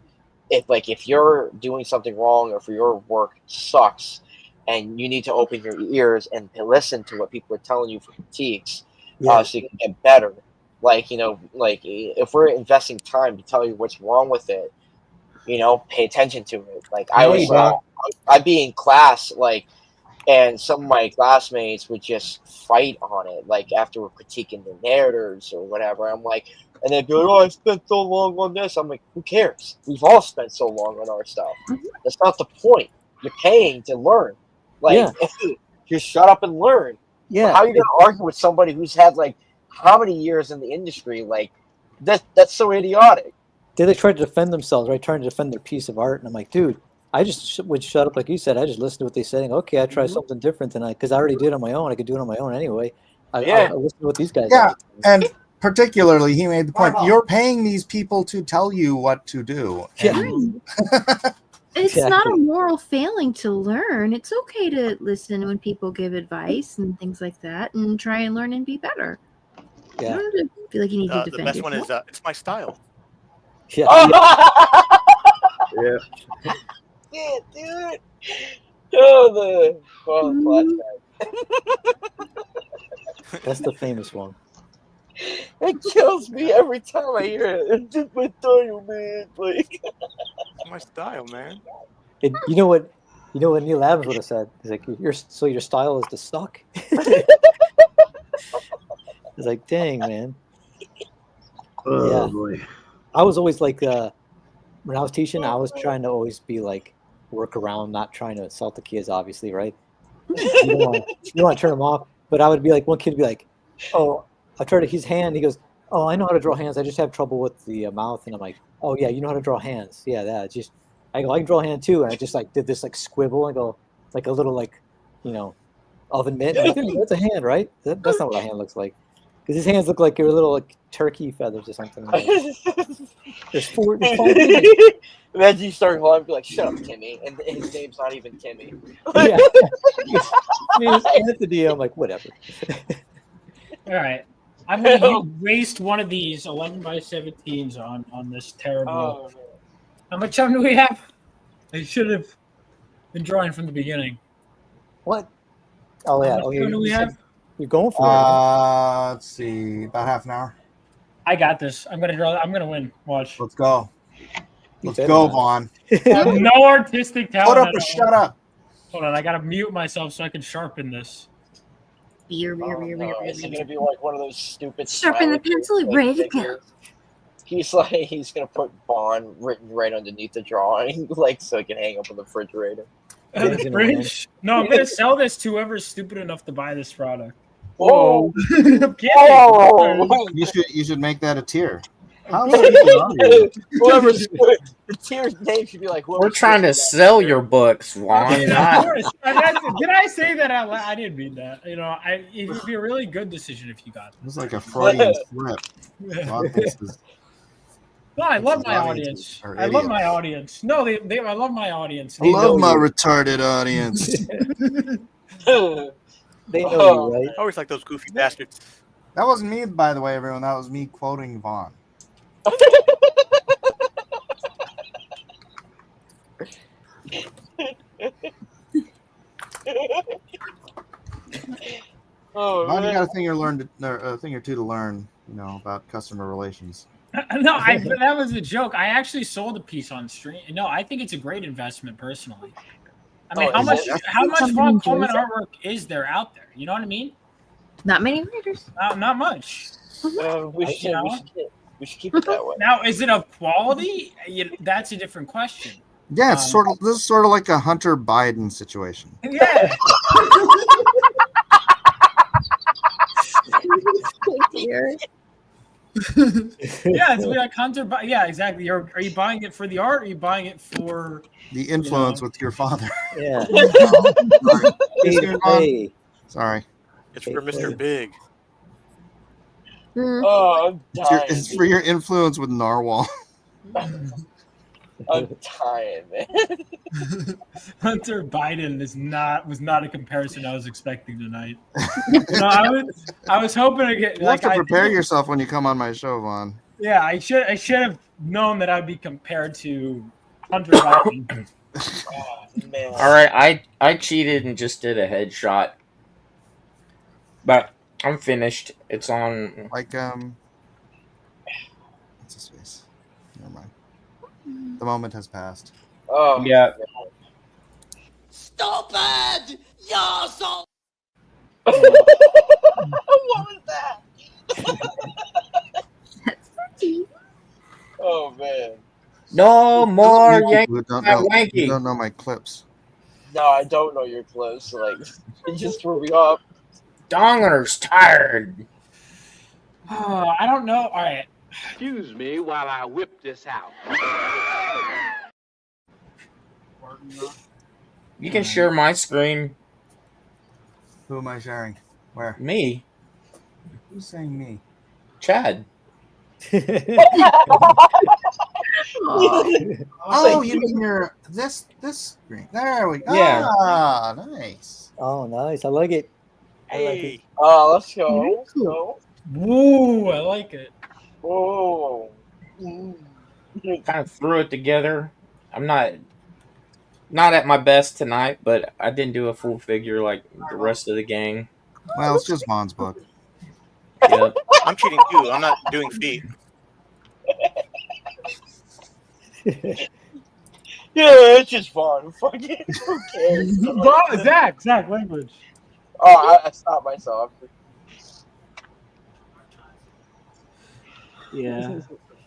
H: if you're doing something wrong, or if your work sucks, and you need to open your ears and listen to what people are telling you for critiques,
J: Yeah.
H: so you can get better. Like if we're investing time to tell you what's wrong with it, pay attention to it. Like I'd be in class, and some of my classmates would just fight on it, like after we're critiquing the narrators or whatever. I'm like, and they'd be like, "Oh, I spent so long on this." I'm like, "Who cares? We've all spent so long on our stuff. That's not the point. You're paying to learn. Like, just shut up and learn."
J: Yeah.
H: How are you going to argue with somebody who's had like how many years in the industry? Like, that's so idiotic.
J: They try to defend themselves, right? Trying to defend their piece of art, and I'm like, dude, I just would shut up, like you said. I just listened to what they said, and okay, I try something different than because I already did it on my own. I could do it on my own anyway. I listen to what these guys.
C: Yeah, and particularly, he made the point: you're paying these people to tell you what to do. And
L: It's not a moral failing to learn. It's okay to listen when people give advice and things like that, and try and learn and be better.
J: Yeah.
L: You don't have to feel like you need to defend
E: The best one is it's my style.
J: Yeah.
K: Yeah.
H: Yeah, dude. Oh, flashback.
J: That's the famous one.
H: It kills me every time I hear it. It's just my style, man. Like,
E: It's my style, man.
J: You know what Neil Adams would have said? He's like, your style is to suck. It's like, dang, man.
K: Oh boy.
J: I was always like, when I was teaching, I was trying to always be like, work around, not trying to insult the kids, obviously, right? You don't want to turn them off. But I would be like, one kid would be like, "Oh, I tried his hand." He goes, "Oh, I know how to draw hands. I just have trouble with the mouth." And I'm like, "Oh yeah, you know how to draw hands? Yeah, that just." I go, "I can draw a hand too." And I just like did this like squibble. I go, like a little like, oven mitt. I'm like, that's a hand, right? That's not what a hand looks like. Because his hands look like your little like turkey feathers or something. There's five fingers.
H: Imagine you start calling and be like, "Shut up, Timmy," and his name's not even Timmy.
J: Yeah. His name's Anthony. I'm like, whatever.
D: All right. I'm going to waste one of these 11x17s on this terrible. How much time do we have? I should have been drawing from the beginning.
J: What? Oh, yeah.
D: How much time do we have?
J: You're going for it.
C: Let's see, about half an hour.
D: I got this. I'm going to draw. I'm going to win. Watch.
C: Let's go. Let's go, Vaughn.
D: I have no artistic talent.
C: Put up or shut up.
D: Hold on. I got to mute myself so I can sharpen this.
H: Is it gonna be like one of those stupid?
L: Sharpen the pencil, ready to go.
H: He's gonna put Vaughn written right underneath the drawing, like so it can hang up on the refrigerator.
D: The fridge? No, I'm gonna sell this to whoever's stupid enough to buy this product.
H: Whoa!
C: You should make that a tier. How
H: Whoever's the tier's name should be like.
G: We're trying to sell your books, Vaughn.
D: Did I say that out loud? I didn't mean that. It would be a really good decision if you got it.
C: It's like a Freudian slip.
D: No, I love my audience. I love my audience. No, I love my audience.
C: I love my retarded audience.
J: They know you, right?
E: I always like those goofy bastards.
C: That wasn't me, by the way, everyone. That was me quoting Vaughn. Vaughn, you got a thing or two to learn, about customer relations.
D: No, that was a joke. I actually sold a piece on stream. No, I think it's a great investment personally. I mean, how much Vaughn Coleman artwork is there out there? You know what I mean?
L: Not many readers.
D: Not much.
H: We should keep it that way.
D: Now, is it of quality? That's a different question.
C: Yeah, it's this is sort of like a Hunter Biden situation.
D: Yeah. Yeah, it's like Hunter. Yeah, exactly. Are you buying it for the art? Or are you buying it for
C: the influence with your father?
J: Yeah.
C: Sorry.
E: It's for Mr. Big.
H: Oh, I'm dying.
C: It's for your influence with Narwhal.
H: I'm dying, man.
D: Hunter Biden was not a comparison I was expecting tonight. I was hoping to get.
C: You have to prepare yourself when you come on my show, Vaughn.
D: Yeah, I should have known that I'd be compared to 100,000.
H: Oh, man.
G: All right, I cheated and just did a headshot, but I'm finished. It's on.
C: Like what's his face? Never mind. The moment has passed.
H: Oh,
G: Yeah.
A: Stupid! You're so.
H: What was that? Oh man.
G: No more
C: People
G: yanking
C: who don't
G: my
C: know who
G: wanky.
C: don't know my clips.
H: No, I don't know your clips. Like, it just threw me off.
G: Donger's tired.
D: I don't know. All right.
M: Excuse me while I whip this out.
G: You can share my screen.
C: Who am I sharing? Where?
G: Me,
C: Who's saying me?
G: Chad.
C: Oh, you mean your this screen? There we go.
G: Yeah.
C: Ah, nice.
J: Oh, nice. I like it. I like it.
H: Oh, let's go. Let's go.
D: Woo, I like it.
H: Oh.
G: Kind of threw it together. I'm not at my best tonight, but I didn't do a full figure like the rest of the gang.
C: Well, it's just Vaughn's book.
G: Yep.
E: I'm cheating too. I'm not doing feet.
H: Yeah, it's just fun. Fucking who cares?
D: Zach, language.
H: Oh, I stopped myself.
D: Yeah.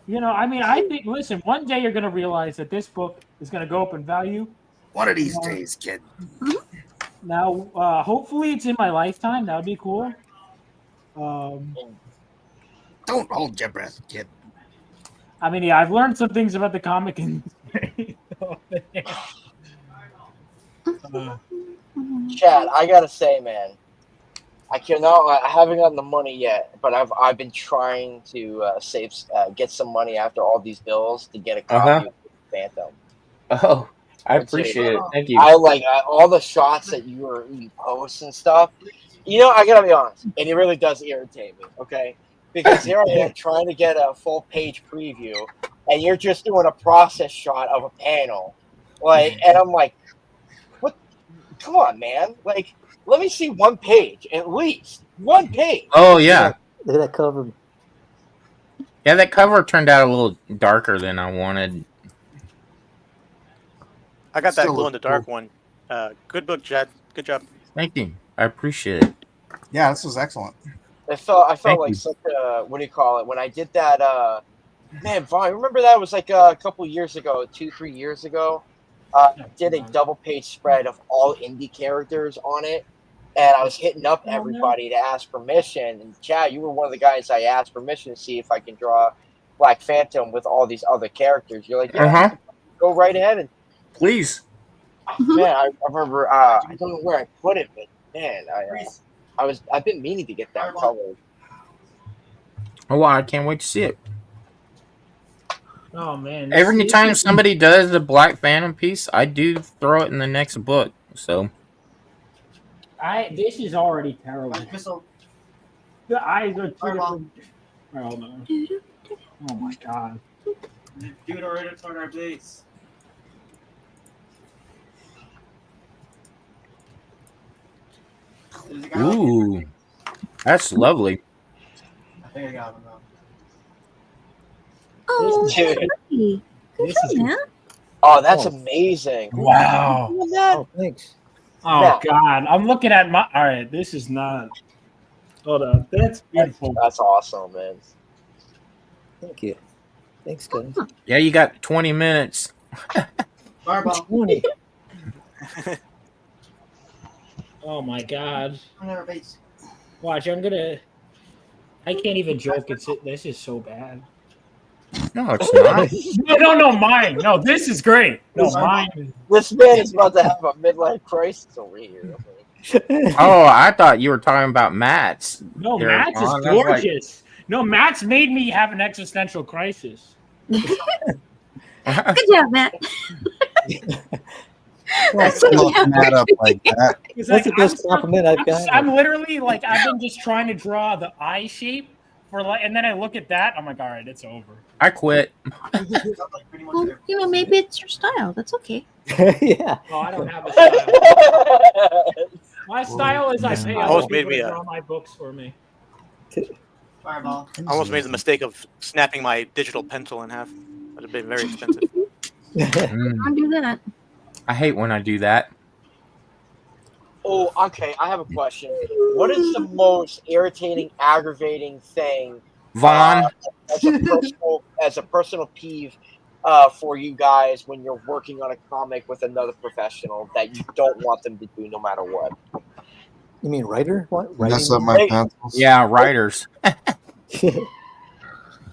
D: You know, I mean, I think, listen, one day you're going to realize that this book is going to go up in value.
C: One of these days, kid.
D: Now, hopefully it's in my lifetime. That would be cool.
C: Don't hold your breath, kid.
D: I mean, yeah, I've learned some things about the comic industry.
H: Chad, I gotta say, man, I haven't gotten the money yet, but I've been trying to get some money after all these bills to get a copy of Phantom.
G: Oh, I appreciate it. Thank you.
H: I like all the shots that you post and stuff. You know, I gotta be honest, and it really does irritate me. Okay, because here I am trying to get a full page preview, and you're just doing a process shot of a panel, like, and I'm like, what? Come on, man! Like, let me see one page at least. One page.
G: Oh yeah.
J: Look at that cover.
G: Yeah, that cover turned out a little darker than I wanted.
E: I got that
C: Still
E: glow in the dark
C: cool.
E: one. Good book, Chad. Good job.
G: Thank you. I appreciate it.
C: Yeah, this was excellent.
H: I felt
G: Thank
H: like
G: you.
H: such a, what do you call it? When I did that, man, Vaughn, remember that? It was like a couple years ago, 2-3 years ago. I did a double page spread of all indie characters on it, and I was hitting up everybody to ask permission. And Chad, you were one of the guys I asked permission to see if I can draw Black Phantom with all these other characters. You're like, yeah, go right ahead. And
G: Please.
H: man, I remember. I don't know where I put it, but man, I've been meaning to get that colored.
G: Oh wow, I can't wait to see it.
D: Oh man!
G: Every time somebody does a Black Phantom piece, I do throw it in the next book. So
D: This is already terrible. The eyes are too different. Oh no! Oh my god!
N: Dude, already on our base.
G: ooh, that's lovely.
N: I think I got him.
L: Oh,
H: Dude.
L: hey. Good job, man.
H: Oh, that's amazing.
D: Wow.
H: Who did that?
J: Oh, thanks.
D: Oh
H: Yeah.
D: god! I'm looking at my. All right, this is not. Hold on. That's beautiful.
H: That's awesome, man.
J: Thank you. Thanks, guys.
G: Yeah, you got 20 minutes.
N: Fireball.
J: 20.
D: Oh my god!
N: On our base.
D: Watch, I'm gonna. I can't even joke. This is so bad.
G: No, it's not.
D: No, mine. No, this is great. No, mine.
H: This man is about to have a midlife crisis over here.
G: Oh, I thought you were talking about Matt's.
D: No,
G: There,
D: Matt's is
G: Vaughn. I was like,
D: gorgeous. No, Matt's made me have an existential crisis.
L: Good job, Matt.
J: That's
C: Looking that up like that.
D: It's
J: the
D: like,
J: best compliment I've got.
D: I'm literally like, I've been just trying to draw the eye shape for like, and then I look at that, I'm like, all right, it's over.
G: I quit.
L: Well, maybe it's your style. That's okay.
J: Yeah.
D: Oh, I don't have a style. My style is I pay other
E: Almost
D: people
E: made me
D: to
E: a-
D: draw my books for me.
N: Fireball.
E: I almost made the mistake of snapping my digital pencil in half. That would have been very expensive.
L: Don't do that.
G: I hate when I do that.
H: Oh, okay. I have a question. What is the most irritating, aggravating thing
G: Vaughn,
H: as a personal peeve for you guys when you're working on a comic with another professional that you don't want them to do no matter what?
J: You mean writer? What?
C: Mess
J: Writing?
C: up my pencils.
G: yeah, writers. I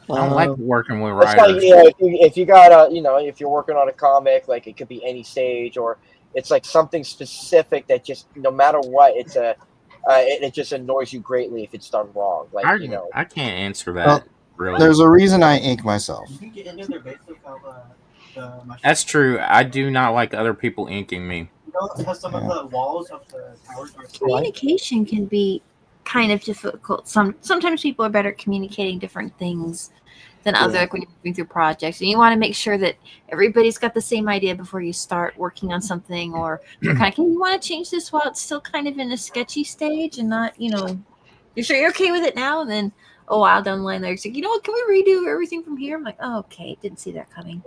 G: don't like
J: Um,
G: working with
H: It's like,
G: writers.
H: you know, if you got a, you know, if you're working on a comic, like it could be any stage, or it's like something specific that just no matter what, it's a it just annoys you greatly if it's done wrong. Like,
G: I,
H: you know,
G: I can't answer that.
C: Well,
G: really,
C: There's a reason I ink myself.
N: You can get into their base without the mushroom.
G: that's true. I do not like other people inking me.
N: You know, because some of the walls of the towers are
L: Communication can be kind of difficult. Sometimes people are better at communicating different things than other, like when you're moving through projects, and you want to make sure that everybody's got the same idea before you start working on something, or you're kind of, you want to change this while it's still kind of in a sketchy stage and not, you're sure you're okay with it now, and then a while down the line there's like, what, can we redo everything from here? I'm like, oh, okay, didn't see that coming.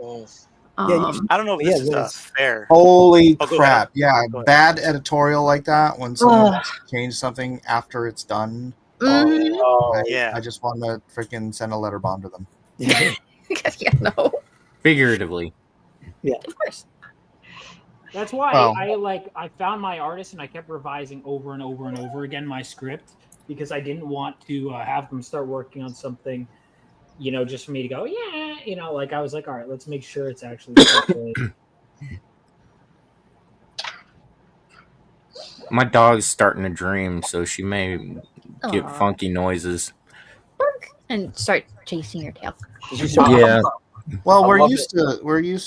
E: I don't know if this is fair.
C: Holy
E: Oh, go
C: crap.
E: ahead.
C: Yeah,
E: Go ahead.
C: bad editorial like that when someone wants to change something after it's done.
E: Yeah.
C: I just want to freaking send a letter bomb to them.
L: Yeah, no.
G: Figuratively.
J: Yeah.
L: Of course.
D: That's why
C: Well-
D: I found my artist and I kept revising over and over and over again my script, because I didn't want to have them start working on something, just for me to go, I was like, all right, let's make sure it's actually good.
G: My dog's starting to dream, so she may get
L: Aw.
G: funky noises.
L: And start chasing your tail.
G: Yeah.
C: Well,
H: I
C: we're
H: love
C: used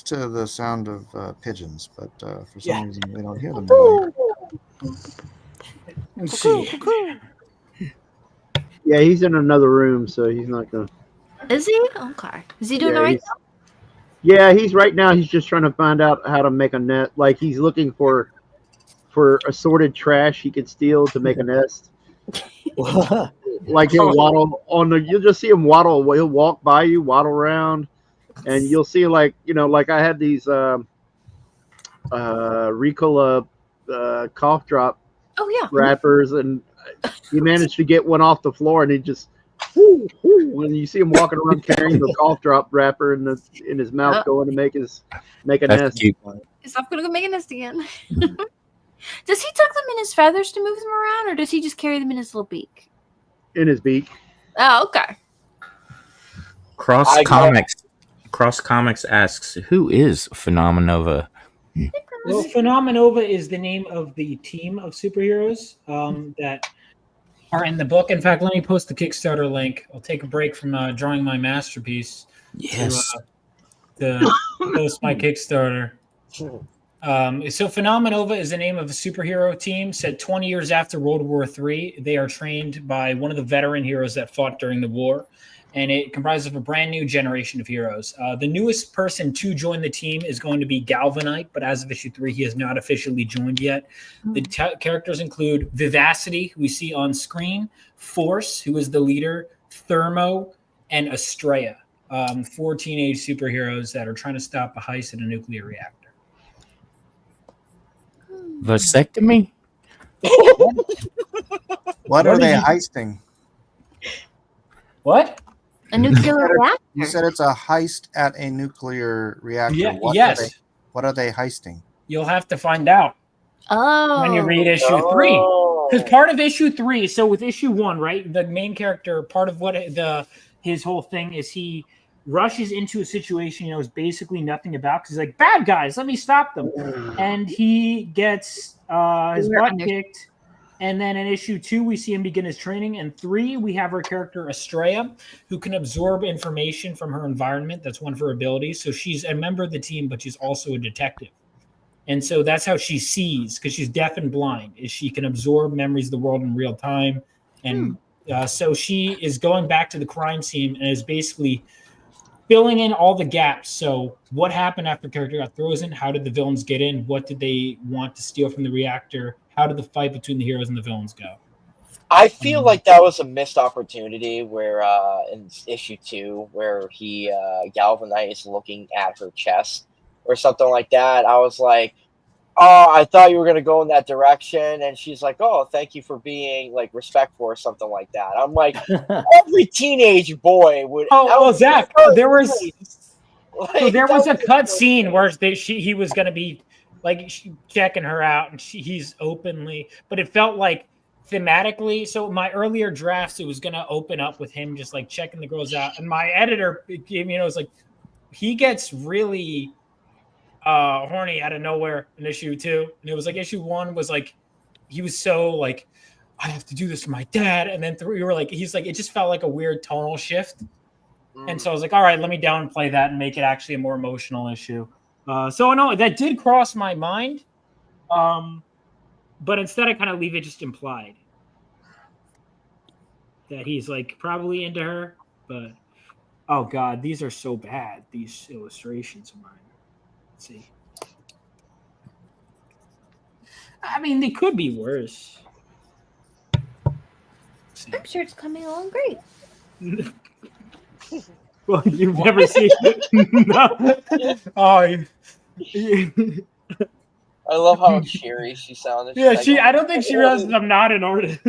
C: to the sound of pigeons, but for some reason we don't hear them.
D: Let's see.
K: Yeah, he's in another room, so he's not gonna.
L: Is he? Okay. Is he doing
K: Yeah,
L: all right?
K: he's- Yeah, he's right now. He's just trying to find out how to make a net. Like he's looking for assorted trash he could steal to make a nest. Like he'll waddle on the. You'll just see him waddle. He'll walk by you, waddle around, and you'll see like I had these Ricola cough drop
L: Oh yeah.
K: wrappers, and he managed to get one off the floor, and he just. Whoo, whoo, when you see him walking around carrying the cough drop wrapper in his mouth, going to make a
G: That's
K: nest.
G: cute.
L: Is I'm gonna go make a nest again. Does he tuck them in his feathers to move them around, or does he just carry them in his little beak?
K: In his beak.
L: Oh, okay.
G: Cross Comics asks, who is Phenomenova?
D: Well, Phenomenova is the name of the team of superheroes that are in the book. In fact, let me post the Kickstarter link. I'll take a break from drawing my masterpiece
G: Yes.
D: to post my Kickstarter. So Phenomenova is the name of a superhero team set 20 years after World War III. They are trained by one of the veteran heroes that fought during the war, and it comprises of a brand new generation of heroes. The newest person to join the team is going to be Galvanite, but as of issue 3, he has not officially joined yet. The characters include Vivacity, who we see on screen, Force, who is the leader, Thermo, and Estrella, 4 teenage superheroes that are trying to stop a heist at a nuclear reactor.
G: Vasectomy?
C: What are they heisting?
D: What?
L: A nuclear reactor?
C: You said it's a heist at a nuclear reactor.
D: Yeah,
C: What
D: yes.
C: What are they heisting?
D: You'll have to find out
L: Oh.
D: when you read issue 3. Because part of issue 3, so with issue 1, right, the main character, part of what his whole thing is, he rushes into a situation he knows basically nothing about, because he's like, bad guys, let me stop them. And he gets his butt kicked. And then in issue 2, we see him begin his training. And 3, we have our character Estrella, who can absorb information from her environment. That's one of her abilities. So she's a member of the team, but she's also a detective. And so that's how she sees, because she's deaf and blind, is she can absorb memories of the world in real time and So she is going back to the crime scene and is basically filling in all the gaps. So what happened after character got frozen? How did the villains get in? What did they want to steal from the reactor? How did the fight between the heroes and the villains go?
H: I feel like that was a missed opportunity where in issue 2 where he Galvanite is looking at her chest or something like that. I was like, oh, I thought you were gonna go in that direction, and she's like, oh, thank you for being like respectful or something like that. I'm like, every teenage boy would.
D: Oh, Zach, there was
H: like,
D: there was a cut scene where he was going to be like checking her out, and he's openly, but it felt like thematically. So my earlier drafts, it was going to open up with him just like checking the girls out, and my editor gave me, it was like he gets really horny out of nowhere in issue 2, and it was like issue 1 was like he was so like, I have to do this for my dad, and then 3 we were like, he's like, it just felt like a weird tonal shift. And so I was like, all right, let me downplay that and make it actually a more emotional issue. So no, that did cross my mind. But instead I kind of leave it just implied that he's like probably into her. But oh God, these are so bad, these illustrations of mine. Let's see. I mean, they could be worse.
L: I'm sure it's coming along great.
D: Well, you've never seen it. No. Oh,
H: I love how cheery she sounded.
D: yeah,
H: She's like,
D: I don't think she realizes I'm not an artist.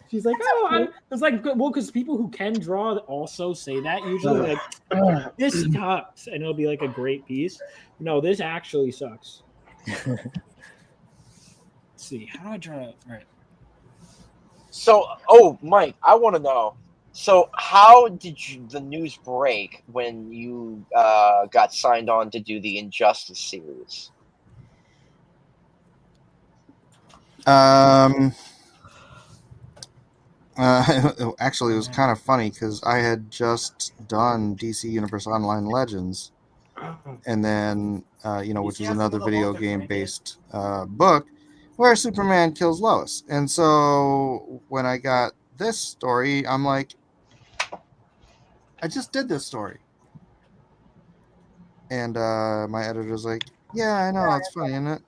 D: She's like, oh, it's like, well, because people who can draw also say that usually, like, this sucks, and it'll be like a great piece. No, this actually sucks. Let's see, how do I draw it? All right.
H: So, oh, Mike, I want to know. So, how did the news break when you got signed on to do the Injustice series?
C: Actually, it was kind of funny because I had just done DC Universe Online Legends, and then which is another video game based book where Superman kills Lois. And so when I got this story, I'm like, I just did this story. And my editor's like, yeah, I know, it's funny, isn't it?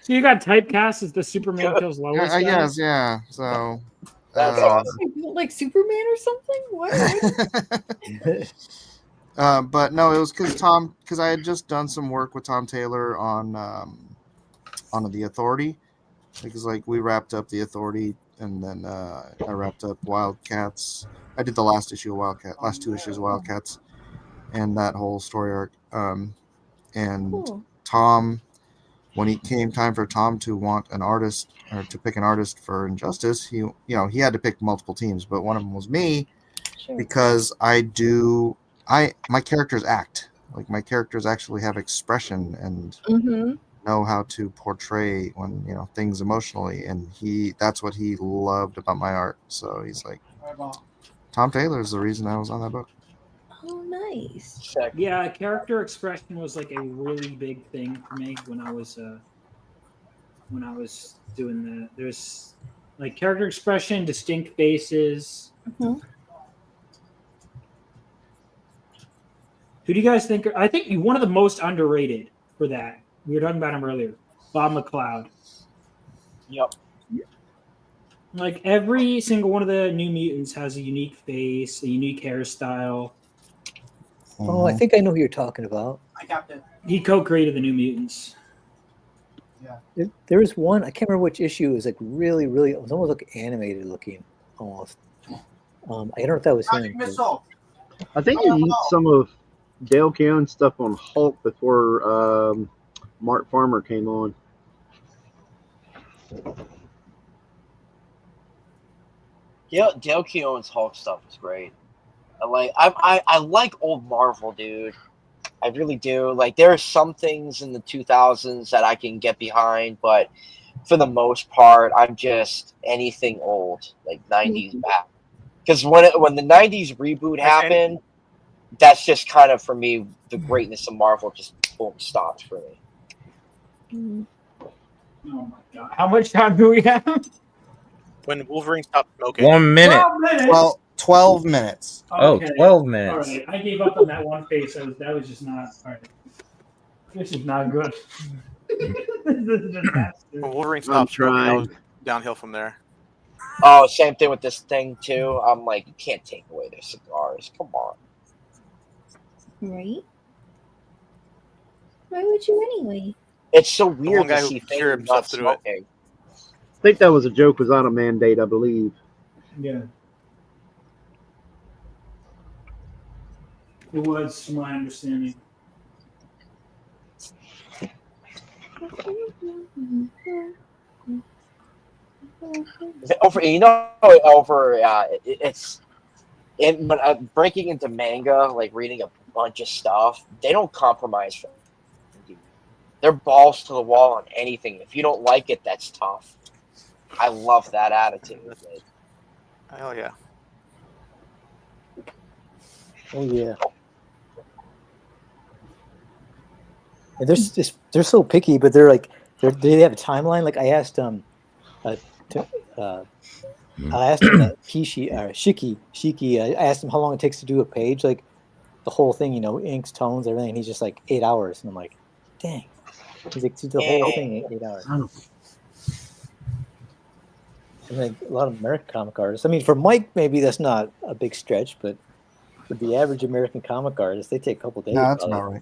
D: So you got typecast as the Superman kills Lois?
C: I guess, yeah. So
H: that's awesome.
L: Like Superman or something? What?
C: But no, it was because I had just done some work with Tom Taylor on the Authority, because like we wrapped up the Authority, and then I wrapped up Wildcats. I did the last two issues of Wildcats, and that whole story arc. And cool. Tom, when it came time for Tom to want an artist or to pick an artist for Injustice, he had to pick multiple teams, but one of them was me, because my characters act. Like, my characters actually have expression and know how to portray when things emotionally, and that's what he loved about my art. So he's like, Tom Taylor is the reason I was on that book.
L: Oh, nice.
D: Yeah, character expression was like a really big thing for me when I was doing that. There's like character expression, distinct faces. Who do you guys think? I think one of the most underrated for that. We were talking about him earlier. Bob McLeod.
H: Yep.
D: Like, every single one of the New Mutants has a unique face, a unique hairstyle.
J: Oh, I think I know who you're talking about.
N: I got it.
D: He co-created the New Mutants.
N: Yeah.
J: There was one, I can't remember which issue. It was like really, really, it was almost like animated looking, almost. I don't know if that was him.
K: I think he used some of Dale Keown's stuff on Hulk before Mark Farmer came on.
H: Yeah, Dale Keown's Hulk stuff is great. I like old Marvel, dude. I really do. Like, there are some things in the 2000s that I can get behind, but for the most part, I'm just anything old, like 90s back. Because when the 90s reboot happened, that's just kind of, for me, the greatness of Marvel just boom stopped for me.
D: Oh my god! How much time do we have?
E: When Wolverine stopped smoking.
G: 1 minute.
D: 12 minutes.
C: 12 minutes.
G: Oh,
D: Okay.
G: 12
D: All
G: minutes.
D: right. I gave up on that one face. That was just not. All right. This is not good. This is a disaster.
E: When Wolverine
K: I'm
E: stopped smoking, that
K: trying.
E: was downhill from there.
H: Oh, same thing with this thing too. I'm like, you can't take away their cigars. Come on.
L: Right? Why would you anyway?
H: It's so
E: The
H: weird
E: one guy
H: to
E: who
H: see
E: cured
H: things not
E: himself through it.
H: smoking.
K: I think that was a joke. Was on a mandate, I believe.
D: Yeah. It was, from my understanding.
H: But breaking into manga, like reading a bunch of stuff, they don't compromise for you. They're balls to the wall on anything. If you don't like it, that's tough. I love that attitude.
E: Hell yeah.
J: Oh yeah. And they're so picky, but they have a timeline. Like I asked Shiki. I asked him how long it takes to do a page, like the whole thing, inks, tones, everything. And he's just like 8 hours, and I'm like, dang. He's like, do the whole thing in 8 hours. And like a lot of American comic artists. I mean, for Mike, maybe that's not a big stretch, but for the average American comic artist, they take a couple days.
C: No, that's about right.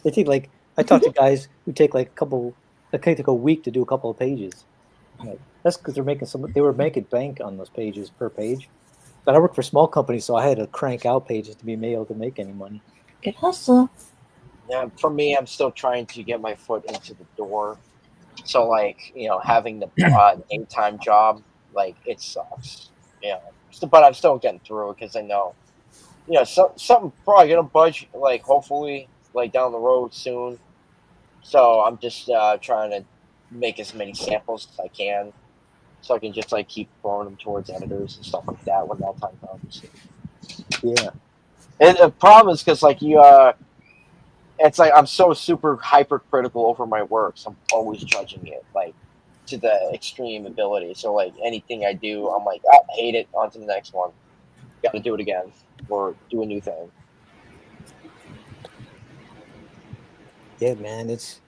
J: They take I talked to guys who take like a week to do a couple of pages. That's because they were making bank on those pages per page. But I work for small companies, so I had to crank out pages to be able to make any money.
L: Good hustle.
H: Yeah, for me, I'm still trying to get my foot into the door. So, like, having the daytime job, like, it sucks. But I'm still getting through it because I know, something probably gonna budge, like, hopefully, like, down the road soon. So I'm just trying to make as many samples as I can, so I can just like keep throwing them towards editors and stuff like that when that time comes.
J: Yeah.
H: And the problem is because like it's like I'm so super hypercritical over my work, so I'm always judging it like to the extreme ability. So like anything I do, I'm like, I hate it. On to the next one. Got to do it again or do a new thing.
J: Yeah, man, it's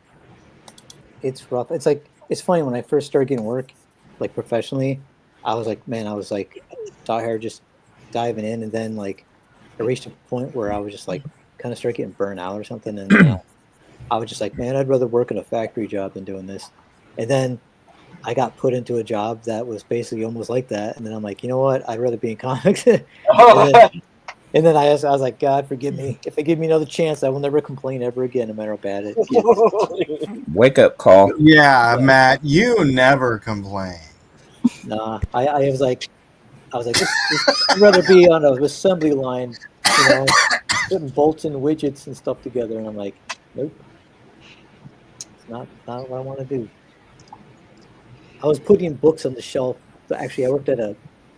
J: rough. It's funny when I first started getting work, like professionally, I was like tired, just diving in, and then like I reached a point where I was just like kind of start getting burnt out or something, and I was just like, man, I'd rather work in a factory job than doing this. And then I got put into a job that was basically almost like that, and then I'm like, you know what? I'd rather be in comics. And then I was like, God, forgive me. If they give me another chance, I will never complain ever again, no matter how bad it is.
G: Wake up call.
C: Yeah, Matt, you never complain.
J: Nah, I was like, I'd rather be on an assembly line, putting bolts and widgets and stuff together. And I'm like, nope, it's not what I want to do. I was putting books on the shelf. Actually, I worked at a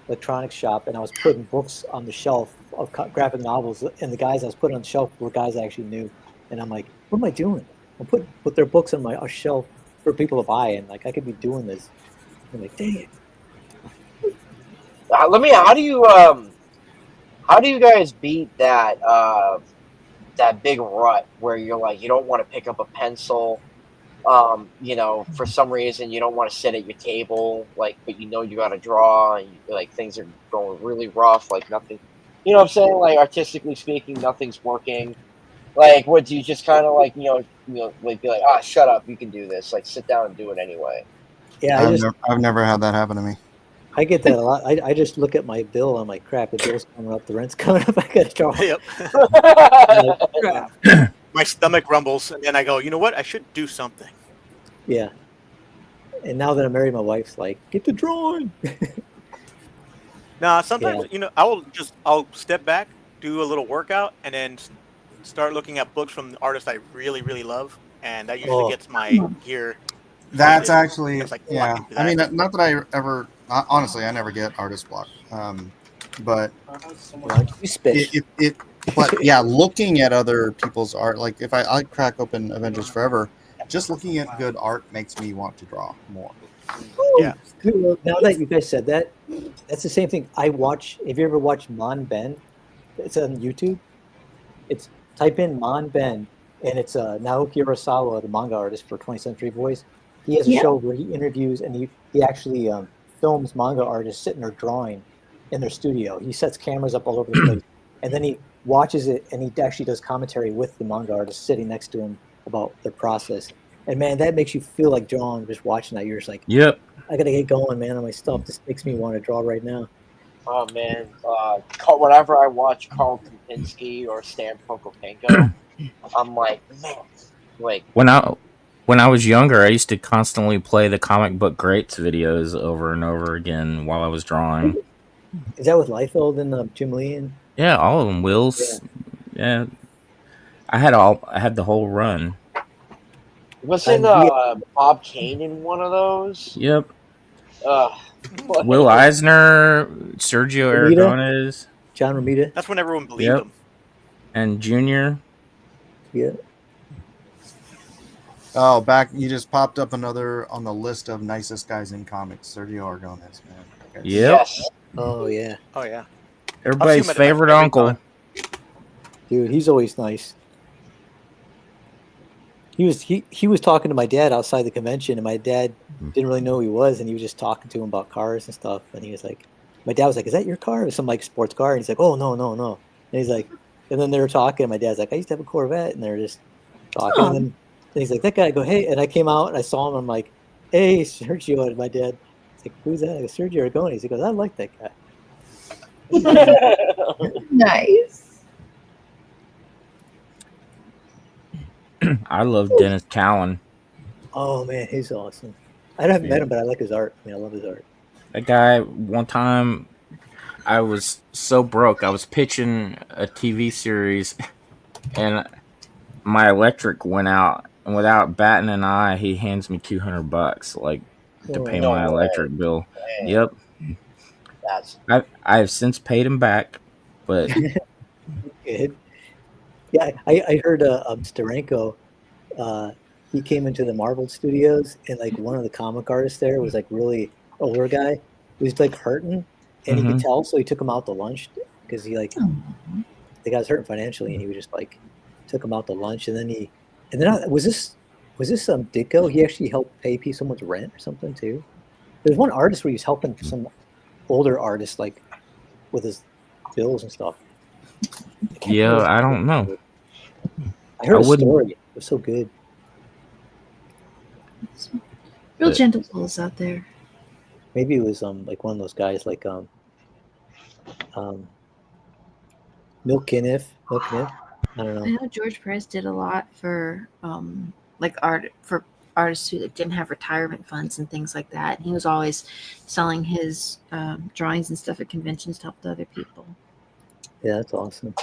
J: electronics shop, and I was putting books on the shelf of graphic novels, and the guys I was putting on the shelf were guys I actually knew. And I'm like, what am I doing? I'm put their books on my shelf for people to buy, and like I could be doing this. I'm like, dang it.
H: How do you guys beat that that big rut where you're like you don't want to pick up a pencil, for some reason you don't want to sit at your table, like, but you got to draw, and like things are going really rough, like nothing, what I'm saying, like artistically speaking, nothing's working. Like, would you just kind of like like be like, shut up, you can do this, like sit down and do it anyway?
J: Yeah,
C: I've never had that happen to me.
J: I get that a lot. I just look at my bill. I'm like, crap, the bill's coming up, the rent's coming up. I got to draw.
E: Yep. My stomach rumbles, and then I go, you know what? I should do something.
J: Yeah. And now that I'm married, my wife's like, get to drawing.
E: Nah, sometimes I'll step back, do a little workout, and then start looking at books from artists I really, really love, and that usually gets my gear.
C: That's actually,
E: like,
C: yeah. I mean, not that I ever, honestly, I never get artist block. But but yeah, looking at other people's art, like if I crack open Avengers Forever, just looking at good art makes me want to draw more.
E: Yeah.
J: Now that you guys said that, that's the same thing. Have you ever watched Mon Ben? It's on YouTube. It's type in Mon Ben, and it's Naoki Urasawa, the manga artist for 20th Century Boys. He has a show where he interviews and he actually films manga artists sitting there drawing in their studio. He sets cameras up all over the place, and then he watches it and he actually does commentary with the manga artist sitting next to him about their process. And man, that makes you feel like drawing just watching that. You're just like,
G: Yep.
J: I gotta get going, man, on my stuff. This makes me want to draw right now.
H: Oh man, whenever I watch Carl Kempinski or Stan Prokopenko, I'm like, man, like
G: When I was younger, I used to constantly play the comic book greats videos over and over again while I was drawing.
J: Is that with Liefeld and Jim Lee? And
G: Yeah, all of them. Wills. Yeah. I had the whole run.
H: wasn't Bob Kane in one of those?
G: Yep.
H: What?
G: Will Eisner, Sergio Aragones,
J: John Romita.
E: That's when everyone believed him.
G: And Junior.
J: Yeah.
C: Oh, you just popped up another on the list of nicest guys in comics, Sergio Aragones, man.
G: Yep.
H: Yes.
J: Oh yeah.
E: Oh yeah.
G: Everybody's favorite uncle.
J: Dude, he's always nice. He was talking to my dad outside the convention, and my dad didn't really know who he was, and he was just talking to him about cars and stuff. And he was like, my dad was like, "Is that your car?" Or some like sports car? And he's like, "Oh no." And he's like, and then they were talking. And my dad's like, "I used to have a Corvette," and they were just talking. And then he's like, "That guy." I go, "Hey," and I came out and I saw him. I'm like, "Hey, Sergio." And my dad, he's like, "Who's that?" I go, "Sergio Aragones." He goes, "I like that guy."
L: Nice.
G: I love Dennis Cowan.
J: Oh man, he's awesome. I haven't met him, but I like his art. I love his art.
G: That guy, one time, I was so broke. I was pitching a TV series, and my electric went out. And without batting an eye, he hands me $200, like, to pay my electric bill.
H: Man.
G: Yep. I have since paid him back, but
J: Good. Yeah, I heard Steranko. He came into the Marvel Studios, and like one of the comic artists there was like really older guy. He was like hurting, and he could tell, so he took him out to lunch because he like the guy was hurting financially, and he was just like took him out to lunch, and then was this Ditko? He actually helped pay someone's rent or something too. There's one artist where he was helping some older artists like with his bills and stuff.
G: yeah, I don't know.
J: I heard a story. It was so good.
L: Real gentle souls out there.
J: Maybe it was like one of those guys like Milk-Kniff. I don't know.
L: I know George Perez did a lot for like art for artists who like, didn't have retirement funds and things like that. He was always selling his drawings and stuff at conventions to help the other people.
J: Yeah, that's awesome.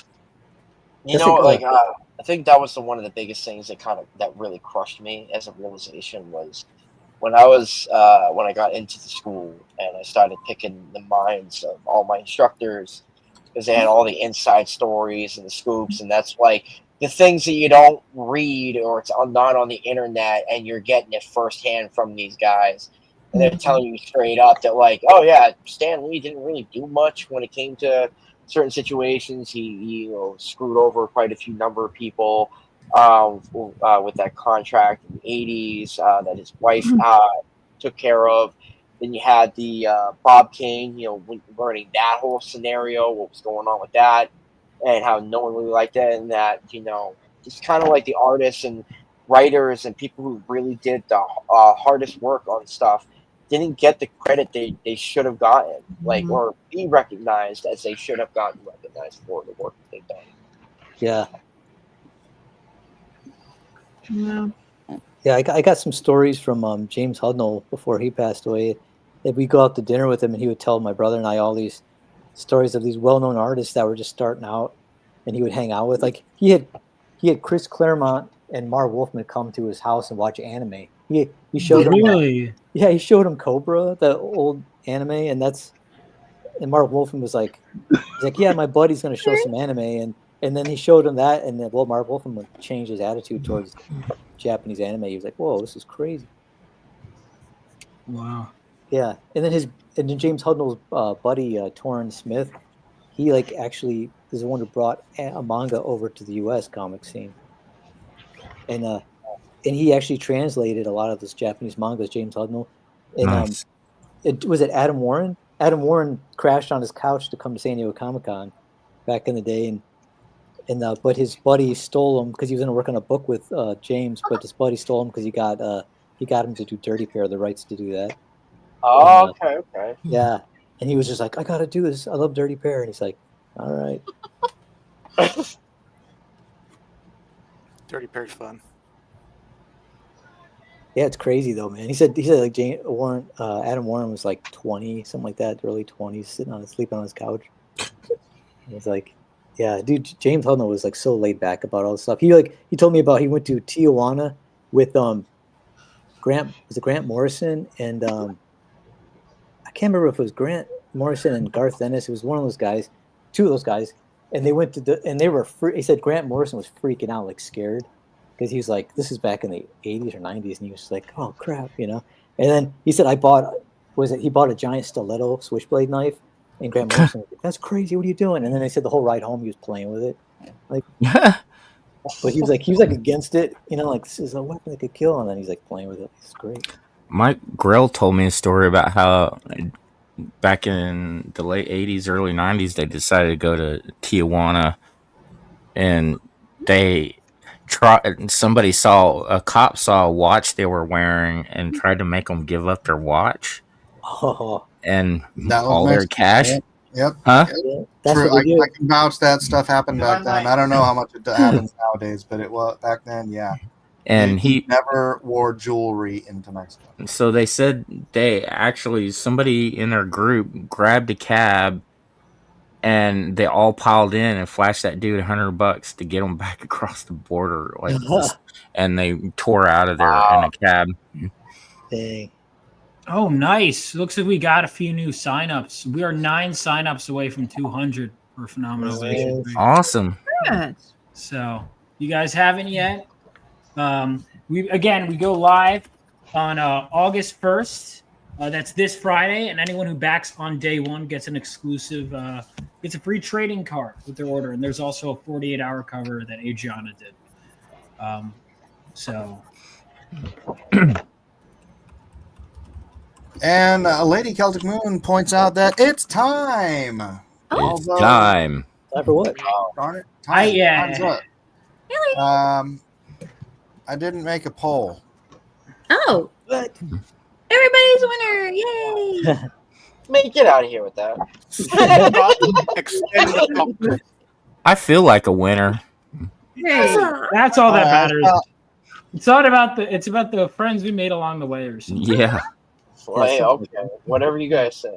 H: I think that was one of the biggest things that really crushed me as a realization was when I got into the school and I started picking the minds of all my instructors because they had all the inside stories and the scoops, and that's like the things that you don't read or it's not on the internet, and you're getting it firsthand from these guys, and they're telling you straight up that like, oh yeah, Stan Lee didn't really do much when it came to certain situations. He screwed over quite a few number of people with that contract in the 80s that his wife took care of. Then you had the Bob Kane, learning that whole scenario, what was going on with that, and how no one really liked it, and that, just kind of like the artists and writers and people who really did the hardest work on stuff didn't get the credit they should have gotten, or be recognized as they should have gotten recognized for the work that they've done.
J: Yeah.
L: Yeah.
J: I got some stories from James Hudnall before he passed away. If we go out to dinner with him, and he would tell my brother and I all these stories of these well-known artists that were just starting out, and he would hang out with. Like he had Chris Claremont and Marv Wolfman come to his house and watch anime. He showed him. Yeah, he showed him Cobra, the old anime, and Marv Wolfman was like, he's like, yeah, my buddy's gonna show some anime, and And then he showed him that, and then Marv Wolfman changed his attitude towards Japanese anime. He was like, "Whoa, this is crazy."
D: Wow.
J: Yeah, and then James Hudnall's buddy Torrin Smith, he like actually is the one who brought a manga over to the U.S. comic scene, and he actually translated a lot of this Japanese mangas. James Hudnall, and
G: Nice.
J: it was it Adam Warren. Adam Warren crashed on his couch to come to San Diego Comic-Con back in the day, and but his buddy stole him because he was going to work on a book with James, but his buddy stole him because he got him to do Dirty Pair, the rights to do that.
H: Oh, okay.
J: Yeah, and he was just like, "I got to do this. I love Dirty Pair," and he's like, "All right."
E: Dirty Pair's fun.
J: Yeah, it's crazy though, man. He said like Adam Warren was like 20, something like that, early 20s, sleeping on his couch. And it's like, yeah, dude, James Hudnall was like so laid back about all this stuff. He told me about he went to Tijuana with Grant Morrison and I can't remember if it was Grant Morrison and Garth Ennis. It was one of those guys, two of those guys, and they went to and they were he said Grant Morrison was freaking out, like scared, because he was like, this is back in the 80s or 90s, and he was like, oh crap, And then he said he bought a giant stiletto switchblade knife, and Grant Morrison was like, that's crazy, what are you doing? And then they said the whole ride home he was playing with it, like. But he was like against it, like this is a weapon that could kill, and then he's like playing with it. It's great.
G: Mike Grell told me a story about how back in the late 80s, early 90s, they decided to go to Tijuana, and a cop saw a watch they were wearing and tried to make them give up their watch and all their cash.
C: Yep.
G: Huh?
J: That's
C: True.
J: what they do.
C: I can vouch that stuff happened back then. I don't know how much it happens nowadays, but it was back then, yeah.
G: And he
C: never wore jewelry into Mexico.
G: So they said somebody in their group grabbed a cab, and they all piled in and flashed that dude $100 to get him back across the border, and they tore out of there in a cab.
J: Dang.
D: Oh, nice. Looks like we got a few new signups. We are 9 signups away from 200 for Phenomenova.
G: Awesome.
D: So, you guys haven't yet? We go live on August 1st. That's this Friday, and anyone who backs on day 1 gets an exclusive, gets a free trading card with their order. And there's also a 48-hour cover that Adriana did.
C: And Lady Celtic Moon points out that it's time.
G: It's time.
J: Time for what?
C: Darn it.
D: Time's
C: up. I didn't make a poll.
L: Oh.
J: What?
L: Everybody's a winner. Yay.
H: Man, get out of here with that.
G: I feel like a winner.
D: That's all that matters. It's about the friends we made along the way or something.
G: Yeah.
H: Hey, okay, whatever you guys say.
E: Is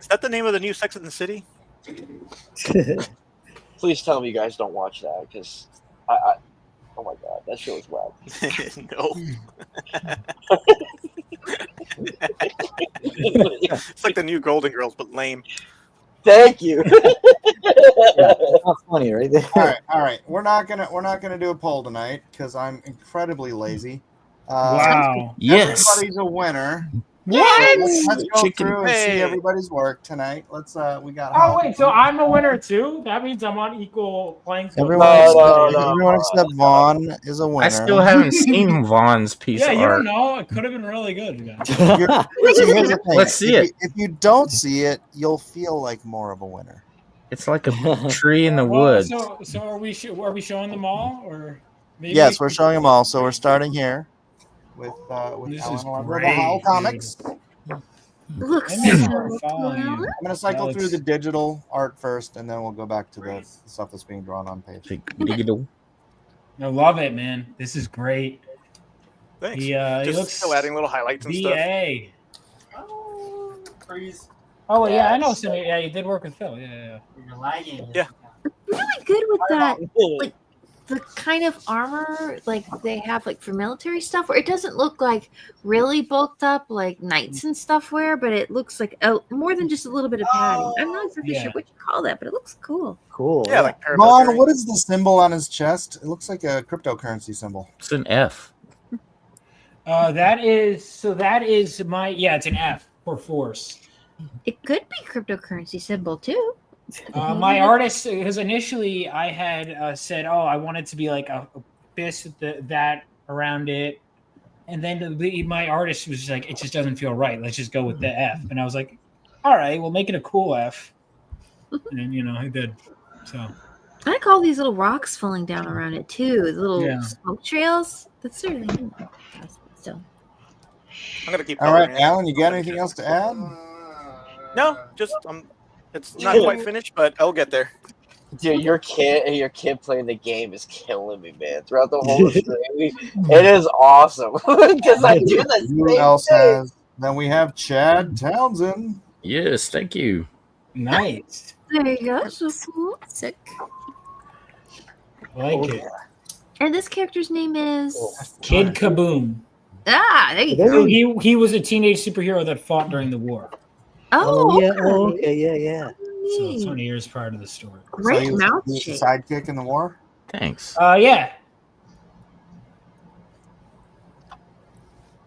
E: that the name of the new Sex and the City?
H: Please tell me you guys don't watch that, because I oh my god, that show is whack.
E: No. It's like the new Golden Girls, but lame.
H: Thank you.
J: Not funny, right there.
C: All right. We're not gonna do a poll tonight because I'm incredibly lazy.
D: Wow.
G: Yes.
C: Everybody's a winner.
D: What?
C: Let's go through and see everybody's work tonight. We got.
D: Oh wait, so I'm a winner too? That means I'm on equal playing field.
C: Everyone except Vaughn is a winner.
G: I still haven't seen Vaughn's piece of
D: you
G: art.
D: don't know. It could have been really good.
C: Here's the thing.
G: Let's see it.
C: If you don't see it, you'll feel like more of a winner.
G: It's like a tree in the woods.
D: So are we showing them all, or maybe
C: Yes, we're showing them all. So we're starting here with
D: This
C: Alan
D: is
C: Lover,
D: great,
C: the Howl Comics.
L: Looks
D: I'm
L: so
D: following you.
C: I'm going to cycle through the digital art first, and then we'll go back to the stuff that's being drawn on page.
G: Digital.
D: I love it, man. This is great.
E: Thanks.
D: He
E: Just
D: looks
E: still adding little highlights and stuff.
D: VA.
O: Freeze.
D: Oh yeah, I know. So yeah, you did work with Phil. Yeah.
O: You're lagging.
E: Yeah.
L: really good with that. Like
F: the kind of armor like they have like for military stuff, where it doesn't look like really bulked up like knights and stuff wear, but it looks like more than just a little bit of padding. I'm not exactly sure what you call that, but it looks cool.
J: Cool.
E: Yeah, like
C: Vaughn, what is the symbol on his chest? It looks like a cryptocurrency symbol.
G: It's an F.
D: That is my it's an F for force.
F: It could be cryptocurrency symbol too.
D: My artist, because initially I had said, I wanted to be like a fist with that around it, and then my artist was just like, it just doesn't feel right. Let's just go with the F, and I was like, all right, we'll make it a cool F, and he did. So
F: I like all these little rocks falling down around it too. The little smoke trails. That's sort of so.
E: I'm gonna keep.
C: All right, Alan, you got anything else to add?
E: No, just it's not quite finished, but I'll get there.
H: Dude, your kid playing the game is killing me, man. Throughout the whole stream, it is awesome because I do the
C: Who
H: same
C: else
H: thing.
C: has? Then we have Chad Townsend.
G: Yes, thank you.
D: Nice.
F: There you go. So cool. Sick.
D: I like it.
F: And this character's name is
D: Kid Kaboom.
F: Ah, there you
D: So
F: go.
D: he was a teenage superhero that fought during the war.
F: Oh,
J: yeah.
F: okay.
J: Oh, okay. Yeah.
D: So 20 years prior to the story.
F: Great
C: he was
F: mouth
C: the
F: shape.
C: sidekick in the war.
G: Thanks.
D: Yeah.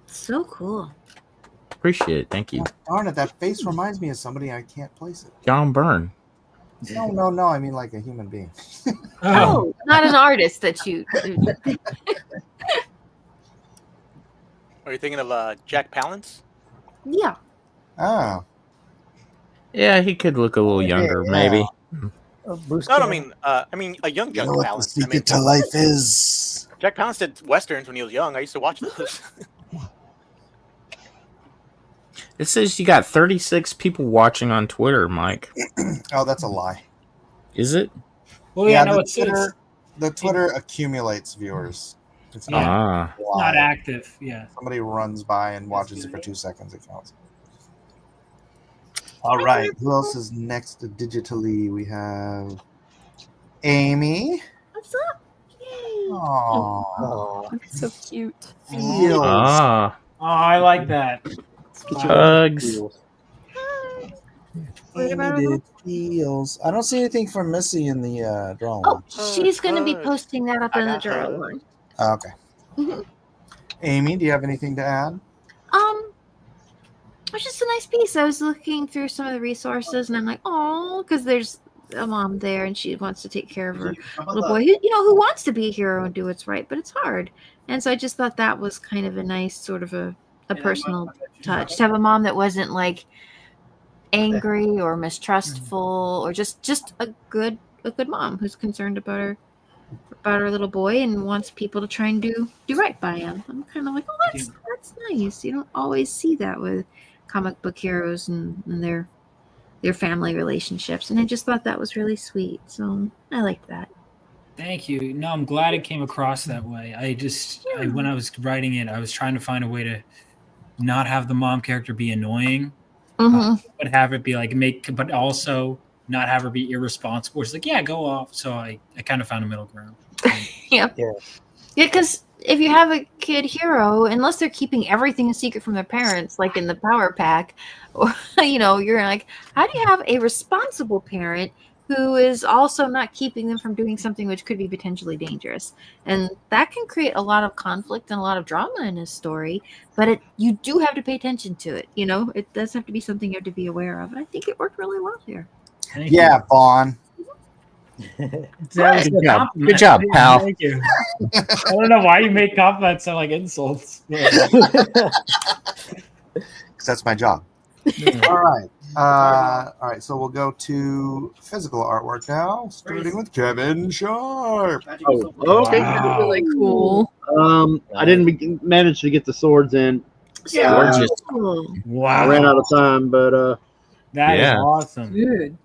F: So cool.
G: Appreciate it. Thank you.
C: Darn it, that face reminds me of somebody. I can't place it.
G: John Byrne.
C: No. I mean like a human being.
F: Oh, not an artist that you.
E: Are you thinking of Jack Palance?
F: Yeah.
C: Oh.
G: Yeah, he could look a little younger, maybe.
J: Bruce
E: No, I
J: Campbell.
E: mean a young Jack
C: You know what the
E: Palance.
C: secret to life is?
E: Jack Palance did westerns when he was young. I used to watch those.
G: It says you got 36 people watching on Twitter, Mike.
C: Oh, that's a lie.
G: Is it?
D: Well, yeah, no,
C: the Twitter accumulates viewers. It's
D: Yeah.
C: not,
D: It's not active. Yeah.
C: Somebody runs by and watches it for 2 seconds. It counts. All right. Who else is next digitally? We have Amy.
F: What's up?
C: Aww.
I: So cute.
C: Feels.
G: Ah.
D: Oh, I like that.
G: Hugs.
C: Amy did feels. I don't see anything from Missy in the drawing.
F: Oh, she's going to be posting that up in the drawing line.
C: Okay. Amy, do you have anything to add?
F: It's just a nice piece. I was looking through some of the resources, and I'm like, oh, because there's a mom there, and she wants to take care of her little boy, who wants to be a hero and do what's right, but it's hard. And so I just thought that was kind of a nice sort of a personal touch to have a mom that wasn't like angry or mistrustful, or just a good mom who's concerned about her little boy and wants people to try and do right by him. I'm kind of like, oh, that's nice. You don't always see that with comic book heroes and their family relationships, and I just thought that was really sweet. So I liked that.
D: Thank you. No, I'm glad it came across that way. When I was writing it, I was trying to find a way to not have the mom character be annoying, but have it be like but also not have her be irresponsible. It's like, yeah, go off. So I kind of found a middle ground.
F: Yeah, because if you have a kid hero, unless they're keeping everything a secret from their parents, like in the Power Pack, or you're like, how do you have a responsible parent who is also not keeping them from doing something which could be potentially dangerous? And that can create a lot of conflict and a lot of drama in a story, but you do have to pay attention to it. It does have to be something you have to be aware of. And I think it worked really well here.
C: Yeah, Vaughn.
D: That was a compliment.
G: Good job, pal.
D: Thank you. I don't know why you make compliments sound like insults.
C: Because that's my job. All right. All right. So we'll go to physical artwork now, starting with Kevin Sharp.
K: Oh, okay.
I: Wow. Really cool.
K: I didn't manage to get the swords in.
G: Gorgeous.
D: Wow.
K: I ran out of time, but
D: that is awesome.
I: Dude.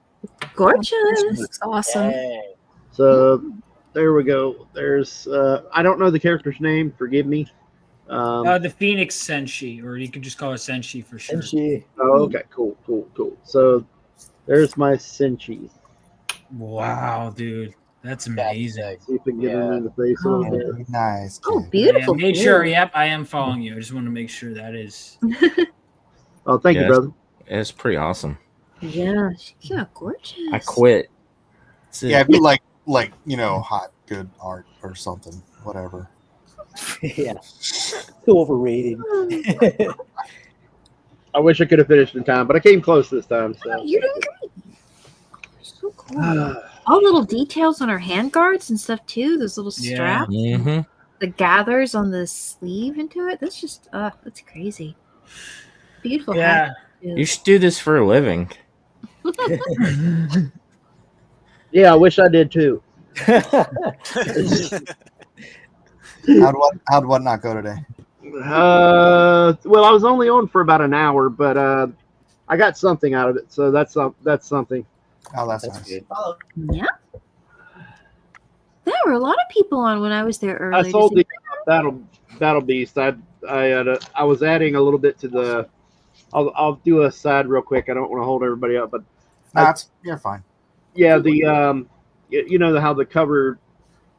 F: Gorgeous.
I: Looks awesome.
K: So there we go. There's I don't know the character's name. Forgive me.
D: The Phoenix Senshi, or you could just call her Senshi for sure.
K: Oh, okay. Cool. So there's my Senshi.
D: Wow, dude. That's amazing.
K: See if we can get him in the face a little bit.
C: Very nice.
F: Oh,
C: kid.
F: beautiful.
D: I made sure.
F: face.
D: Yep, I am following you. I just want to make sure that is.
K: Oh, thank you,
G: Yeah,
K: brother.
G: It's pretty awesome.
F: Yeah, she's gorgeous.
G: I quit. That's it.
C: Yeah, I do like hot good art or something, whatever.
J: Yeah. Too overrated.
K: I wish I could have finished in time, but I came close this time. So.
F: You're doing great. So cool. All little details on her hand guards and stuff too. Those little straps.
G: Mm-hmm.
F: The gathers on the sleeve into it. That's just that's crazy. Beautiful.
D: Yeah.
F: hat, too.
G: You should do this for a living.
K: Yeah, I wish I did too.
C: How'd what not go today?
K: Well, I was only on for about an hour, but I got something out of it, so that's something.
C: Oh, that's nice.
J: good.
F: Yeah. There were a lot of people on when I was there earlier.
K: I sold the Battle Beast. I was adding a little bit to the. I'll do a side real quick. I don't want to hold everybody up, but
C: You're fine.
K: yeah, the you know how the cover,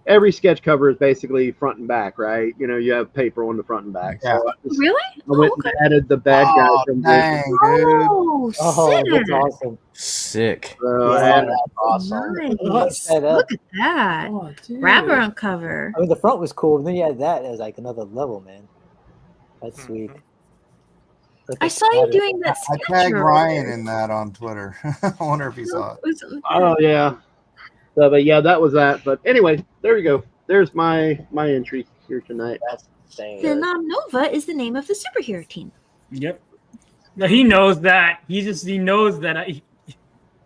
K: every sketch cover is basically front and back, right? You know, you have paper on the front and back.
C: Yeah.
K: So
F: Really?
K: I went and added the bad guy from
C: Dang, dude.
F: Oh,
J: That's
F: sick.
J: awesome.
G: Sick.
K: So I
J: Yeah.
K: added,
F: Nice.
J: Set up.
F: Look at that.
D: Oh, dude.
F: Wraparound cover.
J: I mean, the front was cool, and then you had that as like another level, man. That's sweet. Like
F: I
J: a
F: saw you
J: spider.
F: doing that
C: I
F: sketch
C: tagged
F: earlier.
C: Ryan in that on Twitter. I wonder if he saw it.
K: oh yeah. So, but yeah, that was that. But anyway, there you go. There's my entry here tonight.
H: That's insane.
F: Phenomenova is the name of the superhero team.
D: Yep. No, he knows that. He knows that.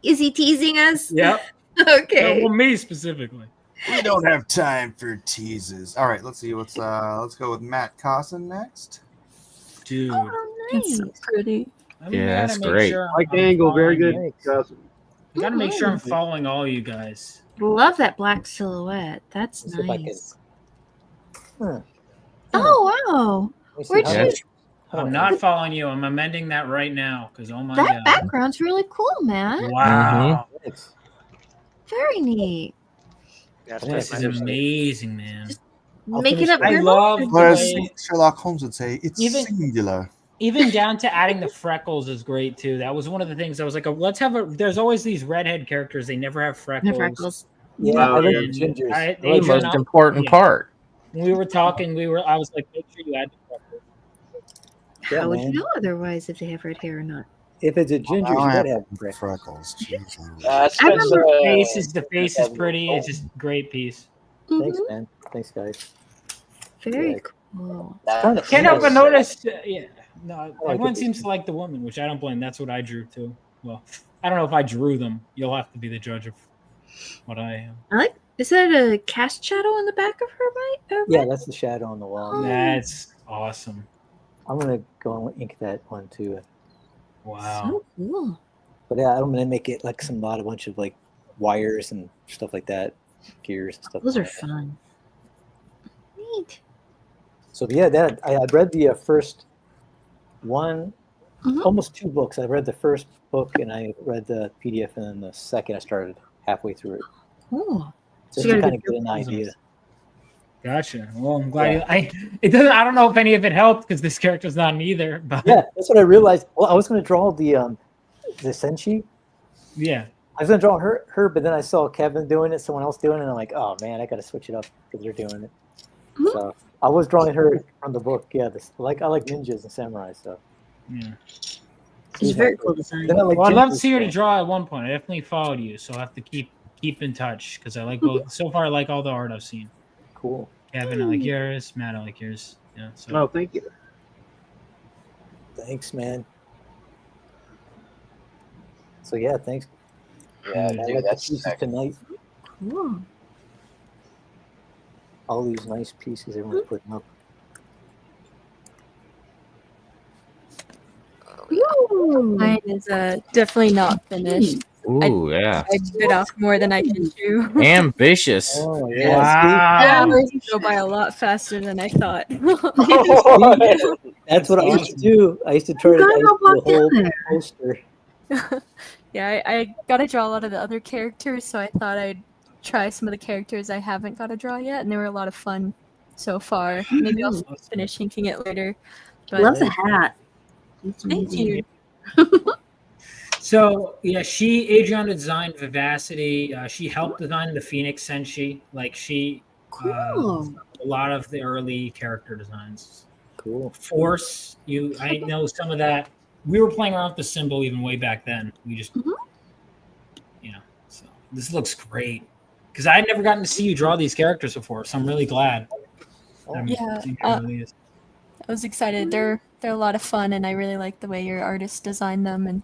F: Is he teasing us?
D: Yep.
F: Okay.
D: Well, me specifically.
C: We don't have time for teases. All right, let's see what's let's go with Matt Cosson next.
D: Dude.
F: Oh,
I: It's so
F: nice.
I: pretty.
G: Yeah, that's great.
K: Like the angle, very good.
J: Thanks.
D: I gotta make sure I'm following all you guys.
F: Love that black silhouette. That's
J: Let's see if I can-
F: nice.
J: Huh.
F: Oh wow.
J: Let me see
F: Where'd
J: how
G: Yeah.
J: much-
D: I'm not following you. I'm amending that right now because oh my
F: That
D: god.
F: background's really cool, man.
D: Wow.
J: Thanks.
F: Very neat.
E: Yeah, it's
D: This
E: pretty
D: is
E: nice.
D: amazing, man.
J: I'll
F: Making
J: finish
F: up
D: I
F: your
D: love
F: own.
D: the
C: Whereas
D: way,
C: Sherlock Holmes would say, it's
D: Even-
C: singular.
D: even down to adding the freckles is great too. That was one of the things I was like, let's have a. There's always these redhead characters. They never have freckles.
F: No freckles.
J: Yeah,
K: Wow,
J: I like the
D: And
J: gingers.
D: I-
J: I like
G: The
D: Adrian,
G: most
D: I'll-
G: important
D: yeah.
G: part.
D: When we were talking, I was like, make sure you add the freckles.
J: Yeah,
F: How would
J: man.
F: you know otherwise if they have red hair or not?
J: If it's a ginger, you
C: I
J: gotta
C: have
J: have freckles.
C: freckles. Jeez.
H: It's
F: I remember
D: The face is pretty. It's just a great piece.
J: Thanks,
F: Mhm.
J: man. Thanks, guys.
F: Very
J: Yeah.
F: cool.
J: Kinda-
D: Can't help but
J: Yes.
D: notice. Yeah, no,
J: like
D: everyone
J: it.
D: seems to like the woman, which I don't blame. That's what I drew too. Well, I don't know if I drew them. You'll have to be the judge of what I am.
F: I like. Is that a cast shadow on the back of her right?
J: Yeah, that's the shadow on the wall.
D: That's awesome.
J: I'm gonna go and ink that one too.
D: Wow.
F: So cool.
J: But yeah, I'm gonna make it like a bunch of like wires and stuff like that, gears and stuff.
F: Those
J: like
F: are
J: that.
F: fun. Neat.
J: So yeah, that I read the first one,
F: Mhm.
J: almost two books. I read the first book and I read the PDF, and then the second I started halfway through it,
F: Cool.
J: just
F: you
J: to
F: gotta
J: kind of
F: get
J: get an idea.
D: Gotcha. Well, I'm glad it doesn't. I don't know if any of it helped because this character's not in either. But
J: Yeah, that's what I realized. Well, I was gonna draw the Senshi.
D: yeah.
J: I was gonna draw her, but then I saw Kevin doing it, someone else doing it, and I'm like, oh man, I gotta switch it up because they're doing it.
F: Mhm.
J: So I was drawing her from the book. Yeah, I like ninjas and samurai stuff.
D: Yeah.
F: It's very cool design.
J: Then I like
D: Well, I'd love to
J: gingers,
D: see her to
J: so-
D: draw at one point. I definitely followed you, so I'll have to keep in touch because I like both. So far, I like all the art I've seen.
J: Cool.
D: Kevin, I like yours. Matt, I like yours. Yeah. So
K: Oh, thank you.
J: Thanks, man. So yeah, thanks.
H: Yeah,
J: I
H: dude,
J: like
H: that's
J: the pieces
H: sick.
J: tonight.
F: Cool.
J: All these nice pieces everyone's putting up.
F: Ooh.
I: Mine is definitely not finished.
G: Ooh, yeah.
I: I bit off more than I can chew.
G: Ambitious.
J: Oh
D: Wow.
J: yeah,
I: Hours go by a lot faster than I thought.
J: see? That's what I used to do. I used to try to
F: got
J: I used
F: it all
J: to do a
F: blocked in
J: whole
F: there.
J: poster.
I: Yeah, I got to draw a lot of the other characters, so I thought I'd try some of the characters I haven't got to draw yet, and they were a lot of fun so far. Maybe I'll finish inking it later. But
L: Love the hat. It's
I: thank you.
D: So yeah, Adriana designed Vivacity. She helped design the Phoenix Senshi. Like she,
L: Cool.
D: a lot of the early character designs.
J: Cool.
D: Force, I know some of that. We were playing around with the symbol even way back then. We just, so this looks great because I had never gotten to see you draw these characters before, so I'm really glad.
I: I was excited. They're a lot of fun, and I really like the way your artist designed them. And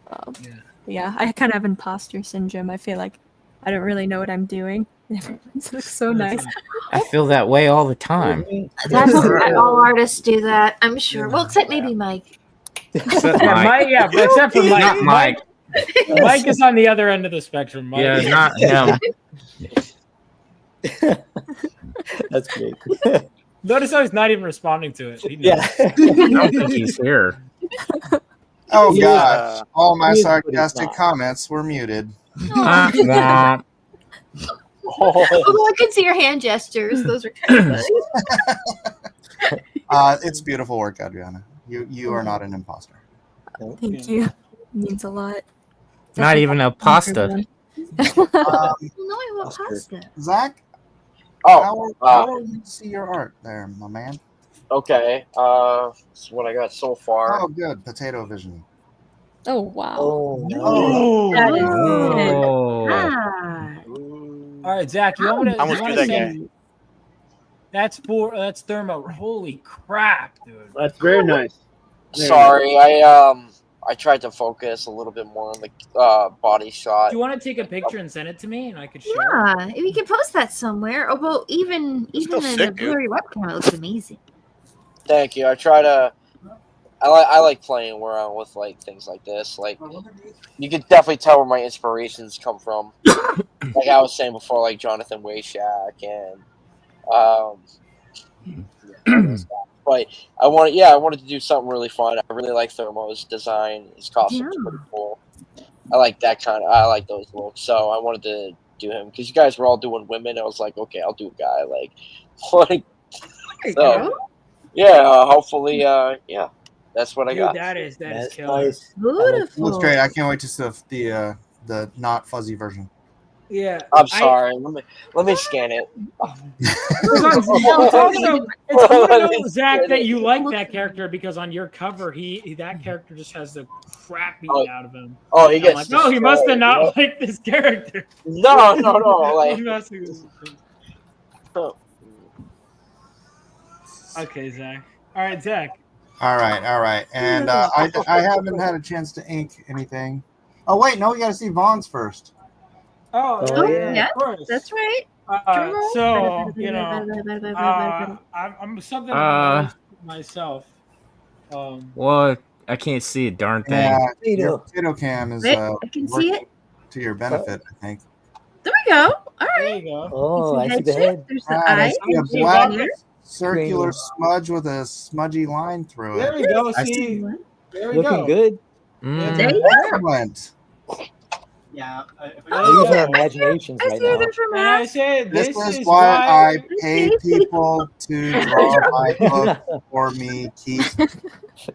I: I kind of have imposter syndrome. I feel like I don't really know what I'm doing. It looks so nice.
G: I feel that way all the time.
L: That's all artists do that, I'm sure. Well, except maybe Mike.
G: Except
D: Mike, except for Mike.
G: Not Mike.
D: Mike is on the other end of the spectrum. Mike.
G: Yeah, not him.
J: That's great.
D: Notice how he's not even responding to it.
J: Yeah.
G: I don't think he's here.
C: Oh
J: Yeah.
C: God! All my
J: He is, but he's
C: sarcastic
J: not.
C: comments were muted.
G: Wah.
L: Although I could see your hand gestures. Those are kind of funny.
C: It's beautiful work, Adriana. You are not an imposter.
I: Thank you. It means a lot.
G: Not even a pasta.
L: No, I want pasta.
C: Zach,
H: Oh,
C: how do you see your art there, my man?
H: okay. That's what I got so far.
C: Oh, good. Potato vision.
I: Oh wow.
J: Oh,
I: That is
G: Oh.
L: Ah.
D: All right, Zach, you want me to?
E: I almost
D: you
E: drew
D: wanna
E: that
D: say-
E: guy.
D: That's Thermo. Holy crap, dude!
K: That's very nice.
H: Sorry, I tried to focus a little bit more on the body shot.
D: Do you want to take a picture and send it to me, and I could share?
L: Yeah, if you could post that somewhere. Oh, well, even
E: still
L: in a
E: sick, dude.
L: blurry webcam, it looks amazing.
H: Thank you. I try to. I like playing around with like things like this. Like you can definitely tell where my inspirations come from. Like I was saying before, like Jonathan Wayshak and but I wanted to do something really fun. I really like Thermo's design. His costume's pretty cool. I like I like those looks. So I wanted to do him because you guys were all doing women. I was like, okay, I'll do a guy like so. Yeah, hopefully, yeah, that's what I
D: Dude,
H: got.
D: that is
J: that's
D: killer.
J: nice.
C: It looks great. I can't wait to see the not fuzzy version.
D: Yeah,
H: I'm sorry. Let me scan it.
D: It's also it's cool to know, Zach, that you like that character because on your cover, that character just has the crap beaten out of him.
H: Oh, he
D: I'm
H: gets
D: like, no, he must have
H: destroyed,
D: not
H: yeah.
D: liked this character.
H: No, like.
D: He must have- Okay, Zach. All right, Zach.
C: All right. And I haven't had a chance to ink anything. Oh wait, no, we got to see Vaughn's first.
D: Oh,
L: yeah,
D: of course.
L: that's right.
D: So I'm something myself.
G: Well, I can't see a darn thing.
C: Yeah, your potato cam is
L: Wait, I can see it.
C: to your benefit, I think.
L: There we go. All
D: There
L: right.
D: you go.
J: Oh, I see the
L: Head
J: head.
L: shape. There's the
C: Right, I
L: eye.
C: see a
D: See
C: black
D: Vaughn?
C: circular smudge with a smudgy line through
D: There
C: it.
D: we go.
G: I
D: See, there we
J: Looking
D: go.
J: good.
L: There you go.
C: Excellent.
D: Yeah.
J: We're using our imaginations
L: I
J: right
L: see
J: now.
L: them from
D: And I
L: us.
D: said
C: This
D: this
C: is why I
L: I
C: pay
L: see.
C: people to draw my book for me, Keith.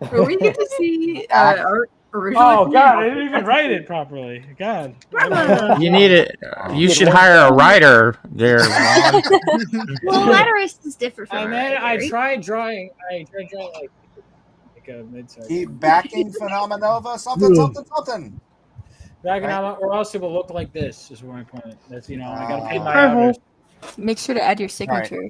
I: Where we get to see our original.
D: Oh God, I didn't even write it properly. God.
G: You need it. You should hire a writer there. Vaughn.
L: Well, letterist is different from
D: And then I
L: writer.
D: tried drawing like a mid-size.
C: Keep backing Phenomenova. Something.
D: Dragonama, or else it will look like this. Is where my point. That's I gotta pay my
I: Uh-huh.
D: hours.
I: Make sure to add your signature.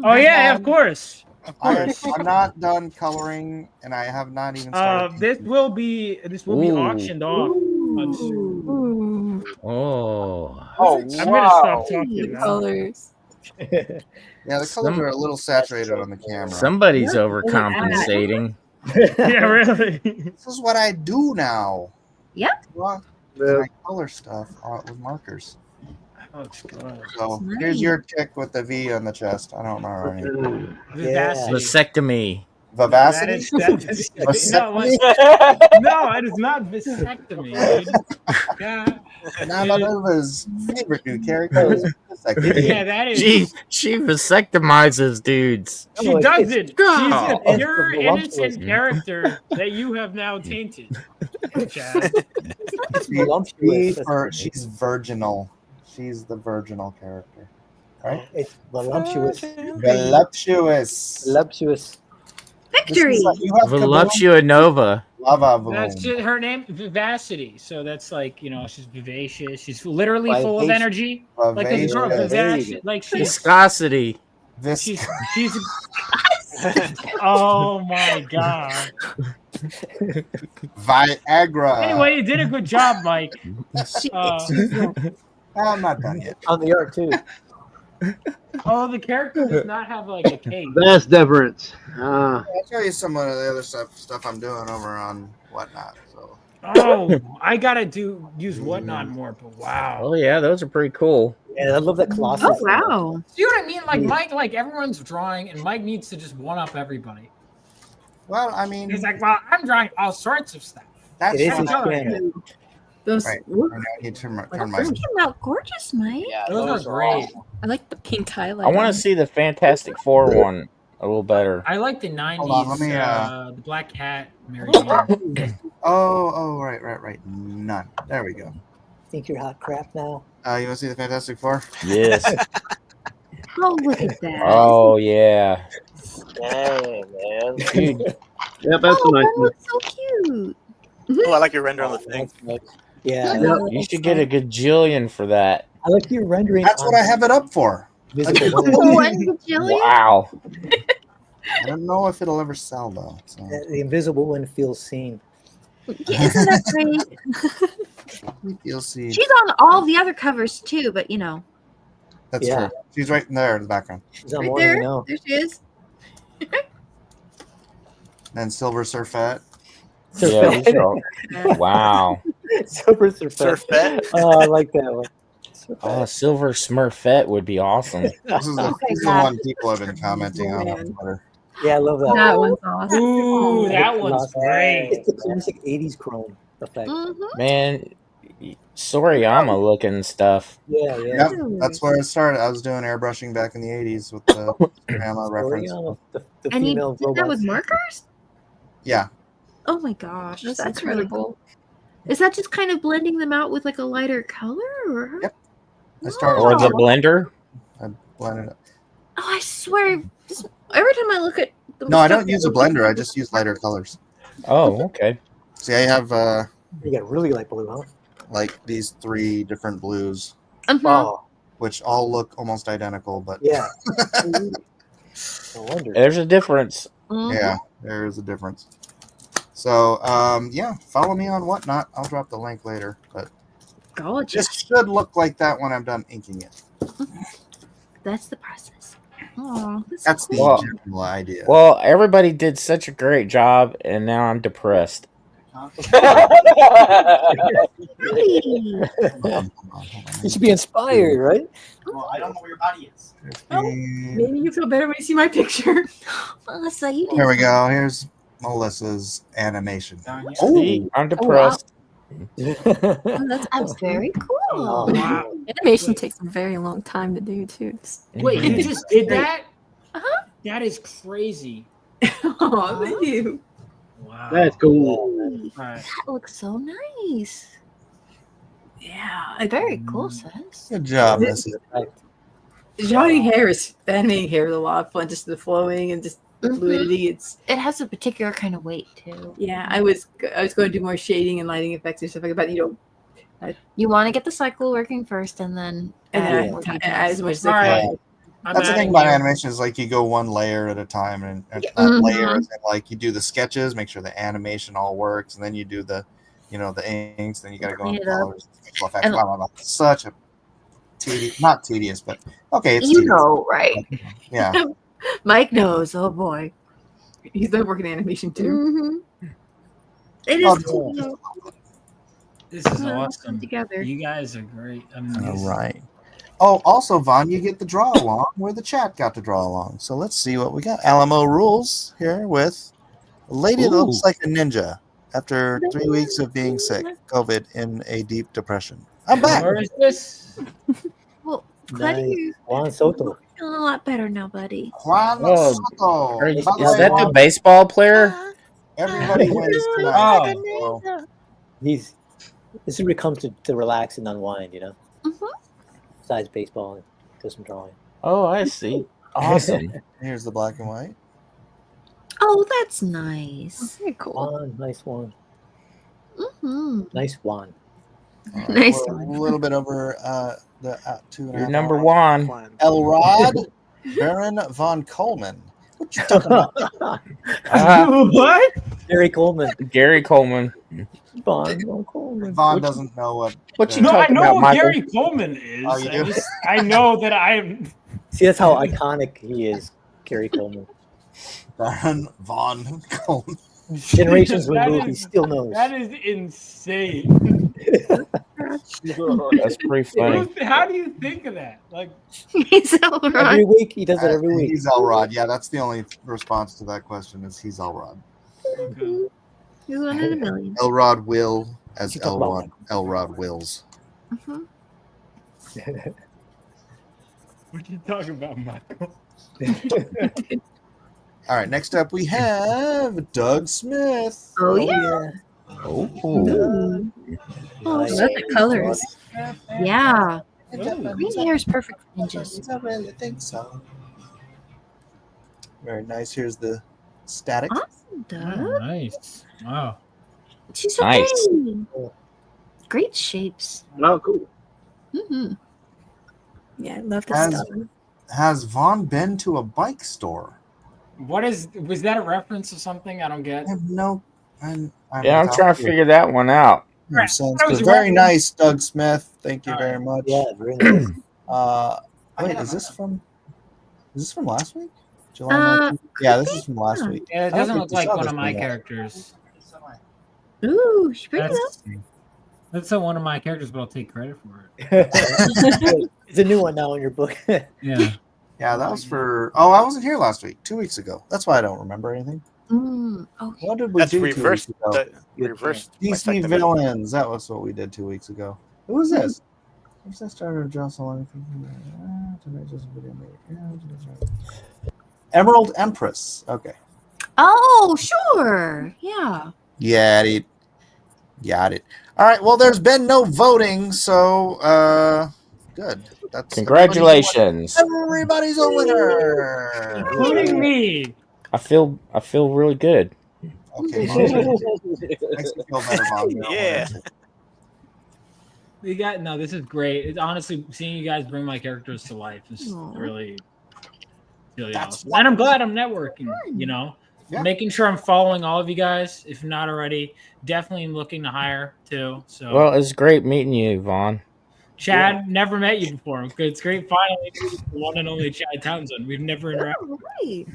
D: Oh yeah, of course.
C: I'm not done coloring, and I have not even started.
D: This will be
G: Ooh.
D: auctioned off.
I: Ooh,
G: Oh.
H: Oh,
D: I'm gonna
H: wow.
D: stop talking now.
I: colors.
C: Yeah, the colors are a little saturated on the camera.
G: Somebody's overcompensating.
D: Yeah, really.
C: This is what I do now.
L: Yep.
C: Well, I color stuff with markers.
D: Oh, God.
C: So
L: Nice.
C: here's your chick with the V on the chest. I don't remember her name.
J: Yeah.
G: Vasectomy.
C: Vivacity?
D: No, it is not vasectomy, dude. Yeah.
C: Phenomenovas favorite new character is vasectomy.
D: Yeah, that is.
G: She vasectomizes dudes.
D: She doesn't. She's a
G: Oh.
D: pure, innocent character that you have now tainted, Chad.
C: She's virginal. She's the virginal character. Right?
J: It's voluptuous.
C: Voluptuous.
J: Voluptuous.
L: Victory.
G: Voluptuonova.
D: That's her name, Vivacity. So that's like, she's vivacious. She's literally full of
C: Vivacious.
D: energy. Like this girl, vivacious. Like she's
G: Viscosity.
D: she's oh my god.
C: Viagra.
D: Anyway, you did a good job, Mike.
C: I'm not done yet.
J: On the art too.
D: Oh, the character does not have like a cape.
K: Vast deference.
C: I'll show you some of the other stuff I'm doing over on Whatnot. So.
D: Oh, I gotta use Whatnot more, but wow.
G: Oh yeah, those are pretty cool.
J: Yeah, I love that Colossus.
L: Oh wow.
D: See what I mean? Like Mike, like everyone's drawing, and Mike needs to just one up everybody.
C: Well, I mean,
D: he's like, well, I'm drawing all sorts of stuff.
C: That's
J: It is
C: fine.
J: his channel.
I: Those
C: Right. I need to turn my
F: Those came out gorgeous, Mike.
H: Yeah,
D: Those are great.
H: awesome.
I: I like the pink highlight.
G: I want to see the Fantastic Four one a little better.
D: I like the 90s,
C: Hold on, let me,
D: the Black Cat, Mary Jane.
C: Oh, right. None. There we go.
J: Think you're hot crap now?
C: You want to see the Fantastic Four?
G: Yes.
F: Oh, look at that.
G: Oh yeah.
H: Dang, man.
G: Dude,
K: Yep, that's a nice
F: that
K: one.
F: looks so cute.
E: Oh, I like your render on the thing.
J: Yeah.
G: you should get a gajillion for that.
J: I like your rendering.
C: That's what I have it up for.
J: Visible.
F: One bajillion?
G: Wow.
C: I don't know if it'll ever sell though. So.
J: The invisible one feels seen.
F: Yeah, isn't that great?
C: You'll see.
F: She's on all the other covers too, but
C: That's
J: Yeah.
C: true. She's right in there in the background.
J: She's on
F: right
J: more
F: there.
J: than you know.
F: There she is.
C: Then Silver Surfette.
G: Yeah, these are all- wow.
J: Silver Surfette.
E: Surfette.
J: Oh, I like that one.
G: Oh, Silver Smurfette would be awesome.
C: This is the one people have been commenting on Twitter.
J: Yeah, I love that.
I: That one's awesome.
D: Ooh, that one's great.
J: It's the classic 80s chrome effect.
G: Man, Soriyama looking stuff.
J: Yeah, yeah.
C: Yep, that's where it started. I was doing airbrushing back in the 80s with the Soriyama reference.
J: Soriyama, the
F: And you
J: female
F: did that with
J: robots.
F: markers?
C: Yeah.
F: Oh my gosh,
I: That's
F: that's really
I: incredible.
F: cool. Is that just kind of blending them out with like a lighter color? Or?
C: Yep. I started
G: Or the blender.
C: I blended it.
F: Oh, I swear, every time I look at the
C: No, I
F: stuff
C: don't use a
F: that-
C: blender. I just use lighter colors.
G: Oh, okay.
C: See, I have
J: You got really light blue, huh?
C: like these 3 different blues,
J: Oh,
C: which all look almost identical, but
J: yeah. No wonder.
G: There's a difference.
F: Mhm.
C: yeah, there is a difference. So, yeah, follow me on Whatnot. I'll drop the link later, but
F: Gorgeous.
C: this should look like that when I'm done inking it.
F: That's the process. Oh,
C: That's the
G: Well-
C: general idea.
G: Well, everybody did such a great job, and now I'm depressed.
J: You should be inspired, right?
N: Well, I don't know where your body is.
I: Maybe you feel better when you see my picture.
F: Melissa, you did.
C: Here we go. Here's Melissa's animation.
G: See, I'm depressed.
F: That's very cool.
D: Wow.
I: Animation takes a very long time to do too. It's-
D: Wait, you just did that?
F: Uh-huh.
D: That is crazy.
I: Oh, thank you.
D: Wow.
K: That's cool.
D: All right.
F: That looks so nice.
I: Yeah.
F: Very cool, sis.
C: Good job, Missy.
I: Johnny Harris animating hair is a lot of fun, just the flowing and just the
F: Mhm.
I: fluidity. It's
F: It has a particular kind of weight too.
I: yeah. I was going to do more shading and lighting effects and stuff like that. You know,
F: You want to get the cycle working first, and then
I: and
F: add
I: then
F: more
I: I,
F: details.
I: as much as
D: All
I: I
D: right.
I: can.
D: I'm
C: That's the thing
D: adding
C: about
D: you-
C: animation is like you go one layer at a time, and that
F: Mhm.
C: layer is like you do the sketches, make sure the animation all works, and then you do the, the inks. Then you got to go
F: Clean
C: on
F: it up.
C: colors, special effects,
F: And-
C: blah blah blah. Such a not tedious, but okay, it's
F: You
C: tedious.
F: know, right?
C: Yeah,
F: Mike knows. Oh boy.
I: He's been working animation too.
F: Mm-hmm. It
C: Oh,
F: is cool.
D: This is
F: Put it all
D: awesome.
F: together.
D: You guys are great. I mean,
C: all right. Oh, also, Vaughn, you get the draw along where the chat got to draw along. So let's see what we got. Alamo Rules here with a lady that looks like a ninja after 3 weeks of being sick, COVID, in a deep depression. I'm back.
D: Where is this?
L: Well,
J: Nice. Juan Soto.
L: feeling a lot better now, buddy.
C: Juan
G: Oh,
C: Soto.
G: Is
C: By the
G: that
C: way,
G: the
C: Juan,
G: baseball player?
C: everybody wins tonight.
D: Oh,
C: So,
J: This is where he comes to relax and unwind, you know.
L: Mhm.
J: Besides baseball and do some drawing.
G: Oh, I see. Awesome.
C: here's the black and white.
L: Oh, that's nice.
I: Very cool.
J: Juan, nice one.
L: Mm-hmm.
J: Nice Juan.
C: All right,
L: Nice
C: we're
L: one.
C: a little bit over the 2.5
G: You're number
C: hours.
G: one.
C: Elrod Baron Vaughn Coleman. What you talking about?
D: what?
J: Gary Coleman.
G: Gary Coleman.
J: Vaughn Coleman.
C: Vaughn doesn't know what.
G: You
D: No, I
G: talking
D: know
G: about,
D: what
G: Michael?
D: Gary Coleman is.
C: Oh, you do?
D: I know that I'm.
J: See, that's how iconic he is, Gary Coleman.
C: Baron Vaughn Coleman.
J: Generations
D: That
J: removed, he
D: is-
J: still knows.
D: That is insane.
G: That's pretty funny.
D: How do you think of that? Like,
L: He's all
J: Every
L: right.
J: week, he does it every week.
C: He's Elrod. Yeah, that's the only response to that question is he's Elrod.
D: okay.
L: He's one in a million.
C: Elrod will as
J: You talk about
C: Elrod wills.
L: Mhm.
D: What are you talking about, Michael?
C: All right, next up we have Doug Smith.
L: Oh, yeah.
G: Oh,
L: Ooh. Oh, I love the colors. Yeah. Green hair is perfect for ninjas.
C: I really think so. Very nice. Here's the static.
L: Awesome, Doug.
D: Oh, nice. Wow.
L: She's so
G: Nice.
L: pretty. Great shapes.
K: Oh, cool.
L: Mm-hmm.
I: Yeah, I love this
C: Has,
I: stuff.
C: has Vaughn been to a bike store?
D: Was that a reference to something I don't get?
C: I have no. I'm
G: Yeah, I'm trying to figure that one out.
D: Right.
C: Sense,
D: That was
C: but
D: a
C: very
D: reference.
C: nice, Doug Smith. Thank you
D: All
C: very much.
J: Yeah, very nice.
C: Wait, is this from last week? July
L: Uh,
C: 19th? Yeah, this is from last week.
D: Yeah, it
C: I don't
D: doesn't
C: think
D: look
C: we
D: like
C: saw
D: one
C: this
D: of my
C: one yet.
D: characters.
L: Ooh, she pretty though.
D: That's one of my characters, but I'll take credit for it.
J: It's a new one now in your book.
D: Yeah.
C: Yeah, that was for. Oh, I wasn't here last week. 2 weeks ago. That's why I don't remember anything.
L: Oh,
C: What did we
E: That's
C: do 2
E: reversed.
C: weeks ago?
E: Reversed.
C: DC villains. That was what we did 2 weeks ago. Who was this? First I started to draw so long. Emerald Empress. Okay.
L: Oh, sure. Yeah.
C: Got it. Got it. All right. Well, there's been no voting, so good. That's
G: Congratulations.
C: Everybody's a winner.
D: Including me.
G: I feel really good.
C: Okay. Makes me feel better, Bob.
E: Yeah.
D: We got no. This is great. It's honestly seeing you guys bring my characters to life is really awesome. And I'm glad I'm networking. You know,
C: Yeah.
D: making sure I'm following all of you guys. If not already, definitely looking to hire too. So,
G: Well, it's great meeting you, Vaughn.
D: Chad, never met you before. It's great finally meeting the one and only Chad Townsend. We've never interacted.
L: Oh, right.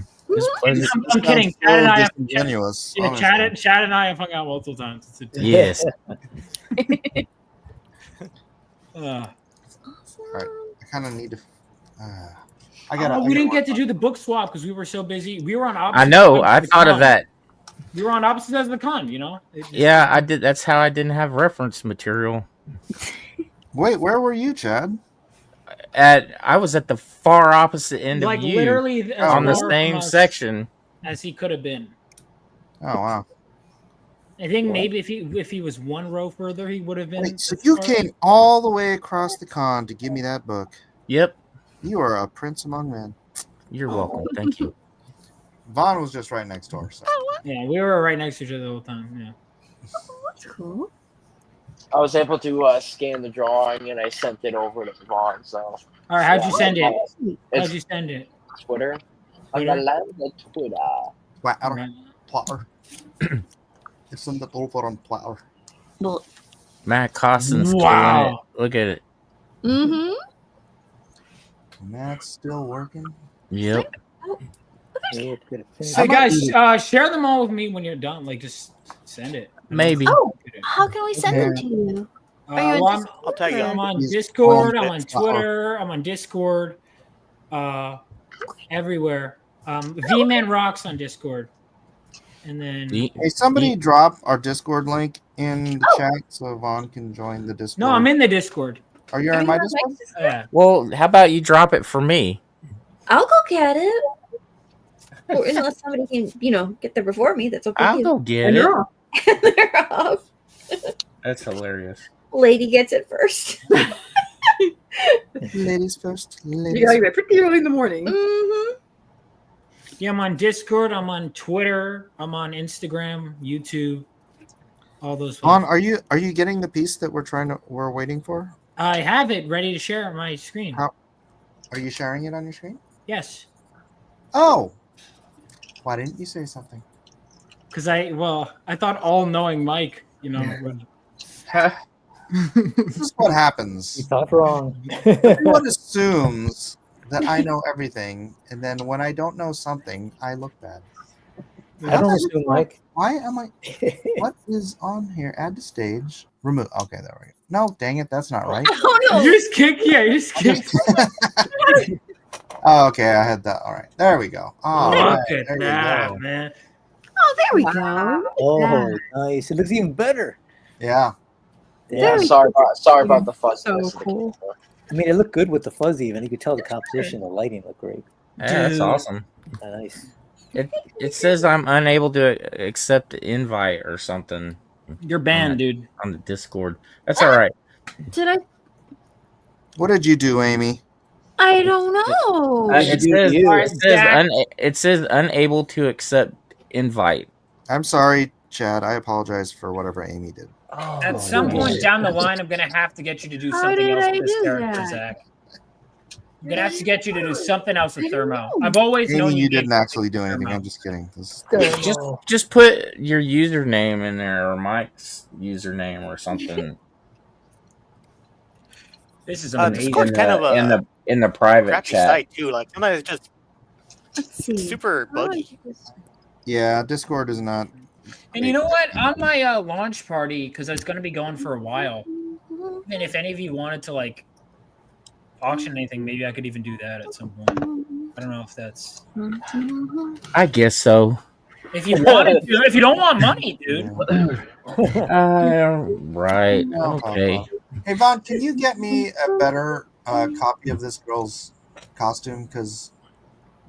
D: I'm kidding. Chad and I have,
C: disingenuous.
D: yeah, Chad and I have hung out multiple times.
G: Yes.
C: All right. I kind of need to. I got.
D: We didn't get to do the book swap because we were so busy. We were on opposite.
G: I know.
D: sides
G: I
D: the
G: thought of
D: con.
G: that.
D: We were on opposite sides of the con. You know.
G: Yeah, I did. That's how I didn't have reference material.
C: Wait, where were you, Chad?
G: I was at the far opposite end
D: Like
G: of you,
D: literally as
G: on the
D: far
G: same
D: from us
G: section.
D: as he could have been.
C: Oh wow.
D: I think maybe if he was one row further, he would have been.
C: Wait, so you came all the way across the con to give me that book.
G: Yep.
C: You are a prince among men.
G: You're welcome. Thank you.
C: Vaughn was just right next door. So.
D: Yeah, we were right next to each other the whole time. Yeah.
L: That's cool.
H: I was able to scan the drawing and I sent it over to Vaughn. So.
D: All right, how'd you send it?
H: It's
D: How'd you send it?
H: Twitter. On the land of Twitter.
C: Platter. Platter. It's in the over on platter.
L: Well,
G: Matt Costin's
D: Wow.
G: killing it. Look at it.
L: mm-hmm.
C: Matt's still working.
G: Yep.
D: So guys, share them all with me when you're done. Like, just send it.
G: Maybe.
L: Oh, how can we send them to you? Are you on
E: I'll tag you.
D: I'm on
C: He's
D: Discord.
C: on
D: I'm on
C: it.
D: Twitter. I'm on Discord. Everywhere. V-Man Rocks on Discord. And then
C: Hey, somebody drop our Discord link in the chat so Vaughn can join the Discord.
D: no, I'm in the Discord.
C: Are you in my Discord?
D: Yeah.
G: Well, how about you drop it for me?
L: I'll go get it. Or unless somebody can, get there before me, that's okay.
G: I'll
L: too.
G: go get
L: And
G: it.
L: they're off. They're off.
G: That's hilarious.
L: Lady gets it first.
C: Ladies first.
O: You gotta get pretty early in the morning.
L: Mm-hmm.
D: Yeah, I'm on Discord. I'm on Twitter. I'm on Instagram, YouTube, all those.
C: Vaughn, are you getting the piece that we're waiting for?
D: I have it ready to share on my screen.
C: How are you sharing it on your screen?
D: Yes.
C: Oh, why didn't you say something?
D: Because I thought all-knowing Mike, would.
C: This is what happens.
J: You thought wrong.
C: Everyone assumes that I know everything, and then when I don't know something, I look bad.
J: I don't assume, Mike.
C: Why am I? What is on here? Add to stage. Remove. Okay, there we go. No, dang it, that's not right.
L: Oh no!
D: You just kicked. Yeah, you just kicked.
C: Oh, okay, I had that. All right, there we go. All right,
D: Look at
C: there you
D: that,
C: go.
D: man.
L: Oh, there we go.
J: Oh, nice. It looks even better.
C: Yeah.
H: Yeah,
J: Yeah.
H: sorry about the fuzz.
I: So cool.
J: I mean, it looked good with the fuzz even. You could tell the composition, the lighting looked great.
G: Yeah, that's awesome.
J: Nice.
G: It says I'm unable to accept the invite or something.
D: You're banned, dude.
G: On the Discord. That's all right.
L: Did I?
C: What did you do, Amy?
L: I don't know.
G: It says unable to accept invite.
C: I'm sorry, Chad. I apologize for whatever Amy did.
D: At some point down the line, I'm gonna have to get you to do
L: How
D: something
L: did
D: else
L: I
D: with this
L: do
D: character,
L: that?
D: Zach. I'm gonna have to get you to do something else with Thermo. I've always known
C: Amy, you
D: gave
C: didn't actually do anything. I'm just kidding.
G: Just put your username in there or Mike's username or something.
D: This is
G: in
D: amazing.
E: Discord's kind of a
G: in the private
E: crappy
G: chat.
E: site too. Like sometimes it's
L: Let's
E: just super buggy.
C: Yeah, Discord is not.
D: And you know what? On my launch party, because it's going to be going for a while, and if any of you wanted to like auction anything, maybe I could even do that at some point. I don't know if that's.
G: I guess so.
D: If you wanted to, if you don't want money, dude.
G: Right. Okay.
C: Hey, Vaughn, can you get me a better copy of this girl's costume? Because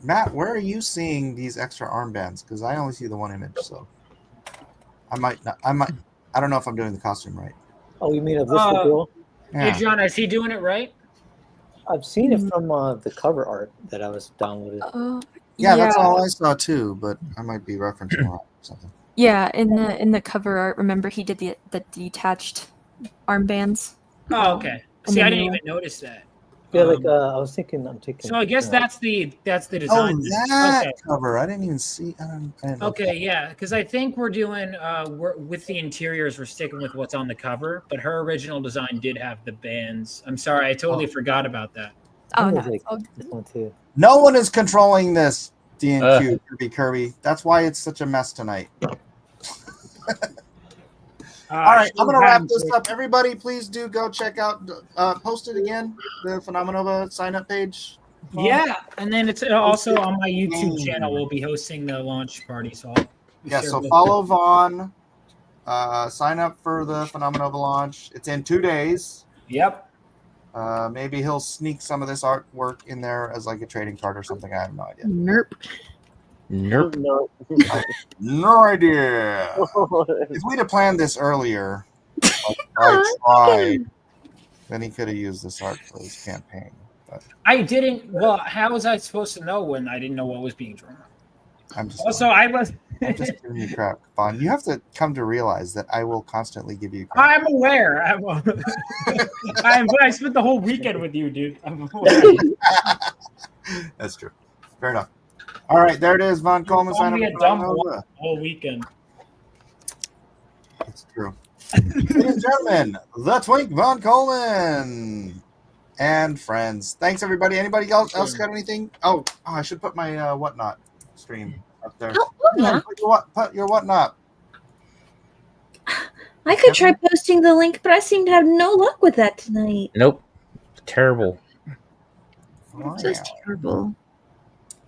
C: Matt, where are you seeing these extra armbands? Because I only see the one image, so I might not. I don't know if I'm doing the costume right.
J: Oh, you mean of this girl?
C: Yeah.
D: Hey, John, is he doing it right?
J: I've seen it from the cover art that I was downloaded.
C: Yeah, that's all I saw too, but I might be referencing wrong or something.
I: Yeah, in the cover art, remember he did the detached armbands.
D: Oh, okay.
I: And
D: See,
I: then
D: I didn't
I: the-
D: even notice that.
J: Yeah, like I was thinking, I'm taking.
D: So I guess that's the
C: Oh,
D: design.
C: that
D: Okay.
C: cover! I didn't even see. I didn't know.
D: Okay, yeah, because I think we're doing we're with the interiors. We're sticking with what's on the cover, but her original design did have the bands. I'm sorry, I totally forgot about that.
I: Oh,
J: I
I: no.
J: was like,
I: Oh,
J: this one too.
C: No one is controlling this D&Q, Kirby. That's why it's such a mess tonight. All right, I'm going to wrap this up. Everybody, please do go check out, post it again, the Phenomenova sign-up page.
D: Yeah, and then it's also on my YouTube channel. We'll be hosting the launch party. So
C: Yeah, so follow Vaughn. Sign up for the Phenomenova launch. It's in 2 days.
D: Yep.
C: Maybe he'll sneak some of this artwork in there as like a trading card or something. I have no idea.
I: Nerp.
G: Nope.
C: No idea. If we'd have planned this earlier, like I tried, then he could have used this art for his campaign. But
D: I didn't. Well, how was I supposed to know when I didn't know what was being drawn?
C: I'm just
D: Also, I was.
C: I'm just giving you crap, Vaughn. You have to come to realize that I will constantly give you crap.
D: I'm aware. I spent the whole weekend with you, dude. I'm aware.
C: That's true. Fair enough. All right, there it is. Vaughn Coleman
D: Call
C: sign
D: me
C: up
D: a
C: for
D: dumb
C: Phenomenova.
D: one whole weekend.
C: It's true. Ladies and gentlemen, the Twink Vaughn Coleman and friends. Thanks, everybody. Anybody else got anything? Oh, I should put my whatnot stream up there.
L: Oh, yeah.
C: Put your whatnot.
L: I could try posting the link, but I seem to have no luck with that tonight.
G: Nope. Terrible.
L: Just terrible.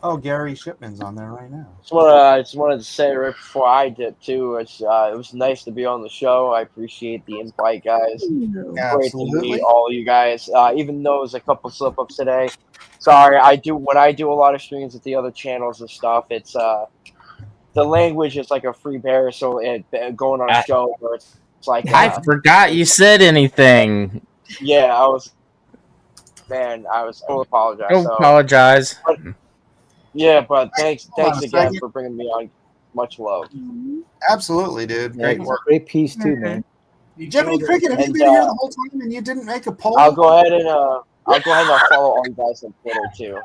C: Oh, Gary Shipman's on there right now.
H: I just wanted to say right before I did too. It was nice to be on the show. I appreciate the invite, guys. Great to meet all you guys. Even though it was a couple slip ups today. Sorry, when I do a lot of streams with the other channels and stuff. It's the language is like a free bear. So going on a show where it's like
G: I forgot you said anything.
H: yeah, I was apologize.
G: Don't apologize.
H: But thanks again for bringing me on. Much love.
C: Absolutely, dude. Great work.
J: Great piece too, man.
C: Jiminy Cricket, have you been here the whole time and you didn't make a poll?
H: I'll go ahead and follow all you guys on Twitter too.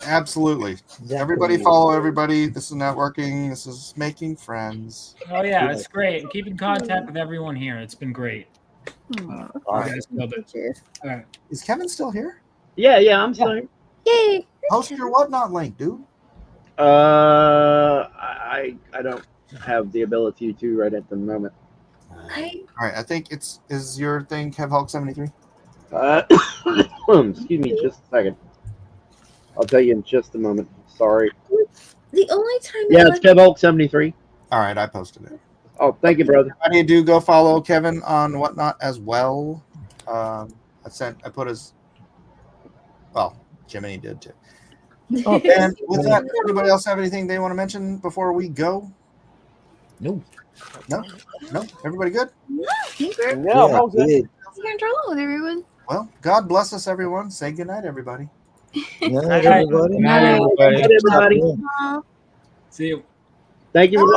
C: Absolutely. Everybody follow everybody. This is networking. This is making friends.
D: Oh yeah, it's great. Keep in contact with everyone here. It's been great.
C: All right. All right. Is Kevin still here?
K: Yeah, I'm still here.
L: Yay!
C: Post your whatnot link, dude.
K: I don't have the ability to right at the moment.
C: All right, I think is your thing Kev Hulk 73?
K: Excuse me, just a second. I'll tell you in just a moment. Sorry.
L: The only time
K: it's Kev Hulk 73.
C: All right, I posted it.
K: Oh, thank you, brother.
C: Everybody do go follow Kevin on whatnot as well. I put his. Well, Jiminy did too. Oh, and with that, anybody else have anything they want to mention before we go?
G: No.
C: Everybody good?
H: Yeah, all good.
L: With everyone.
C: Well, God bless us, everyone. Say goodnight, everybody.
J: Good night, everybody.
G: Good night, everybody.
K: Good night, everybody.
D: See you.
K: Thank you for watching.